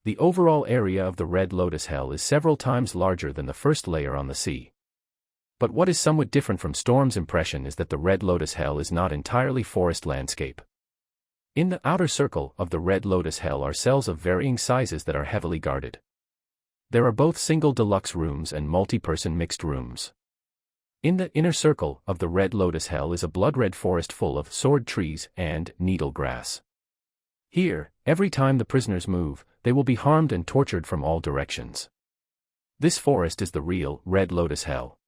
The overall area of the Red Lotus Hell is several times larger than the first layer on the sea. But what is somewhat different from Storm's impression is that the Red Lotus Hell is not entirely forest landscape. In the outer circle of the Red Lotus Hell are cells of varying sizes that are heavily guarded. There are both single deluxe rooms and multi-person mixed rooms. In the inner circle of the Red Lotus Hell is a blood-red forest full of sword trees and needle grass. Here, every time the prisoners move, they will be harmed and tortured from all directions. This forest is the real Red Lotus Hell.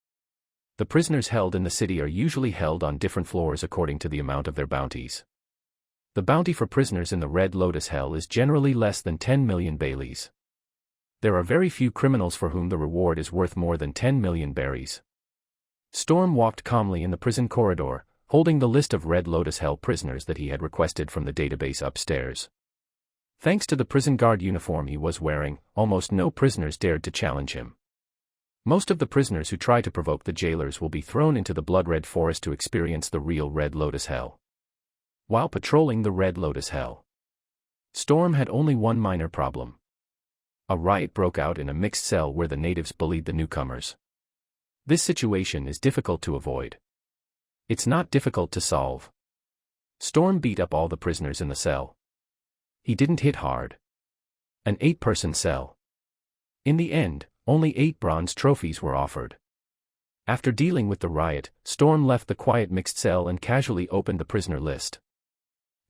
The prisoners held in the city are usually held on different floors according to the amount of their bounties. The bounty for prisoners in the Red Lotus Hell is generally less than 10 million Baileys. There are very few criminals for whom the reward is worth more than 10 million berries. Storm walked calmly in the prison corridor, holding the list of Red Lotus Hell prisoners that he had requested from the database upstairs. Thanks to the prison guard uniform he was wearing, almost no prisoners dared to challenge him. Most of the prisoners who try to provoke the jailers will be thrown into the blood-red forest to experience the real Red Lotus Hell. While patrolling the Red Lotus Hell, Storm had only one minor problem. A riot broke out in a mixed cell where the natives bullied the newcomers. This situation is difficult to avoid. It's not difficult to solve. Storm beat up all the prisoners in the cell. He didn't hit hard. An 8-person cell. In the end, only 8 bronze trophies were offered. After dealing with the riot, Storm left the quiet mixed cell and casually opened the prisoner list.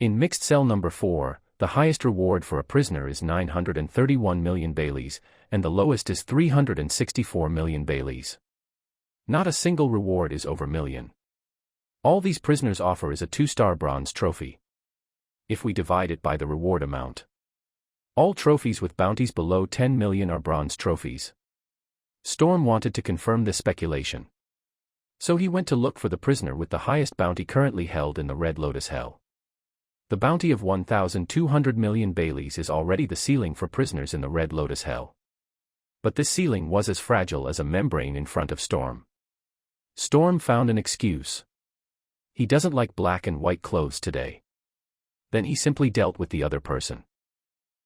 In mixed cell number 4, the highest reward for a prisoner is 931 million Baileys, and the lowest is 364 million Baileys. Not a single reward is over million. All these prisoners offer is a 2-star bronze trophy. If we divide it by the reward amount, all trophies with bounties below 10 million are bronze trophies. Storm wanted to confirm this speculation. So he went to look for the prisoner with the highest bounty currently held in the Red Lotus Hell. The bounty of 1,200 million Baileys is already the ceiling for prisoners in the Red Lotus Hell. But this ceiling was as fragile as a membrane in front of Storm. Storm found an excuse. He doesn't like black and white clothes today. Then he simply dealt with the other person.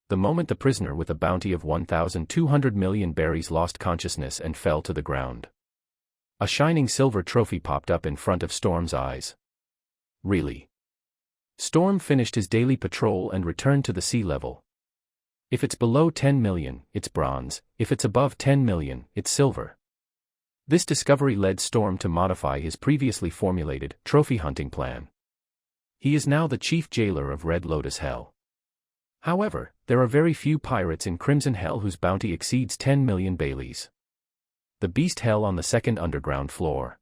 The moment the prisoner with a bounty of 1,200 million berries lost consciousness and fell to the ground, a shining silver trophy popped up in front of Storm's eyes. Really? Storm finished his daily patrol and returned to the sea level. If it's below 10 million, it's bronze. If it's above 10 million, it's silver. This discovery led Storm to modify his previously formulated trophy hunting plan. He is now the chief jailer of Red Lotus Hell. However, there are very few pirates in Crimson Hell whose bounty exceeds 10 million Baileys. The Beast Hell on the second underground floor.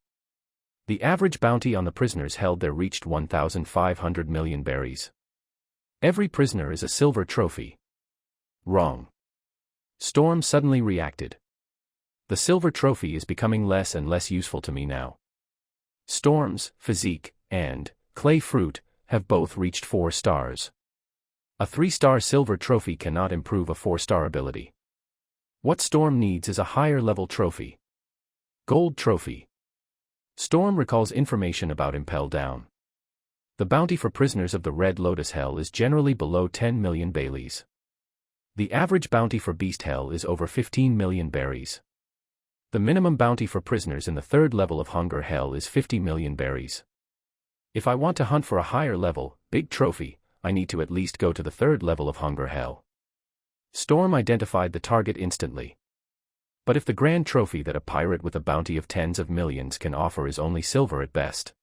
The average bounty on the prisoners held there reached 1,500 million berries. Every prisoner is a silver trophy. Wrong. Storm suddenly reacted. The silver trophy is becoming less and less useful to me now. Storm's physique and clay fruit have both reached 4 stars. A 3-star silver trophy cannot improve a 4-star ability. What Storm needs is a higher level trophy. Gold trophy. Storm recalls information about Impel Down. The bounty for prisoners of the Red Lotus Hell is generally below 10 million Baileys. The average bounty for Beast Hell is over 15 million berries. The minimum bounty for prisoners in the 3rd level of Hunger Hell is 50 million berries. If I want to hunt for a higher level, big trophy, I need to at least go to the 3rd level of Hunger Hell. Storm identified the target instantly. But if the grand trophy that a pirate with a bounty of tens of millions can offer is only silver at best,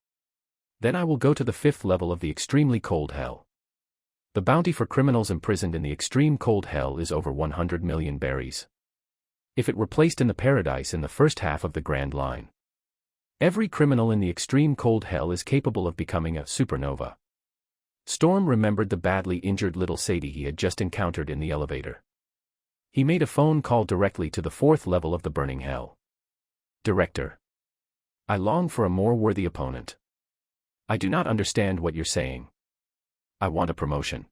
then I will go to the 5th level of the extremely cold hell. The bounty for criminals imprisoned in the extreme cold hell is over 100 million berries. If it were placed in the paradise in the first half of the Grand Line, every criminal in the extreme cold hell is capable of becoming a supernova. Storm remembered the badly injured little Sadie he had just encountered in the elevator. He made a phone call directly to the 4th level of the burning hell. Director. I long for a more worthy opponent. I do not understand what you're saying. I want a promotion.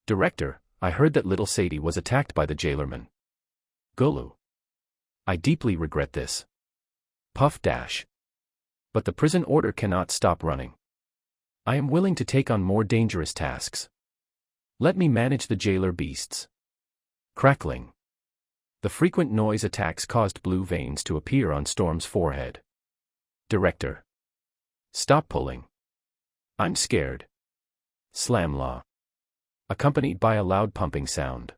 Director, I heard that little Sadie was attacked by the jailerman. Gulu. I deeply regret this. Puff dash. But the prison order cannot stop running. I am willing to take on more dangerous tasks. Let me manage the jailer beasts. Crackling. The frequent noise attacks caused blue veins to appear on Storm's forehead. Director. Stop pulling. I'm scared. Slamlaw. Accompanied by a loud pumping sound.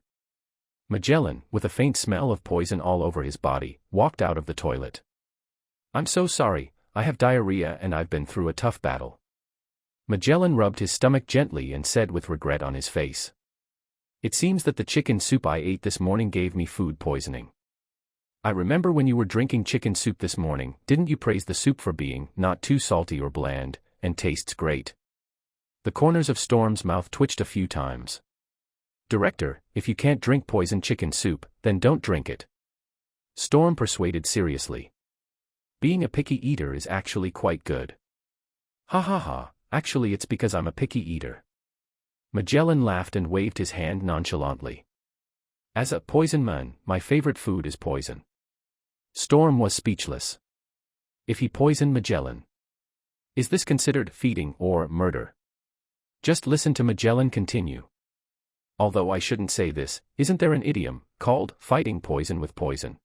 Magellan, with a faint smell of poison all over his body, walked out of the toilet. I'm so sorry, I have diarrhea and I've been through a tough battle. Magellan rubbed his stomach gently and said with regret on his face. It seems that the chicken soup I ate this morning gave me food poisoning. I remember when you were drinking chicken soup this morning, didn't you praise the soup for being not too salty or bland, and tastes great? The corners of Storm's mouth twitched a few times. Director, if you can't drink poison chicken soup, then don't drink it. Storm persuaded seriously. Being a picky eater is actually quite good. Ha ha ha, actually it's because I'm a picky eater. Magellan laughed and waved his hand nonchalantly. As a poison man, my favorite food is poison. Storm was speechless. If he poisoned Magellan, is this considered feeding or murder? Just listen to Magellan continue. Although I shouldn't say this, isn't there an idiom called fighting poison with poison?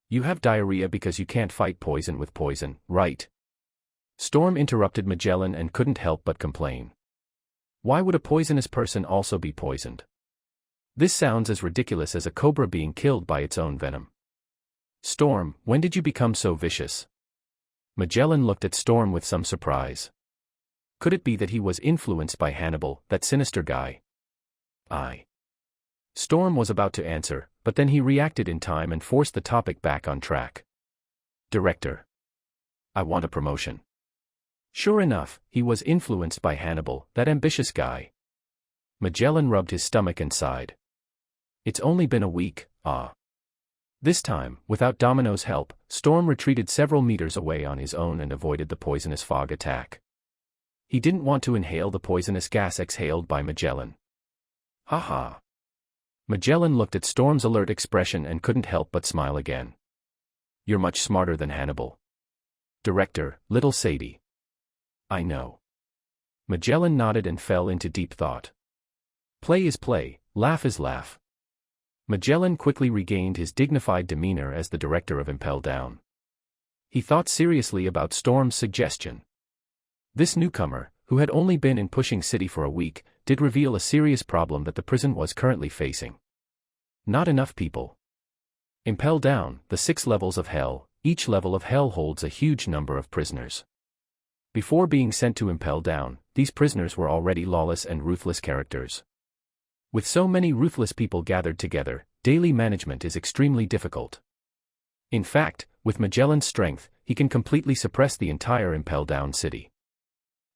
You have diarrhea because you can't fight poison with poison, right? Storm interrupted Magellan and couldn't help but complain. Why would a poisonous person also be poisoned? This sounds as ridiculous as a cobra being killed by its own venom. Storm, when did you become so vicious? Magellan looked at Storm with some surprise. Could it be that he was influenced by Hannibal, that sinister guy? Storm was about to answer, but then he reacted in time and forced the topic back on track. Director. I want a promotion. Sure enough, he was influenced by Hannibal, that ambitious guy. Magellan rubbed his stomach and sighed. It's only been a week, This time, without Domino's help, Storm retreated several meters away on his own and avoided the poisonous fog attack. He didn't want to inhale the poisonous gas exhaled by Magellan. Ha ha. Magellan looked at Storm's alert expression and couldn't help but smile again. You're much smarter than Hannibal. Director, little Sadie. I know. Magellan nodded and fell into deep thought. Play is play, laugh is laugh. Magellan quickly regained his dignified demeanor as the director of Impel Down. He thought seriously about Storm's suggestion. This newcomer, who had only been in Pushing City for a week, did reveal a serious problem that the prison was currently facing. Not enough people. Impel Down, the 6 levels of hell, each level of hell holds a huge number of prisoners. Before being sent to Impel Down, these prisoners were already lawless and ruthless characters. With so many ruthless people gathered together, daily management is extremely difficult. In fact, with Magellan's strength, he can completely suppress the entire Impel Down city.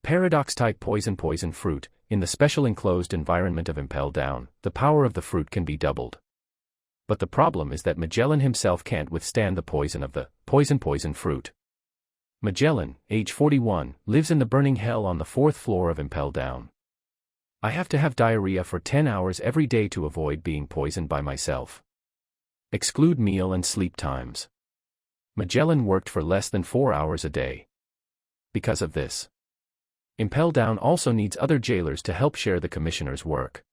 Paradox-type poison fruit, in the special enclosed environment of Impel Down, the power of the fruit can be doubled. But the problem is that Magellan himself can't withstand the poison of the poison fruit. Magellan, age 41, lives in the burning hell on the 4th floor of Impel Down. I have to have diarrhea for 10 hours every day to avoid being poisoned by myself. Exclude meal and sleep times. Magellan worked for less than 4 hours a day. Because of this, Impel Down also needs other jailers to help share the commissioner's work.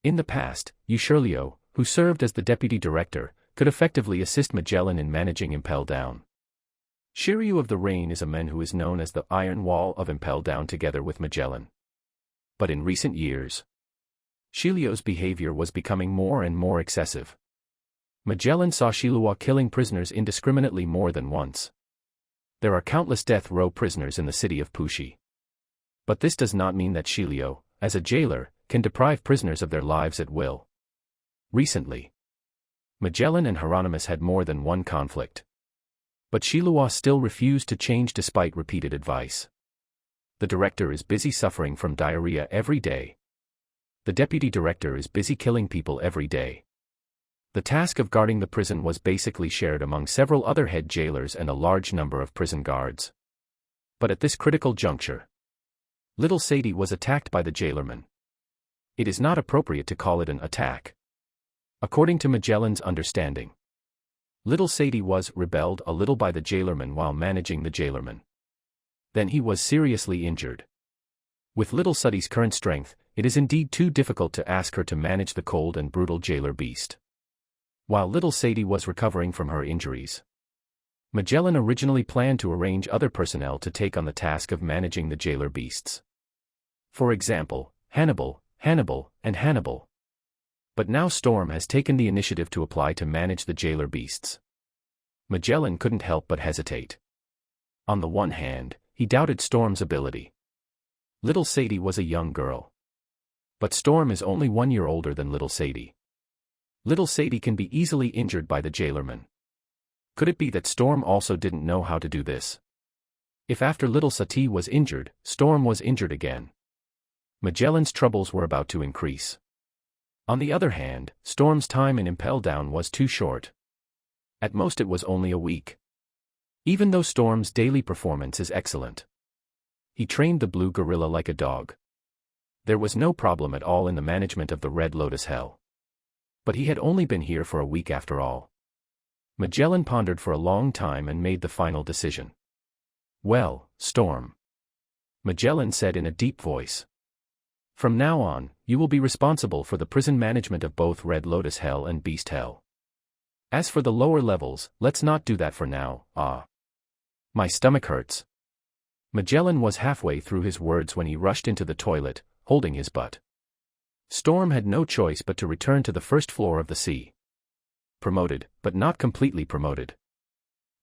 In the past, Shirley, who served as the deputy director, could effectively assist Magellan in managing Impel Down. Shiryu of the Rain is a man who is known as the Iron Wall of Impel Down together with Magellan. But in recent years, Shirley's behavior was becoming more and more excessive. Magellan saw Shirley killing prisoners indiscriminately more than once. There are countless death row prisoners in the city of Pushi. But this does not mean that Shirley, as a jailer, can deprive prisoners of their lives at will. Recently, Magellan and Hieronymus had more than one conflict. But Shirley still refused to change despite repeated advice. The director is busy suffering from diarrhea every day. The deputy director is busy killing people every day. The task of guarding the prison was basically shared among several other head jailers and a large number of prison guards. But at this critical juncture, little Sadie was attacked by the jailerman. It is not appropriate to call it an attack. According to Magellan's understanding, little Sadie was rebelled a little by the jailerman while managing the jailerman. Then he was seriously injured. With little Sadie's current strength, it is indeed too difficult to ask her to manage the cold and brutal jailer beast. While little Sadie was recovering from her injuries, Magellan originally planned to arrange other personnel to take on the task of managing the jailer beasts. For example, Hannibal, and Hannibal. But now Storm has taken the initiative to apply to manage the jailer beasts. Magellan couldn't help but hesitate. On the one hand, he doubted Storm's ability. Little Sadie was a young girl. But Storm is only 1 year older than little Sadie. Little Sadie can be easily injured by the jailerman. Could it be that Storm also didn't know how to do this? If after little Sadie was injured, Storm was injured again, Magellan's troubles were about to increase. On the other hand, Storm's time in Impel Down was too short. At most it was only a week. Even though Storm's daily performance is excellent, he trained the Blue Gorilla like a dog. There was no problem at all in the management of the Red Lotus Hell. But he had only been here for a week after all. Magellan pondered for a long time and made the final decision. "Well, Storm," Magellan said in a deep voice, "from now on, you will be responsible for the prison management of both Red Lotus Hell and Beast Hell. As for the lower levels, let's not do that for now. My stomach hurts." Magellan was halfway through his words when he rushed into the toilet, holding his butt. Storm had no choice but to return to the first floor of the sea. Promoted, but not completely promoted.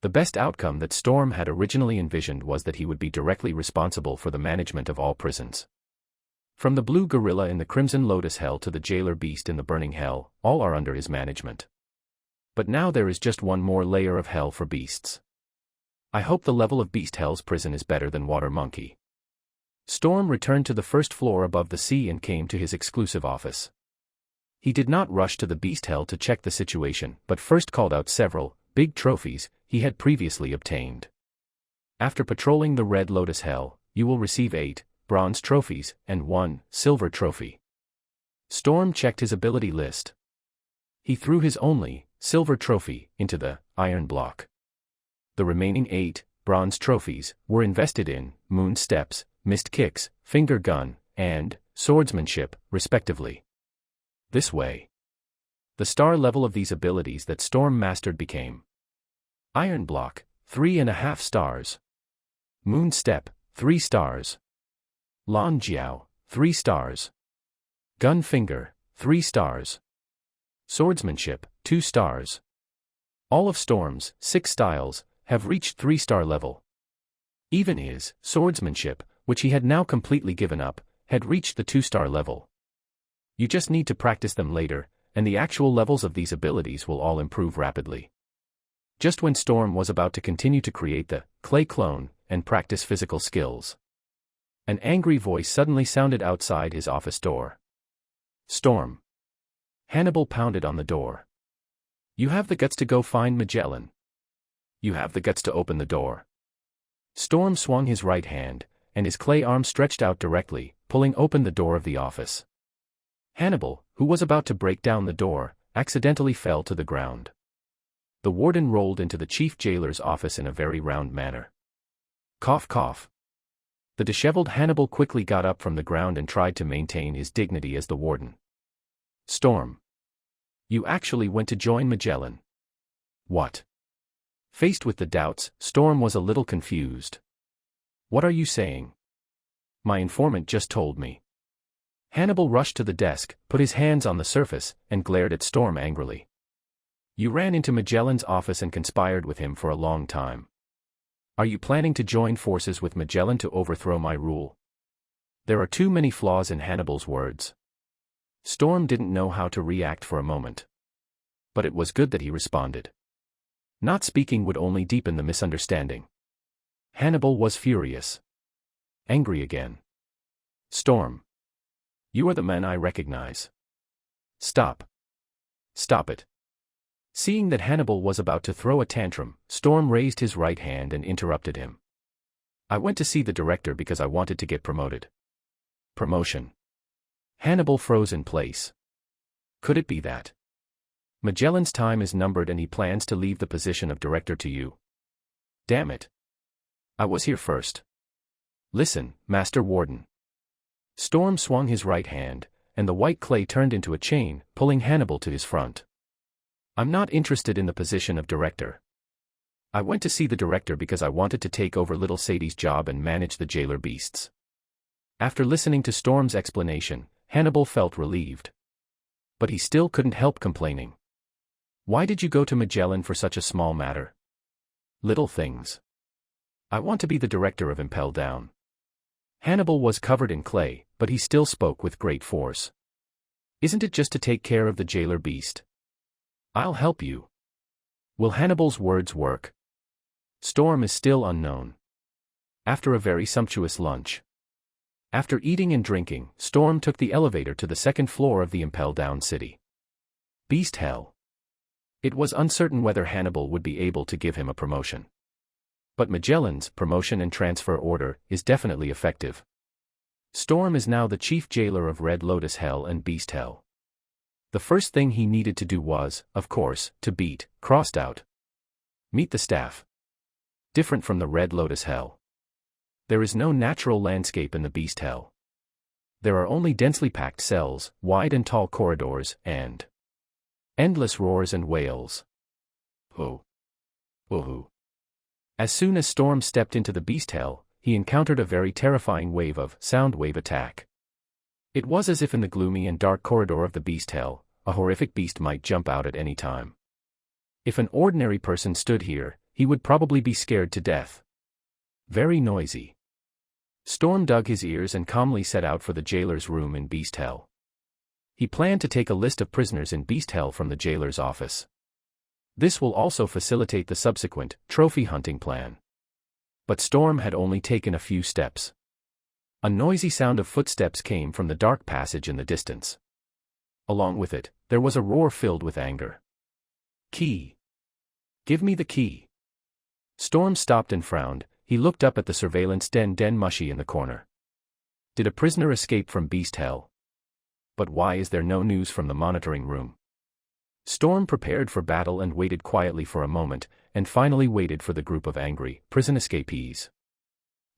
The best outcome that Storm had originally envisioned was that he would be directly responsible for the management of all prisons. From the Blue Gorilla in the Crimson Lotus Hell to the Jailer Beast in the Burning Hell, all are under his management. But now there is just one more layer of hell for beasts. I hope the level of Beast Hell's prison is better than Water Monkey. Storm returned to the first floor above the sea and came to his exclusive office. He did not rush to the Beast Hell to check the situation, but first called out several big trophies he had previously obtained. After patrolling the Red Lotus Hell, you will receive 8 bronze trophies and 1 silver trophy. Storm checked his ability list. He threw his only silver trophy into the iron block. The remaining 8 bronze trophies were invested in Moon Steps, Mist Kicks, Finger Gun, and Swordsmanship, respectively. This way, the star level of these abilities that Storm mastered became Iron Block, 3.5 stars. Moon Step, 3 stars. Lan Jiao, 3 stars. Gun Finger, 3 stars. Swordsmanship, 2 stars. All of Storm's 6 styles have reached 3-star level. Even his swordsmanship, which he had now completely given up, had reached the 2-star level. You just need to practice them later, and the actual levels of these abilities will all improve rapidly. Just when Storm was about to continue to create the clay clone and practice physical skills, an angry voice suddenly sounded outside his office door. Storm. Hannibal pounded on the door. You have the guts to go find Magellan. You have the guts to open the door. Storm swung his right hand, and his clay arm stretched out directly, pulling open the door of the office. Hannibal, who was about to break down the door, accidentally fell to the ground. The warden rolled into the chief jailer's office in a very round manner. Cough cough. The disheveled Hannibal quickly got up from the ground and tried to maintain his dignity as the warden. Storm. You actually went to join Magellan. What? Faced with the doubts, Storm was a little confused. What are you saying? My informant just told me. Hannibal rushed to the desk, put his hands on the surface, and glared at Storm angrily. You ran into Magellan's office and conspired with him for a long time. Are you planning to join forces with Magellan to overthrow my rule? There are too many flaws in Hannibal's words. Storm didn't know how to react for a moment. But it was good that he responded. Not speaking would only deepen the misunderstanding. Hannibal was furious. Angry again. Storm. You are the man I recognize. Stop. Stop it. Seeing that Hannibal was about to throw a tantrum, Storm raised his right hand and interrupted him. I went to see the director because I wanted to get promoted. Promotion. Hannibal froze in place. Could it be that Magellan's time is numbered and he plans to leave the position of director to you? Damn it. I was here first. Listen, Master Warden. Storm swung his right hand, and the white clay turned into a chain, pulling Hannibal to his front. I'm not interested in the position of director. I went to see the director because I wanted to take over little Sadie's job and manage the jailer beasts. After listening to Storm's explanation, Hannibal felt relieved. But he still couldn't help complaining. Why did you go to Magellan for such a small matter? Little things. I want to be the director of Impel Down. Hannibal was covered in clay, but he still spoke with great force. Isn't it just to take care of the jailer beast? I'll help you. Will Hannibal's words work? Storm is still unknown. After a very sumptuous lunch. After eating and drinking, Storm took the elevator to the second floor of the Impel Down city. Beast Hell. It was uncertain whether Hannibal would be able to give him a promotion. But Magellan's promotion and transfer order is definitely effective. Storm is now the chief jailer of Red Lotus Hell and Beast Hell. The first thing he needed to do was, of course, to beat Crossed Out. Meet the staff. Different from the Red Lotus Hell. There is no natural landscape in the Beast Hell. There are only densely packed cells, wide and tall corridors, and endless roars and wails. Oh. Woohoo. As soon as Storm stepped into the Beast Hell, he encountered a very terrifying wave of sound wave attack. It was as if in the gloomy and dark corridor of the Beast Hell, a horrific beast might jump out at any time. If an ordinary person stood here, he would probably be scared to death. Very noisy. Storm dug his ears and calmly set out for the jailer's room in Beast Hell. He planned to take a list of prisoners in Beast Hell from the jailer's office. This will also facilitate the subsequent trophy hunting plan. But Storm had only taken a few steps. A noisy sound of footsteps came from the dark passage in the distance. Along with it, there was a roar filled with anger. Key. Give me the key. Storm stopped and frowned. He looked up at the surveillance den Mushy in the corner. Did a prisoner escape from Beast Hell? But why is there no news from the monitoring room? Storm prepared for battle and waited quietly for a moment, and finally waited for the group of angry prison escapees.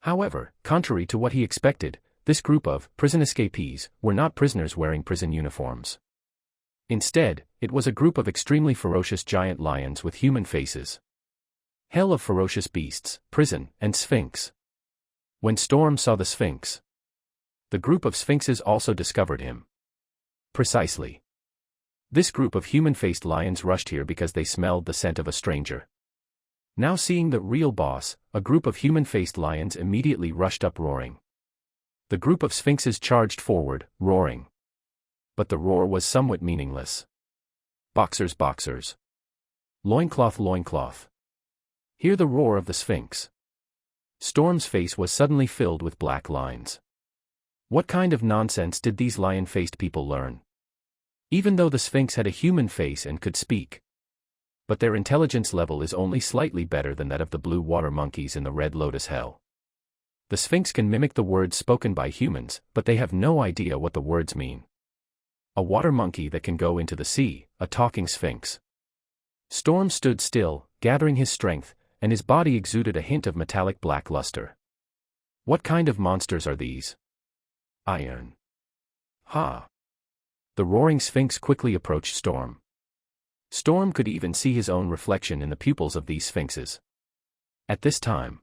However, contrary to what he expected, this group of prison escapees were not prisoners wearing prison uniforms. Instead, it was a group of extremely ferocious giant lions with human faces. Hell of ferocious beasts, prison, and Sphinx. When Storm saw the Sphinx, The group of sphinxes also discovered him. Precisely. This group of human-faced lions rushed here because they smelled the scent of a stranger. Now seeing the real boss, a group of human-faced lions immediately rushed up roaring. The group of sphinxes charged forward, roaring. But the roar was somewhat meaningless. Boxers, boxers. Loincloth, loincloth. Hear the roar of the sphinx. Storm's face was suddenly filled with black lines. What kind of nonsense did these lion-faced people learn? Even though the sphinx had a human face and could speak. But their intelligence level is only slightly better than that of the blue water monkeys in the Red Lotus Hell. The sphinx can mimic the words spoken by humans, but they have no idea what the words mean. A water monkey that can go into the sea, a talking sphinx. Storm stood still, gathering his strength, and his body exuded a hint of metallic black luster. What kind of monsters are these? Iron. Ha! The roaring sphinx quickly approached Storm. Storm could even see his own reflection in the pupils of these sphinxes. At this time,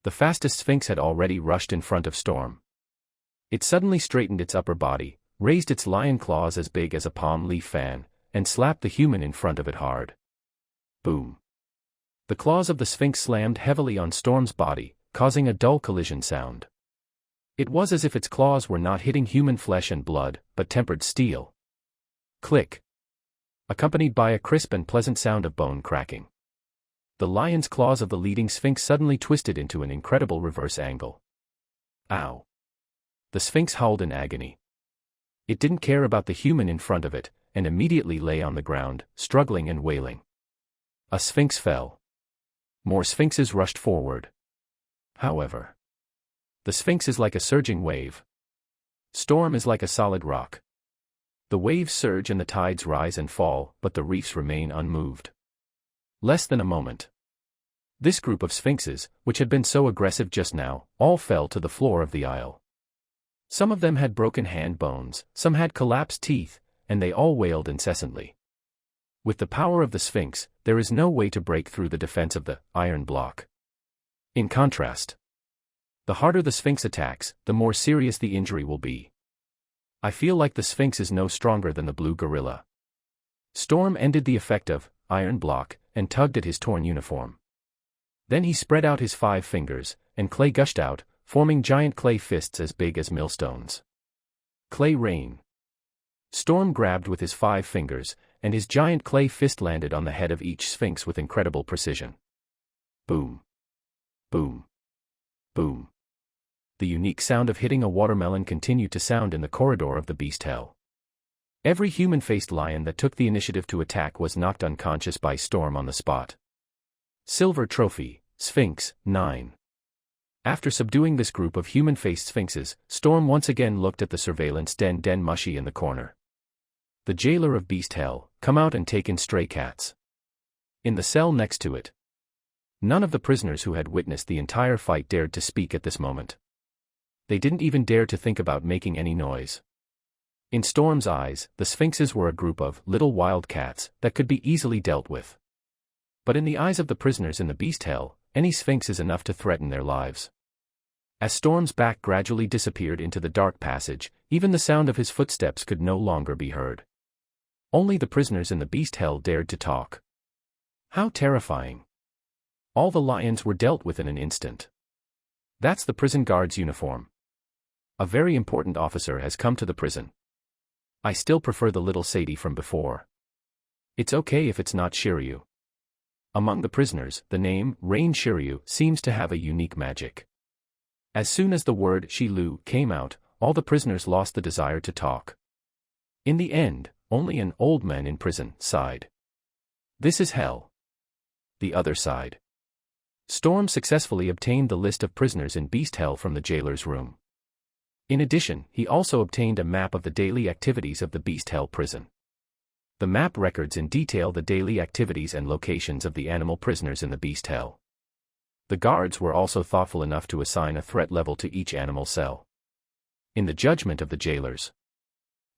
the fastest sphinx had already rushed in front of Storm. It suddenly straightened its upper body, raised its lion claws as big as a palm leaf fan, and slapped the human in front of it hard. Boom. The claws of the sphinx slammed heavily on Storm's body, causing a dull collision sound. It was as if its claws were not hitting human flesh and blood, but tempered steel. Click. Accompanied by a crisp and pleasant sound of bone cracking. The lion's claws of the leading sphinx suddenly twisted into an incredible reverse angle. Ow! The sphinx howled in agony. It didn't care about the human in front of it, and immediately lay on the ground, struggling and wailing. A sphinx fell. More sphinxes rushed forward. However, the sphinx is like a surging wave. Storm is like a solid rock. The waves surge and the tides rise and fall, but the reefs remain unmoved. Less than a moment. This group of sphinxes, which had been so aggressive just now, all fell to the floor of the aisle. Some of them had broken hand bones, some had collapsed teeth, and they all wailed incessantly. With the power of the sphinx, there is no way to break through the defense of the iron block. In contrast, the harder the sphinx attacks, the more serious the injury will be. I feel like the sphinx is no stronger than the blue gorilla. Storm ended the effect of iron block and tugged at his torn uniform. Then he spread out his 5 fingers, and clay gushed out, forming giant clay fists as big as millstones. Clay rain. Storm grabbed with his 5 fingers, and his giant clay fist landed on the head of each sphinx with incredible precision. Boom. Boom. Boom. The unique sound of hitting a watermelon continued to sound in the corridor of the beast hell. Every human-faced lion that took the initiative to attack was knocked unconscious by Storm on the spot. Silver trophy, Sphinx, 9. After subduing this group of human-faced sphinxes, Storm once again looked at the surveillance den Mushy in the corner. The jailer of beast hell, come out and take in stray cats. In the cell next to it. None of the prisoners who had witnessed the entire fight dared to speak at this moment. They didn't even dare to think about making any noise. In Storm's eyes, the sphinxes were a group of little wild cats that could be easily dealt with. But in the eyes of the prisoners in the beast hell, any sphinx is enough to threaten their lives. As Storm's back gradually disappeared into the dark passage, even the sound of his footsteps could no longer be heard. Only the prisoners in the beast hell dared to talk. How terrifying. All the lions were dealt with in an instant. That's the prison guard's uniform. A very important officer has come to the prison. I still prefer the little Sadie from before. It's okay if it's not Shiryu. Among the prisoners, the name, Rain Shiryu, seems to have a unique magic. As soon as the word Shilu came out, all the prisoners lost the desire to talk. In the end, only an old man in prison sighed. This is hell. The other side. Storm successfully obtained the list of prisoners in Beast Hell from the jailer's room. In addition, he also obtained a map of the daily activities of the Beast Hell prison. The map records in detail the daily activities and locations of the animal prisoners in the Beast Hell. The guards were also thoughtful enough to assign a threat level to each animal cell. In the judgment of the jailers,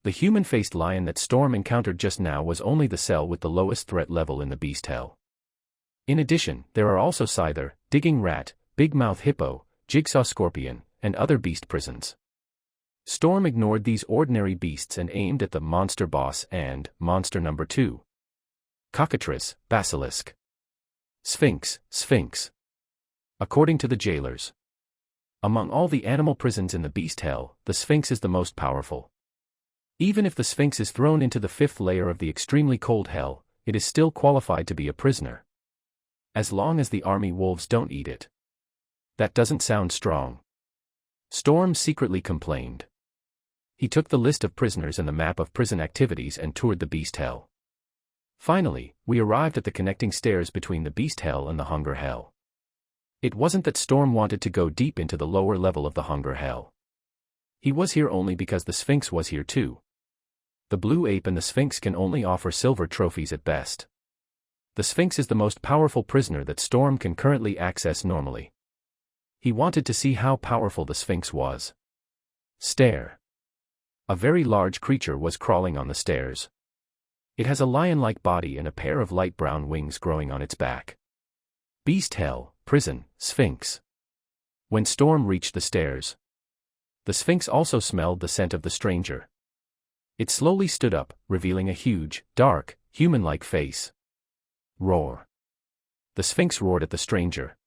the human-faced lion that Storm encountered just now was only the cell with the lowest threat level in the Beast Hell. In addition, there are also Scyther, Digging Rat, Big Mouth Hippo, Jigsaw Scorpion, and other beast prisons. Storm ignored these ordinary beasts and aimed at the monster boss and monster number 2. Cockatrice, basilisk. Sphinx, sphinx. According to the jailers, among all the animal prisons in the beast hell, the Sphinx is the most powerful. Even if the Sphinx is thrown into the 5th layer of the extremely cold hell, it is still qualified to be a prisoner. As long as the army wolves don't eat it. That doesn't sound strong. Storm secretly complained. He took the list of prisoners and the map of prison activities and toured the beast hell. Finally, we arrived at the connecting stairs between the beast hell and the hunger hell. It wasn't that Storm wanted to go deep into the lower level of the hunger hell. He was here only because the Sphinx was here too. The blue ape and the Sphinx can only offer silver trophies at best. The Sphinx is the most powerful prisoner that Storm can currently access normally. He wanted to see how powerful the Sphinx was. Stair. A very large creature was crawling on the stairs. It has a lion-like body and a pair of light brown wings growing on its back. Beast hell, prison, Sphinx. When Storm reached the stairs, the Sphinx also smelled the scent of the stranger. It slowly stood up, revealing a huge, dark, human-like face. Roar. The Sphinx roared at the stranger.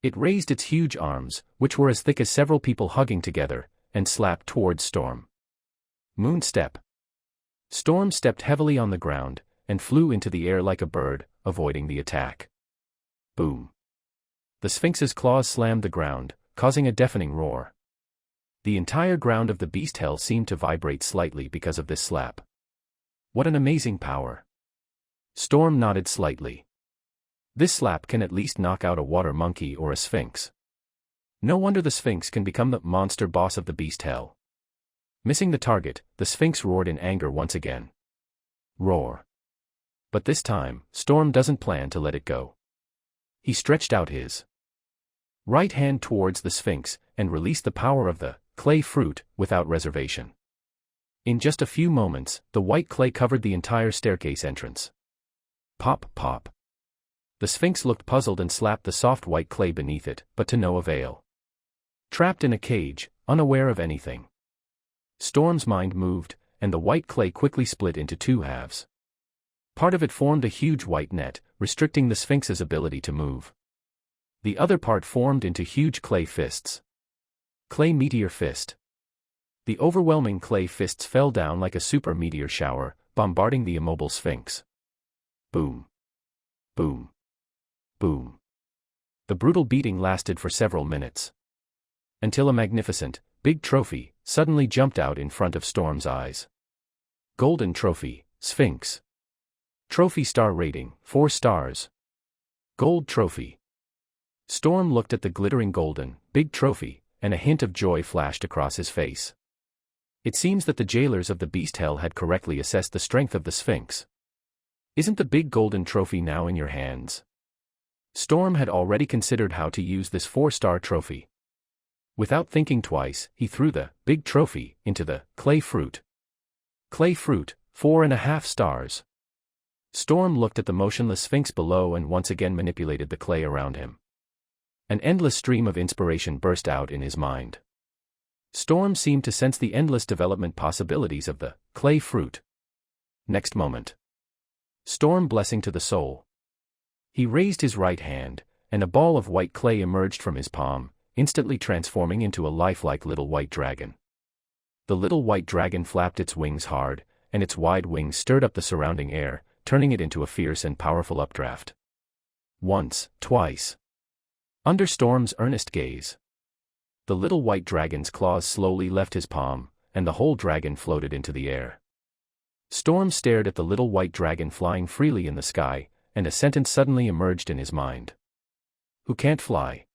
It raised its huge arms, which were as thick as several people hugging together, and slapped towards Storm. Moon step. Storm stepped heavily on the ground, and flew into the air like a bird, avoiding the attack. Boom. The Sphinx's claws slammed the ground, causing a deafening roar. The entire ground of the beast hell seemed to vibrate slightly because of this slap. What an amazing power. Storm nodded slightly. This slap can at least knock out a water monkey or a Sphinx. No wonder the Sphinx can become the monster boss of the beast hell. Missing the target, the Sphinx roared in anger once again. Roar. But this time, Storm doesn't plan to let it go. He stretched out his right hand towards the Sphinx and released the power of the clay fruit without reservation. In just a few moments, the white clay covered the entire staircase entrance. Pop, pop. The Sphinx looked puzzled and slapped the soft white clay beneath it, but to no avail. Trapped in a cage, unaware of anything. Storm's mind moved, and the white clay quickly split into 2 halves. Part of it formed a huge white net, restricting the Sphinx's ability to move. The other part formed into huge clay fists. Clay meteor fist. The overwhelming clay fists fell down like a super meteor shower, bombarding the immobile Sphinx. Boom. Boom. Boom. The brutal beating lasted for several minutes. Until a magnificent, big trophy suddenly jumped out in front of Storm's eyes. Golden trophy, Sphinx. Trophy star rating, 4 stars. Gold trophy. Storm looked at the glittering golden, big trophy, and a hint of joy flashed across his face. It seems that the jailers of the beast hell had correctly assessed the strength of the Sphinx. Isn't the big golden trophy now in your hands? Storm had already considered how to use this 4-star trophy. Without thinking twice, he threw the big trophy into the clay fruit. Clay fruit, 4.5 stars. Storm looked at the motionless Sphinx below and once again manipulated the clay around him. An endless stream of inspiration burst out in his mind. Storm seemed to sense the endless development possibilities of the clay fruit. Next moment. Storm blessing to the soul. He raised his right hand, and a ball of white clay emerged from his palm, instantly transforming into a lifelike little white dragon. The little white dragon flapped its wings hard, and its wide wings stirred up the surrounding air, turning it into a fierce and powerful updraft. Once, twice. Under Storm's earnest gaze, the little white dragon's claws slowly left his palm, and the whole dragon floated into the air. Storm stared at the little white dragon flying freely in the sky, and a sentence suddenly emerged in his mind. Who can't fly?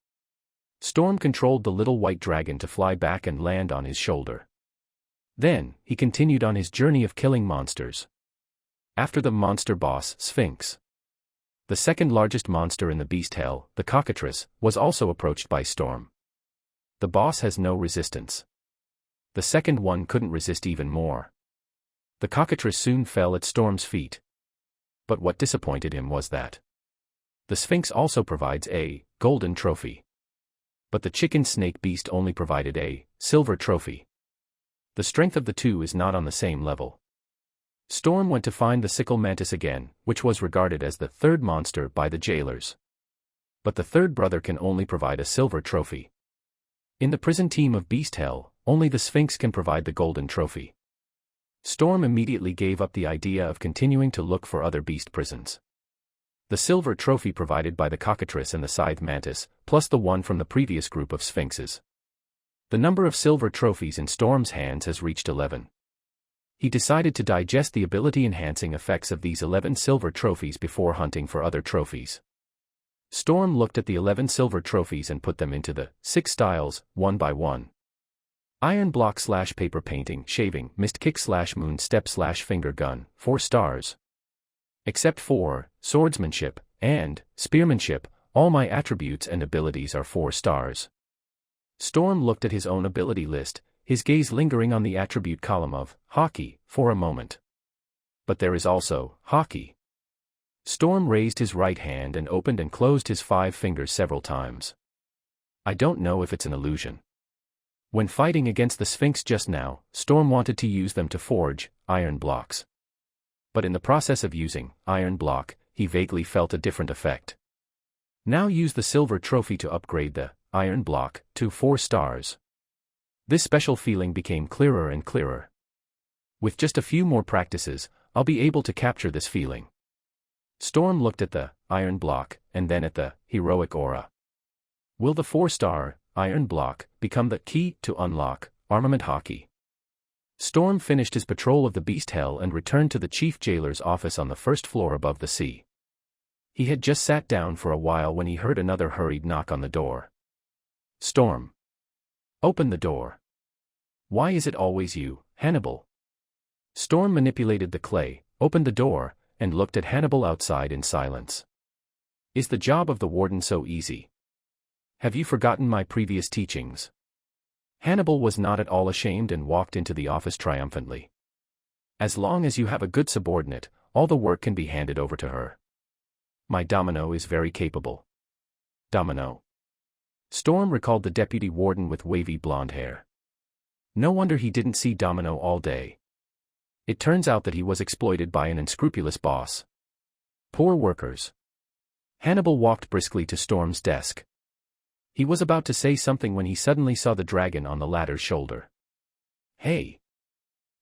Storm controlled the little white dragon to fly back and land on his shoulder. Then, he continued on his journey of killing monsters. After the monster boss, Sphinx, the second largest monster in the beast hell, the cockatrice, was also approached by Storm. The boss has no resistance. The second one couldn't resist even more. The cockatrice soon fell at Storm's feet. But what disappointed him was that the Sphinx also provides a golden trophy. But the chicken snake beast only provided a silver trophy. The strength of the two is not on the same level. Storm went to find the sickle mantis again, which was regarded as the third monster by the jailers. But the third brother can only provide a silver trophy. In the prison team of Beast Hell, only the Sphinx can provide the golden trophy. Storm immediately gave up the idea of continuing to look for other beast prisons. The silver trophy provided by the cockatrice and the scythe mantis, plus the one from the previous group of sphinxes. The number of silver trophies in Storm's hands has reached 11. He decided to digest the ability-enhancing effects of these 11 silver trophies before hunting for other trophies. Storm looked at the 11 silver trophies and put them into the 6 styles, one by one. Iron block / paper painting, shaving, mist kick / moon step / finger gun, 4 stars. Except for swordsmanship and spearmanship, all my attributes and abilities are 4 stars. Storm looked at his own ability list, his gaze lingering on the attribute column of hockey for a moment. But there is also hockey. Storm raised his right hand and opened and closed his 5 fingers several times. I don't know if it's an illusion. When fighting against the Sphinx just now, Storm wanted to use them to forge iron blocks. But in the process of using iron block, he vaguely felt a different effect. Now use the silver trophy to upgrade the iron block to 4 stars. This special feeling became clearer and clearer. With just a few more practices, I'll be able to capture this feeling. Storm looked at the iron block, and then at the heroic aura. Will the 4-star iron block become the key to unlock armament hockey? Storm finished his patrol of the Beast Hell and returned to the chief jailer's office on the first floor above the sea. He had just sat down for a while when he heard another hurried knock on the door. Storm. Open the door. Why is it always you, Hannibal? Storm manipulated the clay, opened the door, and looked at Hannibal outside in silence. Is the job of the warden so easy? Have you forgotten my previous teachings? Hannibal was not at all ashamed and walked into the office triumphantly. As long as you have a good subordinate, all the work can be handed over to her. My Domino is very capable. Domino. Storm recalled the deputy warden with wavy blonde hair. No wonder he didn't see Domino all day. It turns out that he was exploited by an unscrupulous boss. Poor workers. Hannibal walked briskly to Storm's desk. He was about to say something when he suddenly saw the dragon on the latter's shoulder. Hey!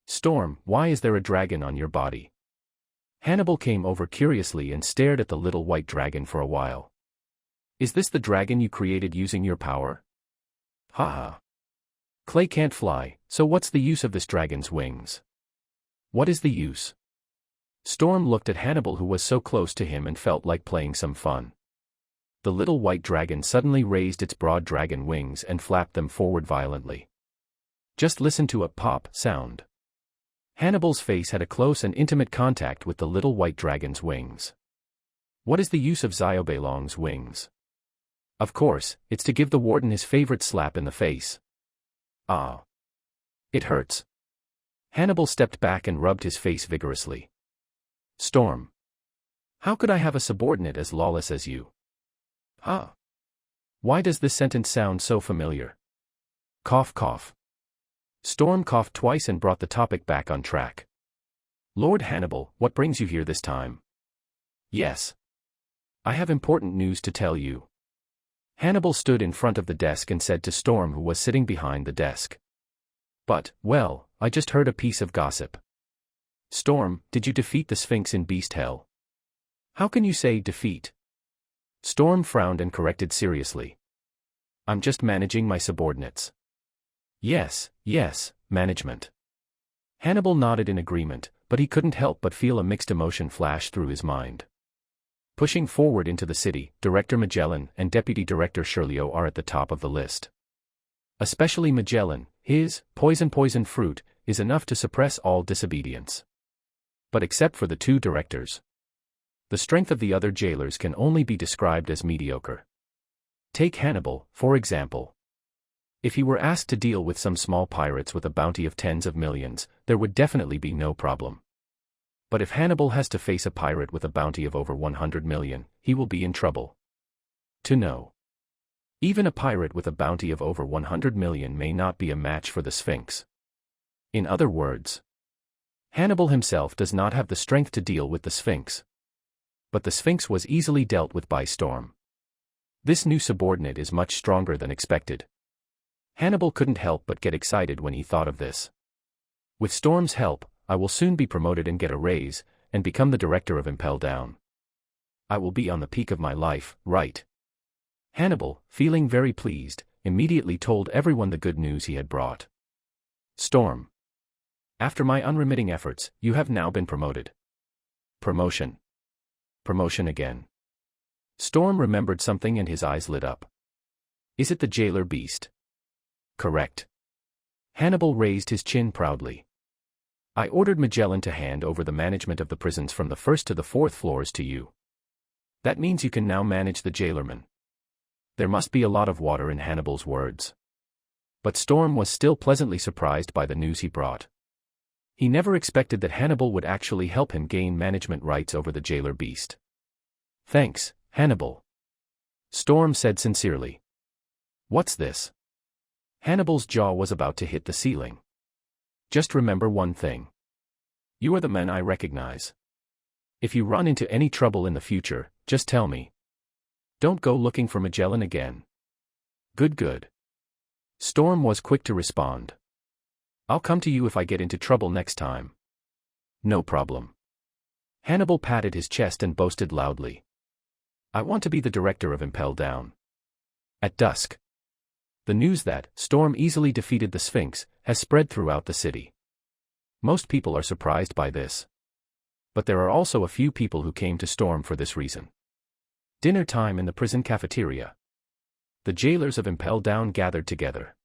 Storm, why is there a dragon on your body? Hannibal came over curiously and stared at the little white dragon for a while. Is this the dragon you created using your power? Haha. Clay can't fly, so what's the use of this dragon's wings? What is the use? Storm looked at Hannibal, who was so close to him, and felt like playing some fun. The little white dragon suddenly raised its broad dragon wings and flapped them forward violently. Just listen to a pop sound. Hannibal's face had a close and intimate contact with the little white dragon's wings. What is the use of Xiaobelong's wings? Of course, it's to give the warden his favorite slap in the face. Ah. It hurts. Hannibal stepped back and rubbed his face vigorously. Storm. How could I have a subordinate as lawless as you? Huh? Why does this sentence sound so familiar? Cough cough. Storm coughed twice and brought the topic back on track. Lord Hannibal, what brings you here this time? Yes. I have important news to tell you. Hannibal stood in front of the desk and said to Storm, who was sitting behind the desk. But, well, I just heard a piece of gossip. Storm, did you defeat the Sphinx in Beast Hell? How can you say defeat? Storm frowned and corrected seriously. I'm just managing my subordinates. Yes, management. Hannibal nodded in agreement, but he couldn't help but feel a mixed emotion flash through his mind. Pushing forward into the city, Director Magellan and Deputy Director Shirley are at the top of the list. Especially Magellan, his poison fruit is enough to suppress all disobedience. But except for the 2 directors, the strength of the other jailers can only be described as mediocre. Take Hannibal, for example. If he were asked to deal with some small pirates with a bounty of tens of millions, there would definitely be no problem. But if Hannibal has to face a pirate with a bounty of over 100 million, he will be in trouble. To know. Even a pirate with a bounty of over 100 million may not be a match for the Sphinx. In other words, Hannibal himself does not have the strength to deal with the Sphinx. But the Sphinx was easily dealt with by Storm. This new subordinate is much stronger than expected. Hannibal couldn't help but get excited when he thought of this. With Storm's help, I will soon be promoted and get a raise, and become the director of Impel Down. I will be on the peak of my life, right? Hannibal, feeling very pleased, immediately told everyone the good news he had brought. Storm. After my unremitting efforts, you have now been promoted. Promotion. Promotion again. Storm remembered something and his eyes lit up. Is it the jailer beast? Correct. Hannibal raised his chin proudly. I ordered Magellan to hand over the management of the prisons from the 1st to the 4th floors to you. That means you can now manage the jailermen. There must be a lot of water in Hannibal's words. But Storm was still pleasantly surprised by the news he brought. He never expected that Hannibal would actually help him gain management rights over the jailer beast. Thanks, Hannibal. Storm said sincerely. What's this? Hannibal's jaw was about to hit the ceiling. Just remember one thing. You are the men I recognize. If you run into any trouble in the future, just tell me. Don't go looking for Magellan again. Good. Storm was quick to respond. I'll come to you if I get into trouble next time. No problem. Hannibal patted his chest and boasted loudly. I want to be the director of Impel Down. At dusk. The news that Storm easily defeated the Sphinx has spread throughout the city. Most people are surprised by this. But there are also a few people who came to Storm for this reason. Dinner time in the prison cafeteria. The jailers of Impel Down gathered together.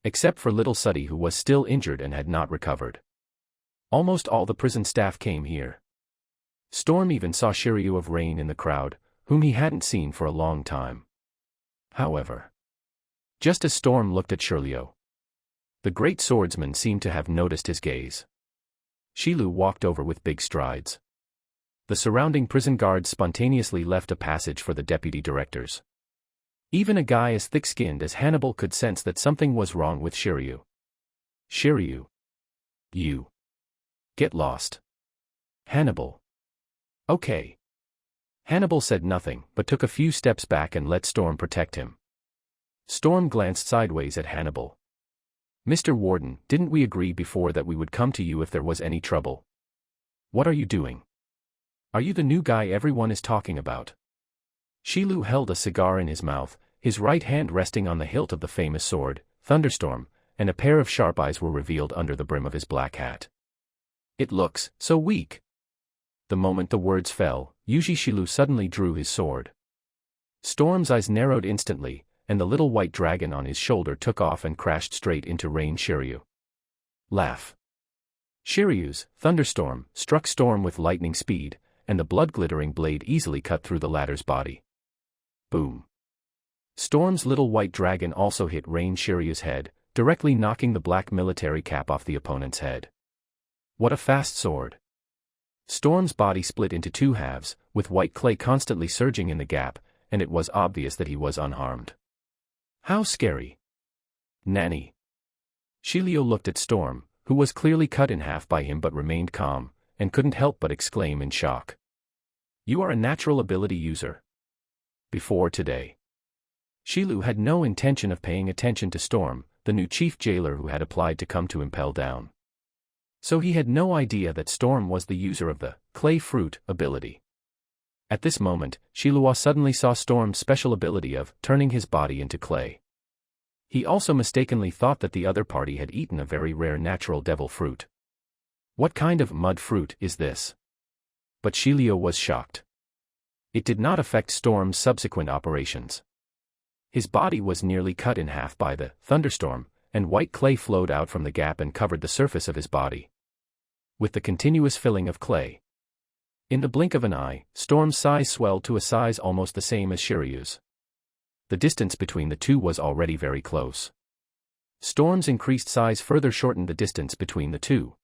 Except for little Suddy, who was still injured and had not recovered. Almost all the prison staff came here. Storm even saw Shiryu of Rain in the crowd, whom he hadn't seen for a long time. However, just as Storm looked at Shiryu, the great swordsman seemed to have noticed his gaze. Shilu walked over with big strides. The surrounding prison guards spontaneously left a passage for the deputy directors. Even a guy as thick-skinned as Hannibal could sense that something was wrong with Shiryu. Shiryu. You. Get lost. Hannibal. Okay. Hannibal said nothing, but took a few steps back and let Storm protect him. Storm glanced sideways at Hannibal. Mr. Warden, didn't we agree before that we would come to you if there was any trouble? What are you doing? Are you the new guy everyone is talking about? Shilu held a cigar in his mouth, his right hand resting on the hilt of the famous sword, Thunderstorm, and a pair of sharp eyes were revealed under the brim of his black hat. It looks so weak. The moment the words fell, Yuji Shilu suddenly drew his sword. Storm's eyes narrowed instantly, and the little white dragon on his shoulder took off and crashed straight into Rain Shiryu. Laugh. Shiryu's Thunderstorm struck Storm with lightning speed, and the blood-glittering blade easily cut through the latter's body. Boom. Storm's little white dragon also hit Rain Shiryu's head, directly knocking the black military cap off the opponent's head. What a fast sword. Storm's body split into two halves, with white clay constantly surging in the gap, and it was obvious that he was unharmed. How scary. Nanny. Shiryu looked at Storm, who was clearly cut in half by him but remained calm, and couldn't help but exclaim in shock. You are a natural ability user. Before today. Shiryu had no intention of paying attention to Storm, the new chief jailer who had applied to come to Impel Down. So he had no idea that Storm was the user of the Clay Fruit ability. At this moment, Shiryu suddenly saw Storm's special ability of turning his body into clay. He also mistakenly thought that the other party had eaten a very rare natural devil fruit. What kind of mud fruit is this? But Shiryu was shocked. It did not affect Storm's subsequent operations. His body was nearly cut in half by the thunderstorm, and white clay flowed out from the gap and covered the surface of his body. With the continuous filling of clay. In the blink of an eye, Storm's size swelled to a size almost the same as Shiryu's. The distance between the two was already very close. Storm's increased size further shortened the distance between the two.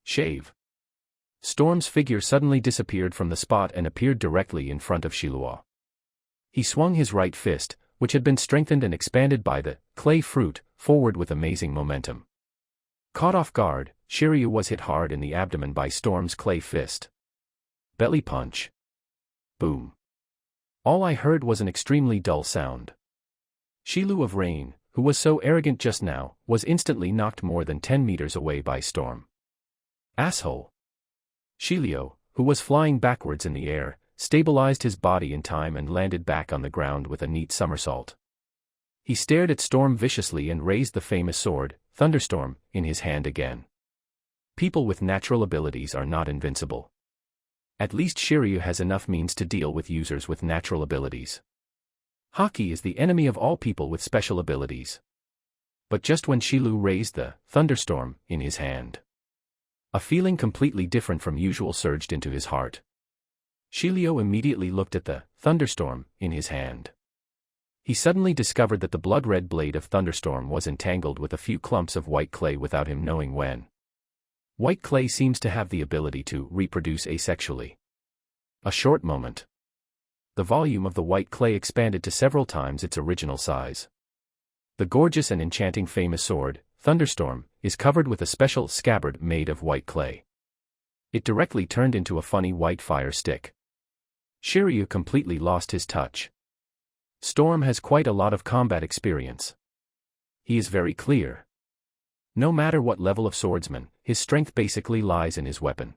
Shave. Storm's figure suddenly disappeared from the spot and appeared directly in front of Shiryu. He swung his right fist, which had been strengthened and expanded by the clay fruit, forward with amazing momentum. Caught off guard, Shiryu was hit hard in the abdomen by Storm's clay fist. Belly punch. Boom. All I heard was an extremely dull sound. Shilu of Rain, who was so arrogant just now, was instantly knocked more than 10 meters away by Storm. Asshole. Shilio, who was flying backwards in the air, stabilized his body in time and landed back on the ground with a neat somersault. He stared at Storm viciously and raised the famous sword, Thunderstorm, in his hand again. People with natural abilities are not invincible. At least Shiryu has enough means to deal with users with natural abilities. Haki is the enemy of all people with special abilities. But just when Shilu raised the Thunderstorm in his hand, a feeling completely different from usual surged into his heart. Shilio immediately looked at the Thunderstorm in his hand. He suddenly discovered that the blood-red blade of Thunderstorm was entangled with a few clumps of white clay without him knowing when. White clay seems to have the ability to reproduce asexually. A short moment. The volume of the white clay expanded to several times its original size. The gorgeous and enchanting famous sword, Thunderstorm, is covered with a special scabbard made of white clay. It directly turned into a funny white fire stick. Shiryu completely lost his touch. Storm has quite a lot of combat experience. He is very clear. No matter what level of swordsman, his strength basically lies in his weapon.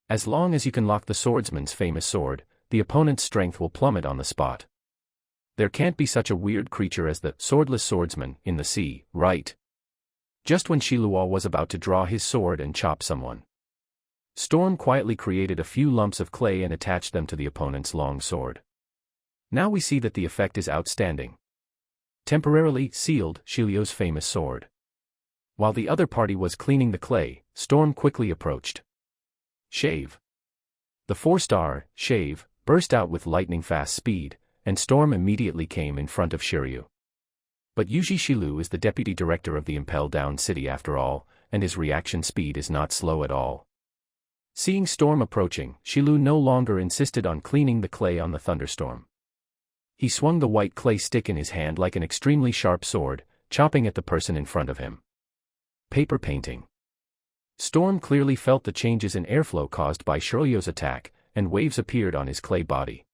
As long as you can lock the swordsman's famous sword, the opponent's strength will plummet on the spot. There can't be such a weird creature as the swordless swordsman in the sea, right? Just when Shilua was about to draw his sword and chop someone, Storm quietly created a few lumps of clay and attached them to the opponent's long sword. Now we see that the effect is outstanding. Temporarily sealed Shilio's famous sword. While the other party was cleaning the clay, Storm quickly approached. Shave. The 4-star Shave burst out with lightning-fast speed, and Storm immediately came in front of Shiryu. But Yuji Shilu is the deputy director of the Impel Down City after all, and his reaction speed is not slow at all. Seeing Storm approaching, Shilu no longer insisted on cleaning the clay on the Thunderstorm. He swung the white clay stick in his hand like an extremely sharp sword, chopping at the person in front of him. Paper painting. Storm clearly felt the changes in airflow caused by Shiryu's attack, and waves appeared on his clay body.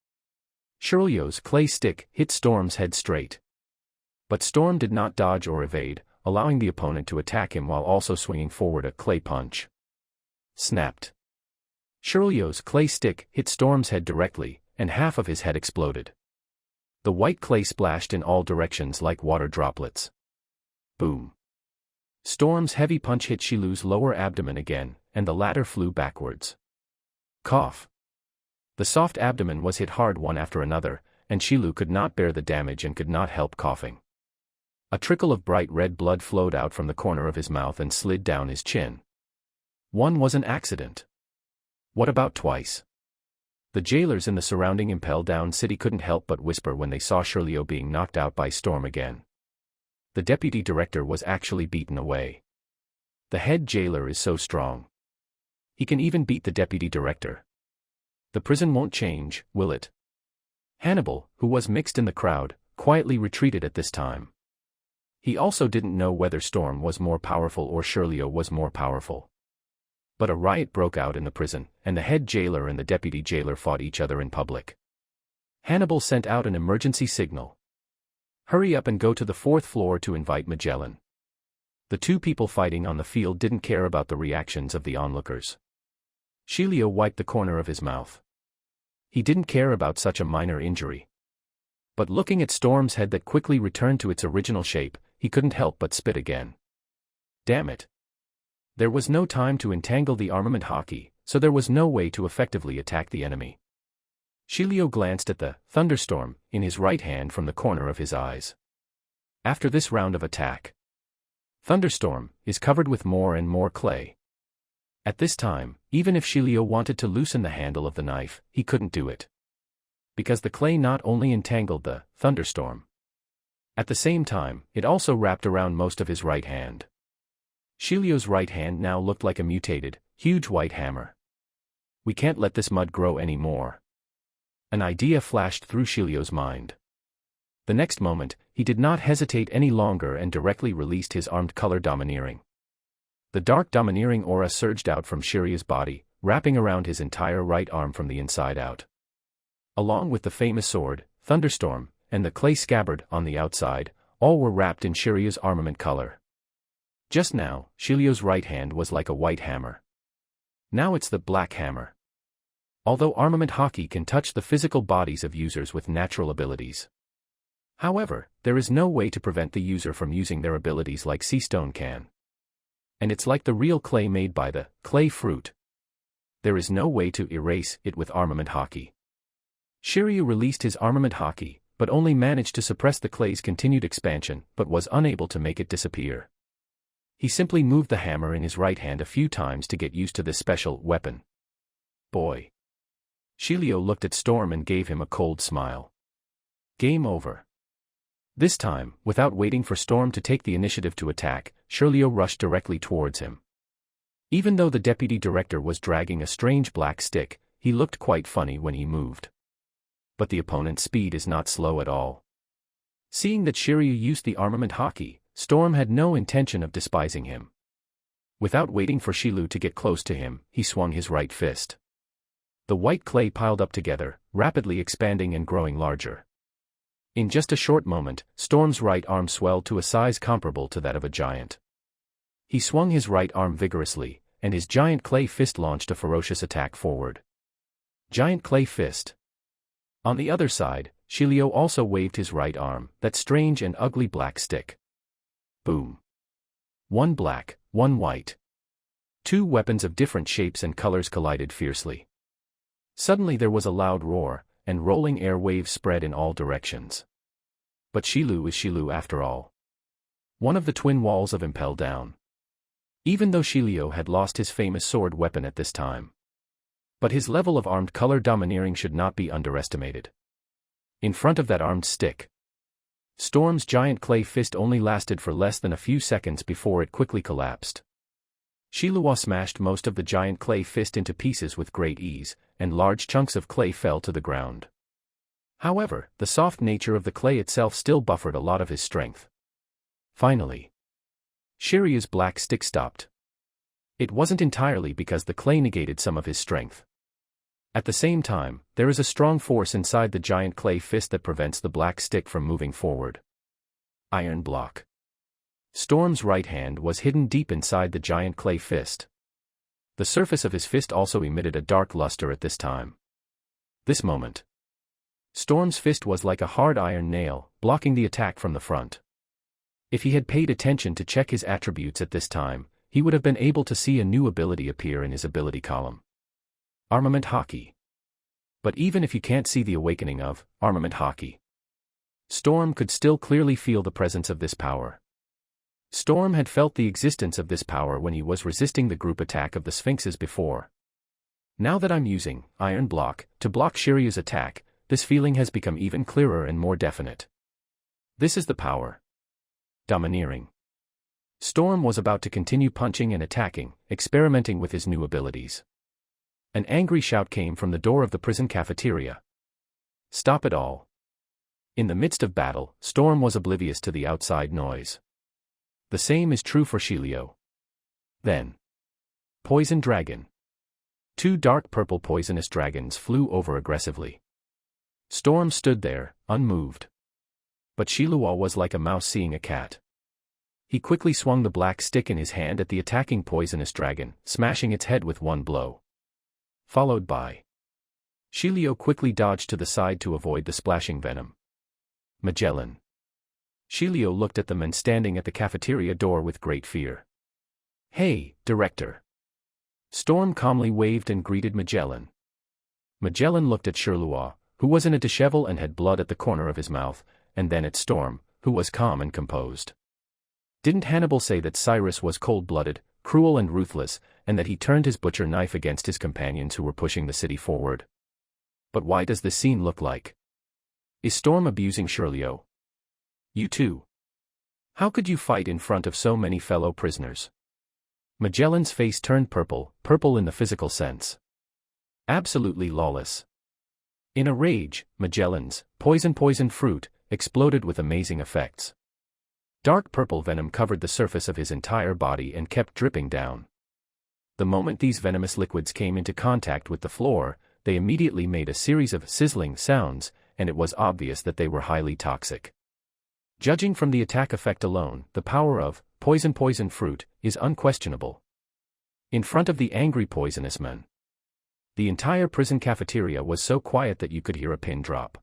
Shiryu's clay stick hit Storm's head straight. But Storm did not dodge or evade, allowing the opponent to attack him while also swinging forward a clay punch. Snapped. Shiryu's clay stick hit Storm's head directly, and half of his head exploded. The white clay splashed in all directions like water droplets. Boom. Storm's heavy punch hit Shilu's lower abdomen again, and the latter flew backwards. Cough. The soft abdomen was hit hard one after another, and Shilu could not bear the damage and could not help coughing. A trickle of bright red blood flowed out from the corner of his mouth and slid down his chin. One was an accident. What about twice? The jailers in the surrounding Impel Down City couldn't help but whisper when they saw Shiryu being knocked out by Storm again. The deputy director was actually beaten away. The head jailer is so strong. He can even beat the deputy director. The prison won't change, will it? Hannibal, who was mixed in the crowd, quietly retreated at this time. He also didn't know whether Storm was more powerful or Shiryu was more powerful. But a riot broke out in the prison, and the head jailer and the deputy jailer fought each other in public. Hannibal sent out an emergency signal. Hurry up and go to the 4th floor to invite Magellan. The two people fighting on the field didn't care about the reactions of the onlookers. Shilio wiped the corner of his mouth. He didn't care about such a minor injury. But looking at Storm's head that quickly returned to its original shape, he couldn't help but spit again. Damn it. There was no time to entangle the armament Haki, so there was no way to effectively attack the enemy. Shilio glanced at the Thunderstorm in his right hand from the corner of his eyes. After this round of attack, Thunderstorm is covered with more and more clay. At this time, even if Shilio wanted to loosen the handle of the knife, he couldn't do it. Because the clay not only entangled the Thunderstorm. At the same time, it also wrapped around most of his right hand. Shilio's right hand now looked like a mutated, huge white hammer. We can't let this mud grow anymore. An idea flashed through Shilio's mind. The next moment, he did not hesitate any longer and directly released his armed color domineering. The dark domineering aura surged out from Shiryu's body, wrapping around his entire right arm from the inside out. Along with the famous sword, Thunderstorm, and the clay scabbard on the outside, all were wrapped in Shiryu's armament color. Just now, Shiryu's right hand was like a white hammer. Now it's the black hammer. Although armament haki can touch the physical bodies of users with natural abilities. However, there is no way to prevent the user from using their abilities like Seastone can. And it's like the real clay made by the clay fruit. There is no way to erase it with armament haki. Shiryu released his armament haki, but only managed to suppress the clay's continued expansion, but was unable to make it disappear. He simply moved the hammer in his right hand a few times to get used to this special weapon. Boy. Shiryu looked at Storm and gave him a cold smile. Game over. This time, without waiting for Storm to take the initiative to attack, Shiryu rushed directly towards him. Even though the deputy director was dragging a strange black stick, he looked quite funny when he moved. But the opponent's speed is not slow at all. Seeing that Shiryu used the armament haki, Storm had no intention of despising him. Without waiting for Shiryu to get close to him, he swung his right fist. The white clay piled up together, rapidly expanding and growing larger. In just a short moment, Storm's right arm swelled to a size comparable to that of a giant. He swung his right arm vigorously, and his giant clay fist launched a ferocious attack forward. Giant clay fist. On the other side, Shiryu also waved his right arm, that strange and ugly black stick. Boom. One black, one white. Two weapons of different shapes and colors collided fiercely. Suddenly there was a loud roar, and rolling air waves spread in all directions. But Shiryu is Shiryu after all. One of the twin walls of Impel down. Even though Shiryu had lost his famous sword weapon at this time. But his level of armed color domineering should not be underestimated. In front of that armed stick, Storm's giant clay fist only lasted for less than a few seconds before it quickly collapsed. Shiryu smashed most of the giant clay fist into pieces with great ease, and large chunks of clay fell to the ground. However, the soft nature of the clay itself still buffered a lot of his strength. Finally, Shiryu's black stick stopped. It wasn't entirely because the clay negated some of his strength. At the same time, there is a strong force inside the giant clay fist that prevents the black stick from moving forward. Iron block. Storm's right hand was hidden deep inside the giant clay fist. The surface of his fist also emitted a dark luster at this time. This moment, Storm's fist was like a hard iron nail, blocking the attack from the front. If he had paid attention to check his attributes at this time, he would have been able to see a new ability appear in his ability column. Armament haki. But even if you can't see the awakening of armament haki, Storm could still clearly feel the presence of this power. Storm had felt the existence of this power when he was resisting the group attack of the Sphinxes before. Now that I'm using Iron Block to block Shiryu's attack, this feeling has become even clearer and more definite. This is the power. Domineering. Storm was about to continue punching and attacking, experimenting with his new abilities. An angry shout came from the door of the prison cafeteria. Stop it all. In the midst of battle, Storm was oblivious to the outside noise. The same is true for Shiryu. Then, Poison Dragon. Two dark purple poisonous dragons flew over aggressively. Storm stood there, unmoved. But Shiryu was like a mouse seeing a cat. He quickly swung the black stick in his hand at the attacking poisonous dragon, smashing its head with one blow. Followed by, Shiryu quickly dodged to the side to avoid the splashing venom. Magellan. Shiryu looked at the men standing at the cafeteria door with great fear. Hey, Director. Storm calmly waved and greeted Magellan. Magellan looked at Shiryu, who was in a dishevel and had blood at the corner of his mouth, and then at Storm, who was calm and composed. Didn't Hannibal say that Cyrus was cold-blooded, cruel and ruthless, and that he turned his butcher knife against his companions who were pushing the city forward? But why does this scene look like? Is Storm abusing Shiryu? You too. How could you fight in front of so many fellow prisoners? Magellan's face turned purple, purple in the physical sense. Absolutely lawless. In a rage, Magellan's poison fruit exploded with amazing effects. Dark purple venom covered the surface of his entire body and kept dripping down. The moment these venomous liquids came into contact with the floor, they immediately made a series of sizzling sounds, and it was obvious that they were highly toxic. Judging from the attack effect alone, the power of poison fruit is unquestionable. In front of the angry poisonous men, the entire prison cafeteria was so quiet that you could hear a pin drop.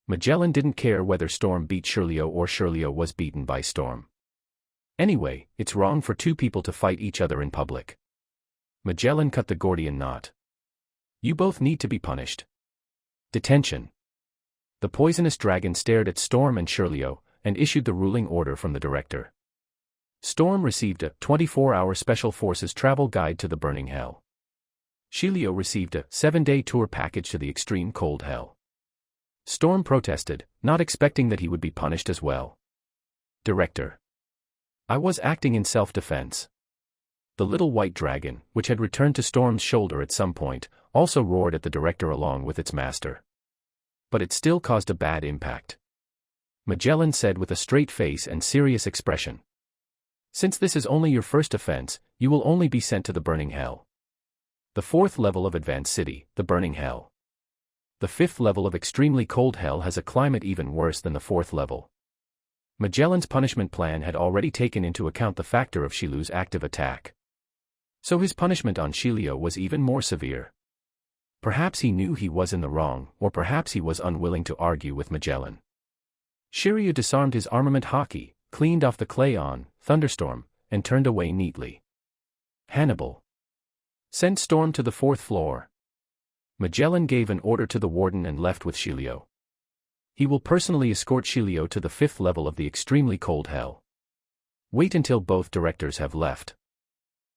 Magellan didn't care whether Storm beat Shirley or Shirley was beaten by Storm. Anyway, it's wrong for two people to fight each other in public. Magellan cut the Gordian knot. You both need to be punished. Detention. The poisonous dragon stared at Storm and Shirley and issued the ruling order from the director. Storm received a 24-hour Special Forces travel guide to the burning hell. Shirley received a 7-day tour package to the extreme cold hell. Storm protested, not expecting that he would be punished as well. Director. I was acting in self-defense. The little white dragon, which had returned to Storm's shoulder at some point, also roared at the director along with its master. But it still caused a bad impact. Magellan said with a straight face and serious expression. Since this is only your first offense, you will only be sent to the burning hell. The 4th level of Advanced City, the burning hell. The 5th level of extremely cold hell has a climate even worse than the 4th level. Magellan's punishment plan had already taken into account the factor of Shilu's active attack. So his punishment on Shirley was even more severe. Perhaps he knew he was in the wrong, or perhaps he was unwilling to argue with Magellan. Shiryu disarmed his armament Haki, cleaned off the clay on Thunderstorm, and turned away neatly. Hannibal. Send Storm to the 4th floor. Magellan gave an order to the warden and left with Shirley. He will personally escort Shirley to the 5th level of the extremely cold hell. Wait until both directors have left.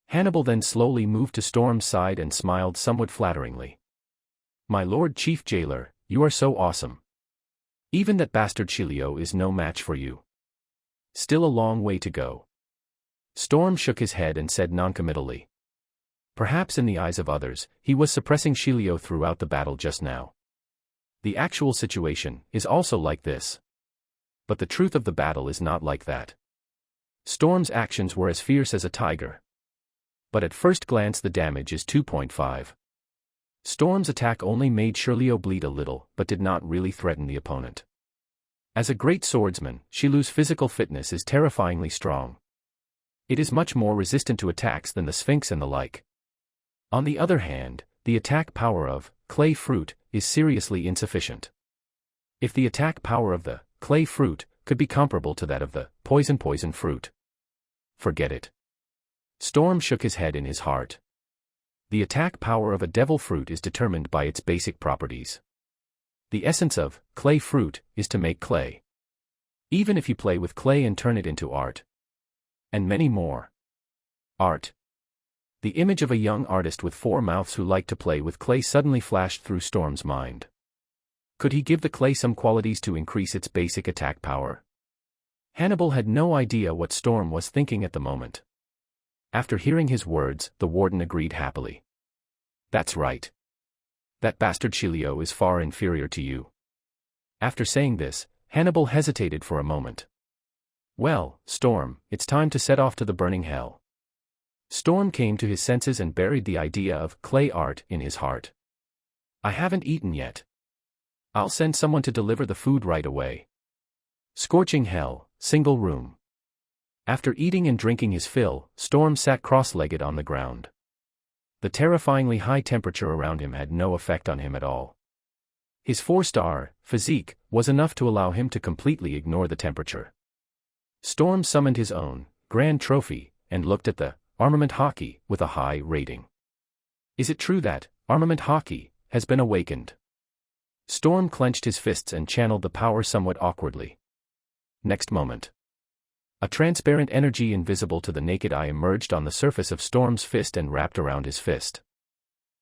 Hannibal then slowly moved to Storm's side and smiled somewhat flatteringly. My Lord Chief Jailer, you are so awesome. Even that bastard Shirley is no match for you. Still a long way to go. Storm shook his head and said noncommittally. Perhaps in the eyes of others, he was suppressing Shirley throughout the battle just now. The actual situation is also like this. But the truth of the battle is not like that. Storm's actions were as fierce as a tiger. But at first glance the damage is 2.5. Storm's attack only made Shirley bleed a little, but did not really threaten the opponent. As a great swordsman, Shilu's physical fitness is terrifyingly strong. It is much more resistant to attacks than the Sphinx and the like. On the other hand, the attack power of clay fruit is seriously insufficient. If the attack power of the clay fruit could be comparable to that of the poison fruit, forget it. Storm shook his head in his heart. The attack power of a devil fruit is determined by its basic properties. The essence of clay fruit is to make clay. Even if you play with clay and turn it into art. And many more. Art. The image of a young artist with 4 mouths who liked to play with clay suddenly flashed through Storm's mind. Could he give the clay some qualities to increase its basic attack power? Hannibal had no idea what Storm was thinking at the moment. After hearing his words, the warden agreed happily. That's right. That bastard Shirley is far inferior to you. After saying this, Hannibal hesitated for a moment. Well, Storm, it's time to set off to the burning hell. Storm came to his senses and buried the idea of clay art in his heart. I haven't eaten yet. I'll send someone to deliver the food right away. Scorching hell, single room. After eating and drinking his fill, Storm sat cross-legged on the ground. The terrifyingly high temperature around him had no effect on him at all. His 4-star physique was enough to allow him to completely ignore the temperature. Storm summoned his own grand trophy and looked at the armament Haki with a high rating. Is it true that armament Haki has been awakened? Storm clenched his fists and channeled the power somewhat awkwardly. Next moment, a transparent energy invisible to the naked eye emerged on the surface of Storm's fist and wrapped around his fist.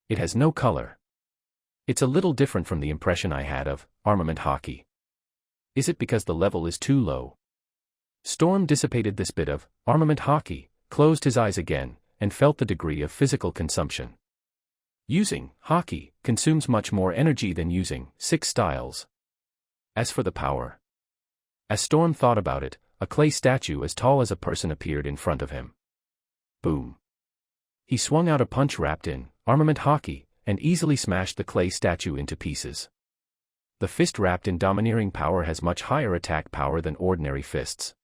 It has no color. It's a little different from the impression I had of armament Haki. Is it because the level is too low? Storm dissipated this bit of armament Haki, closed his eyes again, and felt the degree of physical consumption. Using Haki consumes much more energy than using 6 styles. As for the power, as Storm thought about it, a clay statue as tall as a person appeared in front of him. Boom. He swung out a punch wrapped in armament hockey, and easily smashed the clay statue into pieces. The fist wrapped in domineering power has much higher attack power than ordinary fists.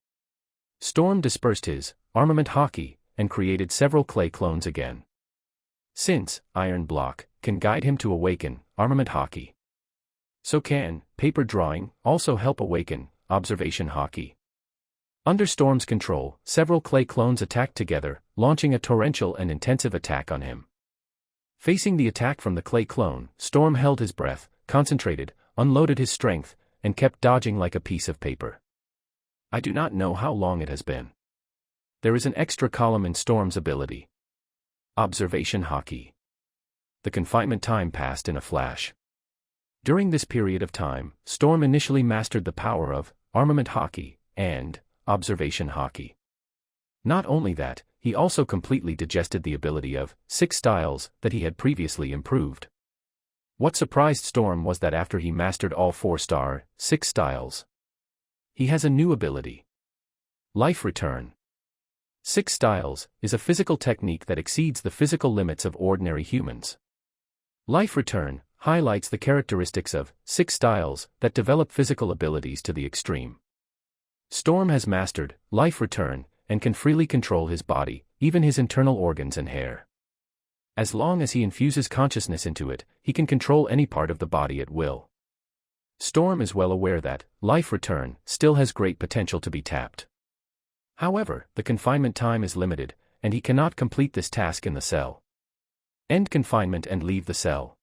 Storm dispersed his armament hockey, and created several clay clones again. Since Iron Block can guide him to awaken armament hockey, so can paper drawing also help awaken observation hockey. Under Storm's control, several clay clones attacked together, launching a torrential and intensive attack on him. Facing the attack from the clay clone, Storm held his breath, concentrated, unloaded his strength, and kept dodging like a piece of paper. I do not know how long it has been. There is an extra column in Storm's ability. Observation hockey. The confinement time passed in a flash. During this period of time, Storm initially mastered the power of armament hockey and observation hockey. Not only that, he also completely digested the ability of 6 styles that he had previously improved. What surprised Storm was that after he mastered all 4-star, 6 styles, he has a new ability. Life Return. 6 styles is a physical technique that exceeds the physical limits of ordinary humans. Life Return highlights the characteristics of 6 styles that develop physical abilities to the extreme. Storm has mastered Life Return and can freely control his body, even his internal organs and hair. As long as he infuses consciousness into it, he can control any part of the body at will. Storm is well aware that Life Return still has great potential to be tapped. However, the confinement time is limited, and he cannot complete this task in the cell. End confinement and leave the cell.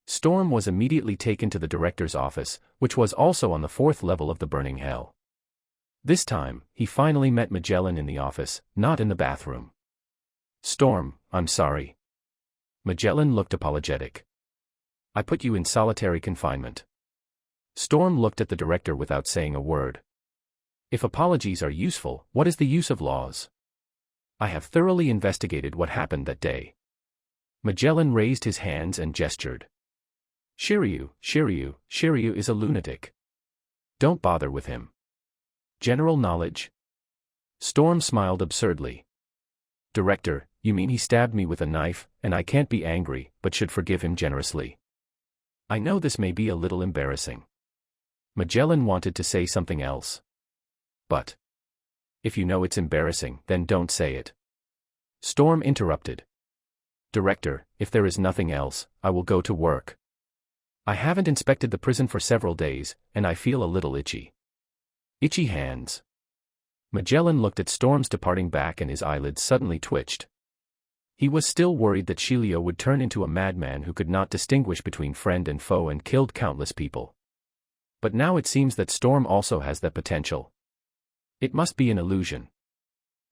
Storm was immediately taken to the director's office, which was also on the 4th level of the burning hell. This time, he finally met Magellan in the office, not in the bathroom. Storm, I'm sorry. Magellan looked apologetic. I put you in solitary confinement. Storm looked at the director without saying a word. If apologies are useful, what is the use of laws? I have thoroughly investigated what happened that day. Magellan raised his hands and gestured. Shiryu is a lunatic. Don't bother with him. General knowledge? Storm smiled absurdly. Director, you mean he stabbed me with a knife, and I can't be angry, but should forgive him generously. I know this may be a little embarrassing. Magellan wanted to say something else. But if you know it's embarrassing, then don't say it. Storm interrupted. Director, if there is nothing else, I will go to work. I haven't inspected the prison for several days, and I feel a little itchy. Itchy hands. Magellan looked at Storm's departing back and his eyelids suddenly twitched. He was still worried that Shilio would turn into a madman who could not distinguish between friend and foe and killed countless people. But now it seems that Storm also has that potential. It must be an illusion.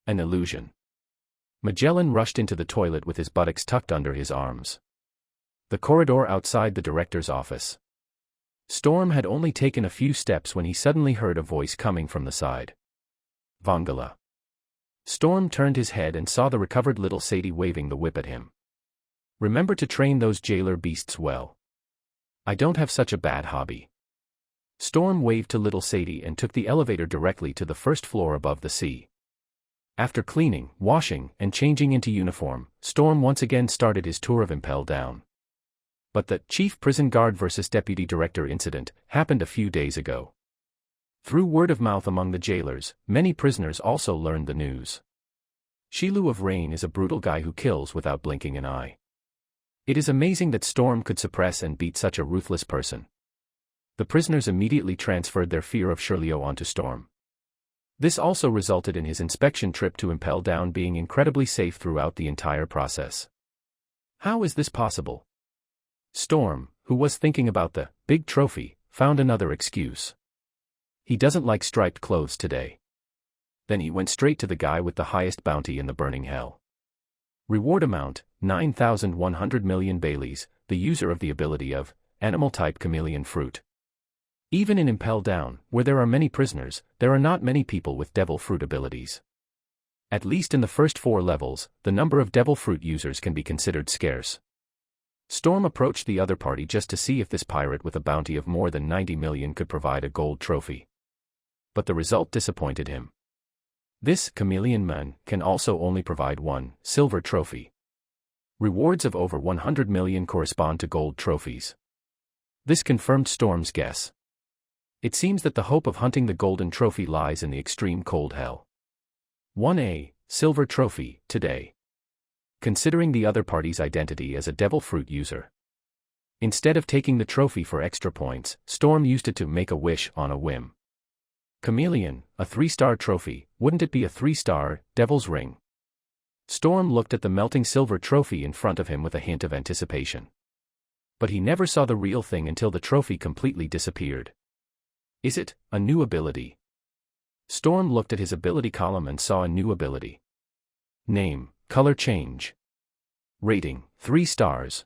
An illusion. Magellan rushed into the toilet with his buttocks tucked under his arms. The corridor outside the director's office. Storm had only taken a few steps when he suddenly heard a voice coming from the side. Vongala. Storm turned his head and saw the recovered little Sadie waving the whip at him. Remember to train those jailer beasts well. I don't have such a bad hobby. Storm waved to little Sadie and took the elevator directly to the first floor above the sea. After cleaning, washing, and changing into uniform, Storm once again started his tour of Impel Down. But the Chief Prison Guard vs. Deputy Director incident happened a few days ago. Through word of mouth among the jailers, many prisoners also learned the news. Shilu of Rain is a brutal guy who kills without blinking an eye. It is amazing that Storm could suppress and beat such a ruthless person. The prisoners immediately transferred their fear of Shirlio onto Storm. This also resulted in his inspection trip to Impel Down being incredibly safe throughout the entire process. How is this possible? Storm, who was thinking about the big trophy, found another excuse. He doesn't like striped clothes today. Then he went straight to the guy with the highest bounty in the burning hell. Reward amount, 9,100 million Baileys, the user of the ability of animal-type chameleon fruit. Even in Impel Down, where there are many prisoners, there are not many people with devil fruit abilities. At least in the first 4 levels, the number of devil fruit users can be considered scarce. Storm approached the other party just to see if this pirate with a bounty of more than 90 million could provide a gold trophy. but the result disappointed him. This chameleon man can also only provide one silver trophy. Rewards of over 100 million correspond to gold trophies. This confirmed Storm's guess. It seems that the hope of hunting the golden trophy lies in the extreme cold hell. 1A, silver trophy, today. Considering the other party's identity as a devil fruit user. Instead of taking the trophy for extra points, Storm used it to make a wish on a whim. Chameleon, a 3-star trophy, wouldn't it be a 3-star, Devil's Ring? Storm looked at the melting silver trophy in front of him with a hint of anticipation. But he never saw the real thing until the trophy completely disappeared. Is it a new ability? Storm looked at his ability column and saw a new ability. Name, color change. Rating, 3 stars.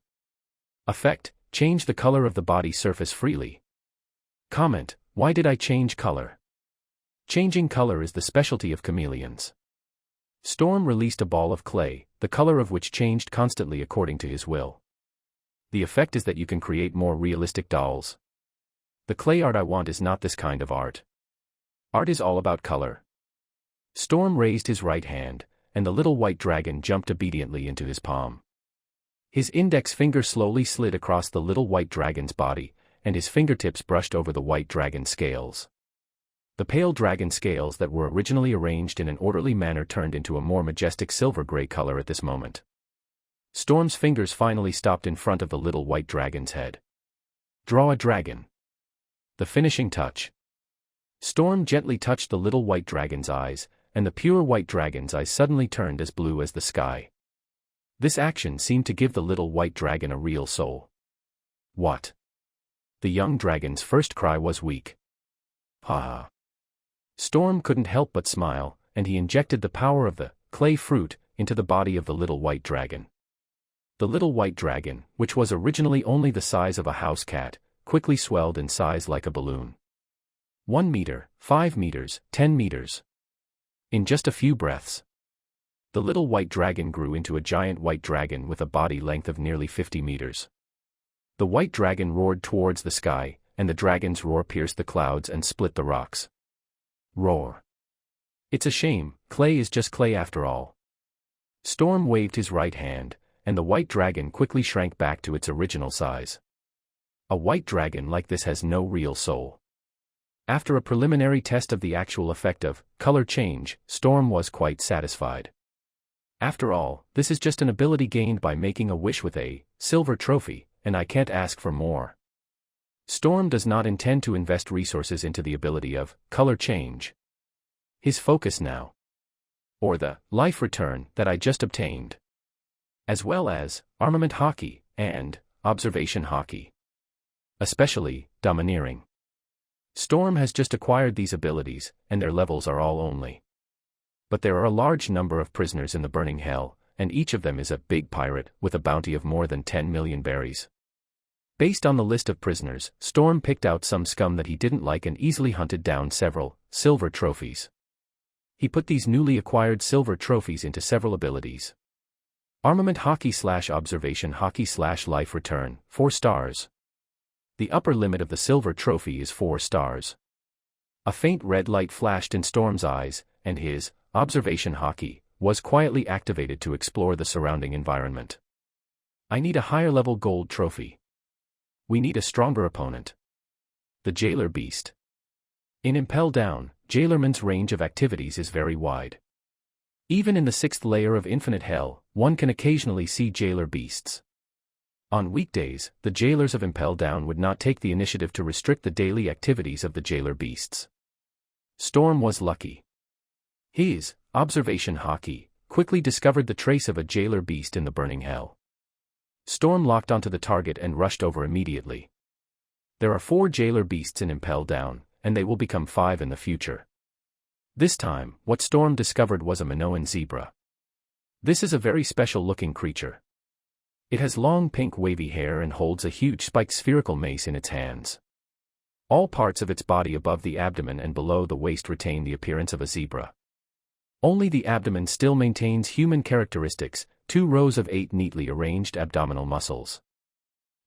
Effect, change the color of the body surface freely. Comment, why did I change color? Changing color is the specialty of chameleons. Storm released a ball of clay, the color of which changed constantly according to his will. The effect is that you can create more realistic dolls. The clay art I want is not this kind of art. Art is all about color. Storm raised his right hand, and the little white dragon jumped obediently into his palm. His index finger slowly slid across the little white dragon's body, and his fingertips brushed over the white dragon's scales. The pale dragon scales that were originally arranged in an orderly manner turned into a more majestic silver-gray color at this moment. Storm's fingers finally stopped in front of the little white dragon's head. Draw a dragon. The finishing touch. Storm gently touched the little white dragon's eyes, and the pure white dragon's eyes suddenly turned as blue as the sky. This action seemed to give the little white dragon a real soul. What? The young dragon's first cry was weak. Ha ha. Storm couldn't help but smile, and he injected the power of the clay fruit into the body of the little white dragon. The little white dragon, which was originally only the size of a house cat, quickly swelled in size like a balloon. 1 meter, 5 meters, 10 meters. In just a few breaths, the little white dragon grew into a giant white dragon with a body length of nearly 50 meters. The white dragon roared towards the sky, and the dragon's roar pierced the clouds and split the rocks. Roar. It's a shame, clay is just clay after all. Storm waved his right hand, and the white dragon quickly shrank back to its original size. A white dragon like this has no real soul. After a preliminary test of the actual effect of color change, Storm was quite satisfied. After all, this is just an ability gained by making a wish with a silver trophy, and I can't ask for more. Storm does not intend to invest resources into the ability of color change. His focus now. Or the life return that I just obtained. As well as armament hockey and observation hockey. Especially domineering. Storm has just acquired these abilities, and their levels are all only. But there are a large number of prisoners in the burning hell, and each of them is a big pirate with a bounty of more than 10 million berries. Based on the list of prisoners, Storm picked out some scum that he didn't like and easily hunted down several silver trophies. He put these newly acquired silver trophies into several abilities. Armament hockey / observation hockey / life return, 4 stars. The upper limit of the silver trophy is 4 stars. A faint red light flashed in Storm's eyes, and his observation hockey was quietly activated to explore the surrounding environment. I need a higher level gold trophy. We need a stronger opponent. The Jailer Beast. In Impel Down, Jailerman's range of activities is very wide. Even in the 6th layer of Infinite Hell, one can occasionally see Jailer Beasts. On weekdays, the jailers of Impel Down would not take the initiative to restrict the daily activities of the Jailer Beasts. Storm was lucky. His observation hockey quickly discovered the trace of a Jailer Beast in the burning hell. Storm locked onto the target and rushed over immediately. There are 4 Jailer Beasts in Impel Down, and they will become 5 in the future. This time, what Storm discovered was a Minoan zebra. This is a very special-looking creature. It has long pink wavy hair and holds a huge spiked spherical mace in its hands. All parts of its body above the abdomen and below the waist retain the appearance of a zebra. Only the abdomen still maintains human characteristics, 2 rows of 8 neatly arranged abdominal muscles.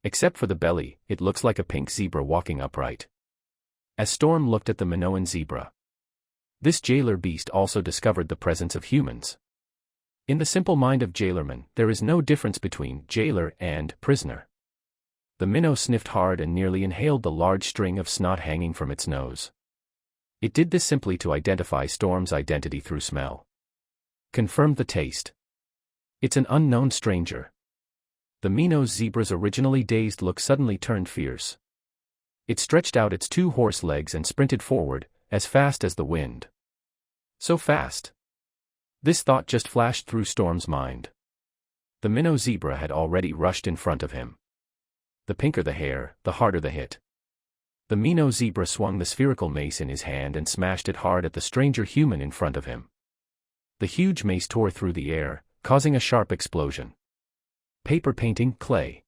Except for the belly, it looks like a pink zebra walking upright. As Storm looked at the Minoan zebra, This jailer beast also discovered the presence of humans. In the simple mind of Jailerman, there is no difference between jailer and prisoner. The minnow sniffed hard and nearly inhaled the large string of snot hanging from its nose. It did this simply to identify Storm's identity through smell. Confirmed the taste. It's an unknown stranger. The minnow zebra's originally dazed look suddenly turned fierce. It stretched out its 2 horse legs and sprinted forward, as fast as the wind. So fast. This thought just flashed through Storm's mind. The minnow zebra had already rushed in front of him. The pinker the hair, the harder the hit. The minnow zebra swung the spherical mace in his hand and smashed it hard at the stranger human in front of him. The huge mace tore through the air, causing a sharp explosion. Paper painting clay.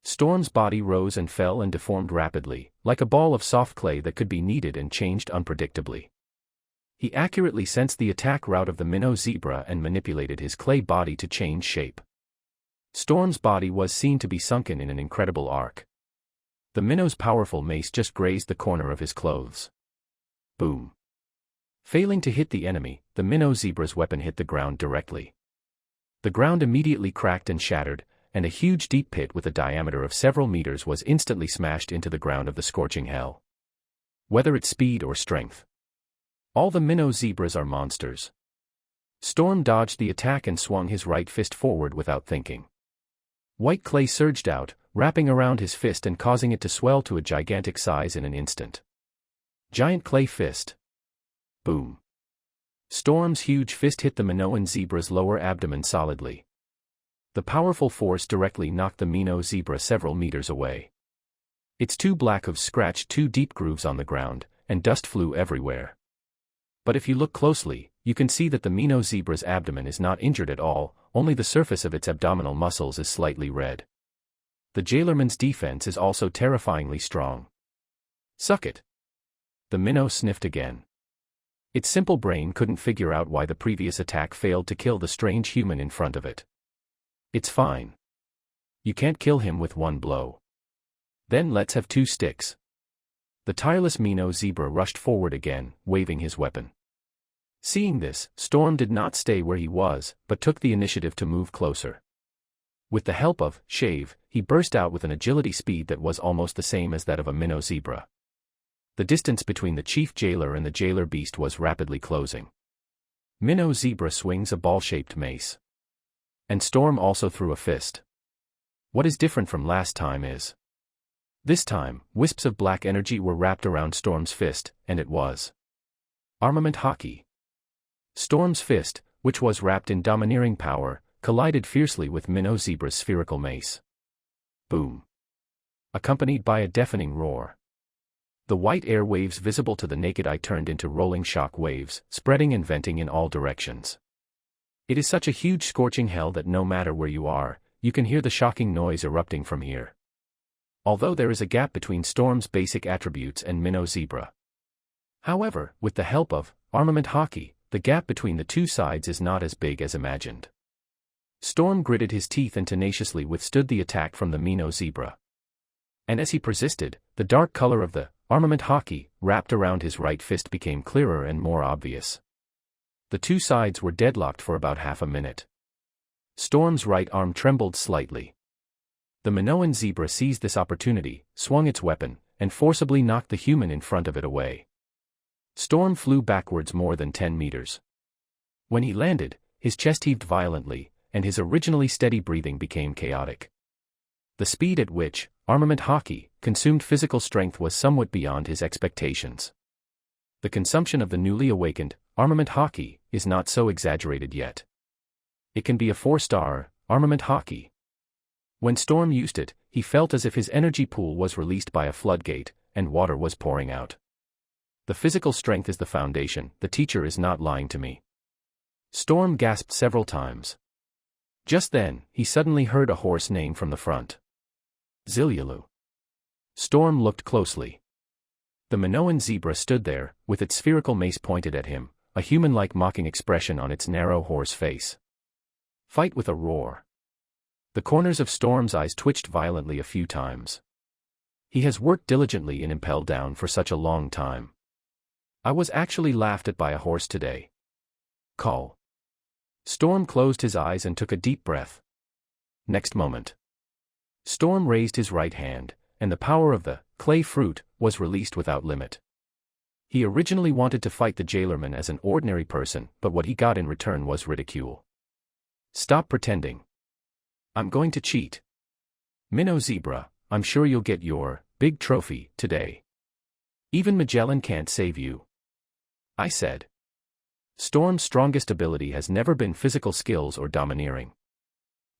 Storm's body rose and fell and deformed rapidly, like a ball of soft clay that could be kneaded and changed unpredictably. He accurately sensed the attack route of the minnow zebra and manipulated his clay body to change shape. Storm's body was seen to be sunken in an incredible arc. The minnow's powerful mace just grazed the corner of his clothes. Boom. Failing to hit the enemy, the minnow zebra's weapon hit the ground directly. The ground immediately cracked and shattered, and a huge deep pit with a diameter of several meters was instantly smashed into the ground of the scorching hell. Whether it's speed or strength, all the minnow zebras are monsters. Storm dodged the attack and swung his right fist forward without thinking. White clay surged out, wrapping around his fist and causing it to swell to a gigantic size in an instant. Giant clay fist. Boom. Storm's huge fist hit the Minoan zebra's lower abdomen solidly. The powerful force directly knocked the minnow zebra several meters away. Its 2 black hooves scratched 2 deep grooves on the ground, and dust flew everywhere. But if you look closely, you can see that the minnow zebra's abdomen is not injured at all, only the surface of its abdominal muscles is slightly red. The jailerman's defense is also terrifyingly strong. Suck it. The minnow sniffed again. Its simple brain couldn't figure out why the previous attack failed to kill the strange human in front of it. It's fine. You can't kill him with 1 blow. Then let's have 2 sticks. The tireless minnow zebra rushed forward again, waving his weapon. Seeing this, Storm did not stay where he was, but took the initiative to move closer. With the help of Shave, he burst out with an agility speed that was almost the same as that of a minnow zebra. The distance between the chief jailer and the jailer beast was rapidly closing. Minnow zebra swings a ball-shaped mace. And Storm also threw a fist. What is different from last time is, this time, wisps of black energy were wrapped around Storm's fist, and it was armament hockey. Storm's fist, which was wrapped in domineering power, collided fiercely with Minnow Zebra's spherical mace. Boom. Accompanied by a deafening roar. The white air waves visible to the naked eye turned into rolling shock waves, spreading and venting in all directions. It is such a huge scorching hell that no matter where you are, you can hear the shocking noise erupting from here. Although there is a gap between Storm's basic attributes and Minnow Zebra. However, with the help of armament hockey, the gap between the 2 sides is not as big as imagined. Storm gritted his teeth and tenaciously withstood the attack from the Minnow Zebra. And as he persisted, the dark color of the armament hockey wrapped around his right fist became clearer and more obvious. The 2 sides were deadlocked for about half a minute. Storm's right arm trembled slightly. The Minoan zebra seized this opportunity, swung its weapon, and forcibly knocked the human in front of it away. Storm flew backwards more than 10 meters. When he landed, his chest heaved violently, and his originally steady breathing became chaotic. The speed at which armament hockey consumed physical strength was somewhat beyond his expectations. The consumption of the newly awakened armament hockey is not so exaggerated yet. It can be a 4-star armament hockey. When Storm used it, he felt as if his energy pool was released by a floodgate, and water was pouring out. The physical strength is the foundation, the teacher is not lying to me. Storm gasped several times. Just then, he suddenly heard a hoarse name from the front. Zilyalu. Storm looked closely. The Minoan zebra stood there, with its spherical mace pointed at him, a human-like mocking expression on its narrow horse face. Fight with a roar. The corners of Storm's eyes twitched violently a few times. He has worked diligently in Impel Down for such a long time. I was actually laughed at by a horse today. Call. Storm closed his eyes and took a deep breath. Next moment, Storm raised his right hand, and the power of the clay fruit was released without limit. He originally wanted to fight the jailerman as an ordinary person, but what he got in return was ridicule. Stop pretending. I'm going to cheat. Minnow Zebra, I'm sure you'll get your big trophy today. Even Magellan can't save you, I said. Storm's strongest ability has never been physical skills or domineering.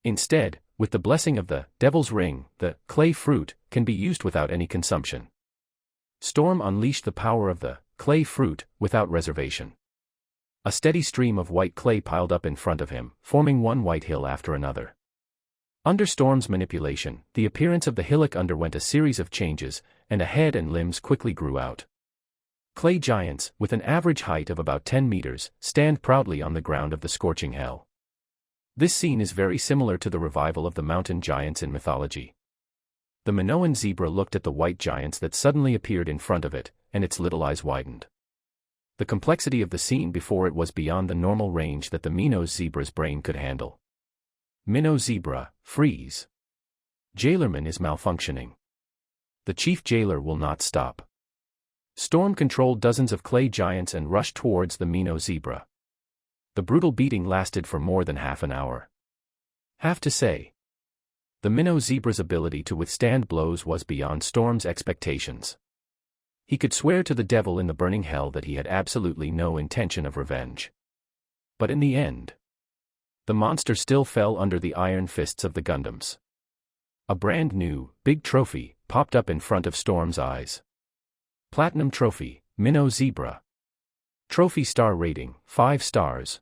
Instead, with the blessing of the Devil's Ring, the clay fruit can be used without any consumption. Storm unleashed the power of the clay fruit without reservation. A steady stream of white clay piled up in front of him, forming one white hill after another. Under Storm's manipulation, the appearance of the hillock underwent a series of changes, and a head and limbs quickly grew out. Clay giants, with an average height of about 10 meters, stand proudly on the ground of the scorching hell. This scene is very similar to the revival of the mountain giants in mythology. The Minoan zebra looked at the white giants that suddenly appeared in front of it, and its little eyes widened. The complexity of the scene before it was beyond the normal range that the Minnow zebra's brain could handle. Minnow zebra, freeze. Jailerman is malfunctioning. The chief jailer will not stop. Storm controlled dozens of clay giants and rushed towards the Minnow zebra. The brutal beating lasted for more than half an hour. Have to say, the Minnow zebra's ability to withstand blows was beyond Storm's expectations. He could swear to the devil in the burning hell that he had absolutely no intention of revenge. But in the end, the monster still fell under the iron fists of the Gundams. A brand new, big trophy popped up in front of Storm's eyes. Platinum Trophy, Minnow Zebra. Trophy star rating, 5 stars.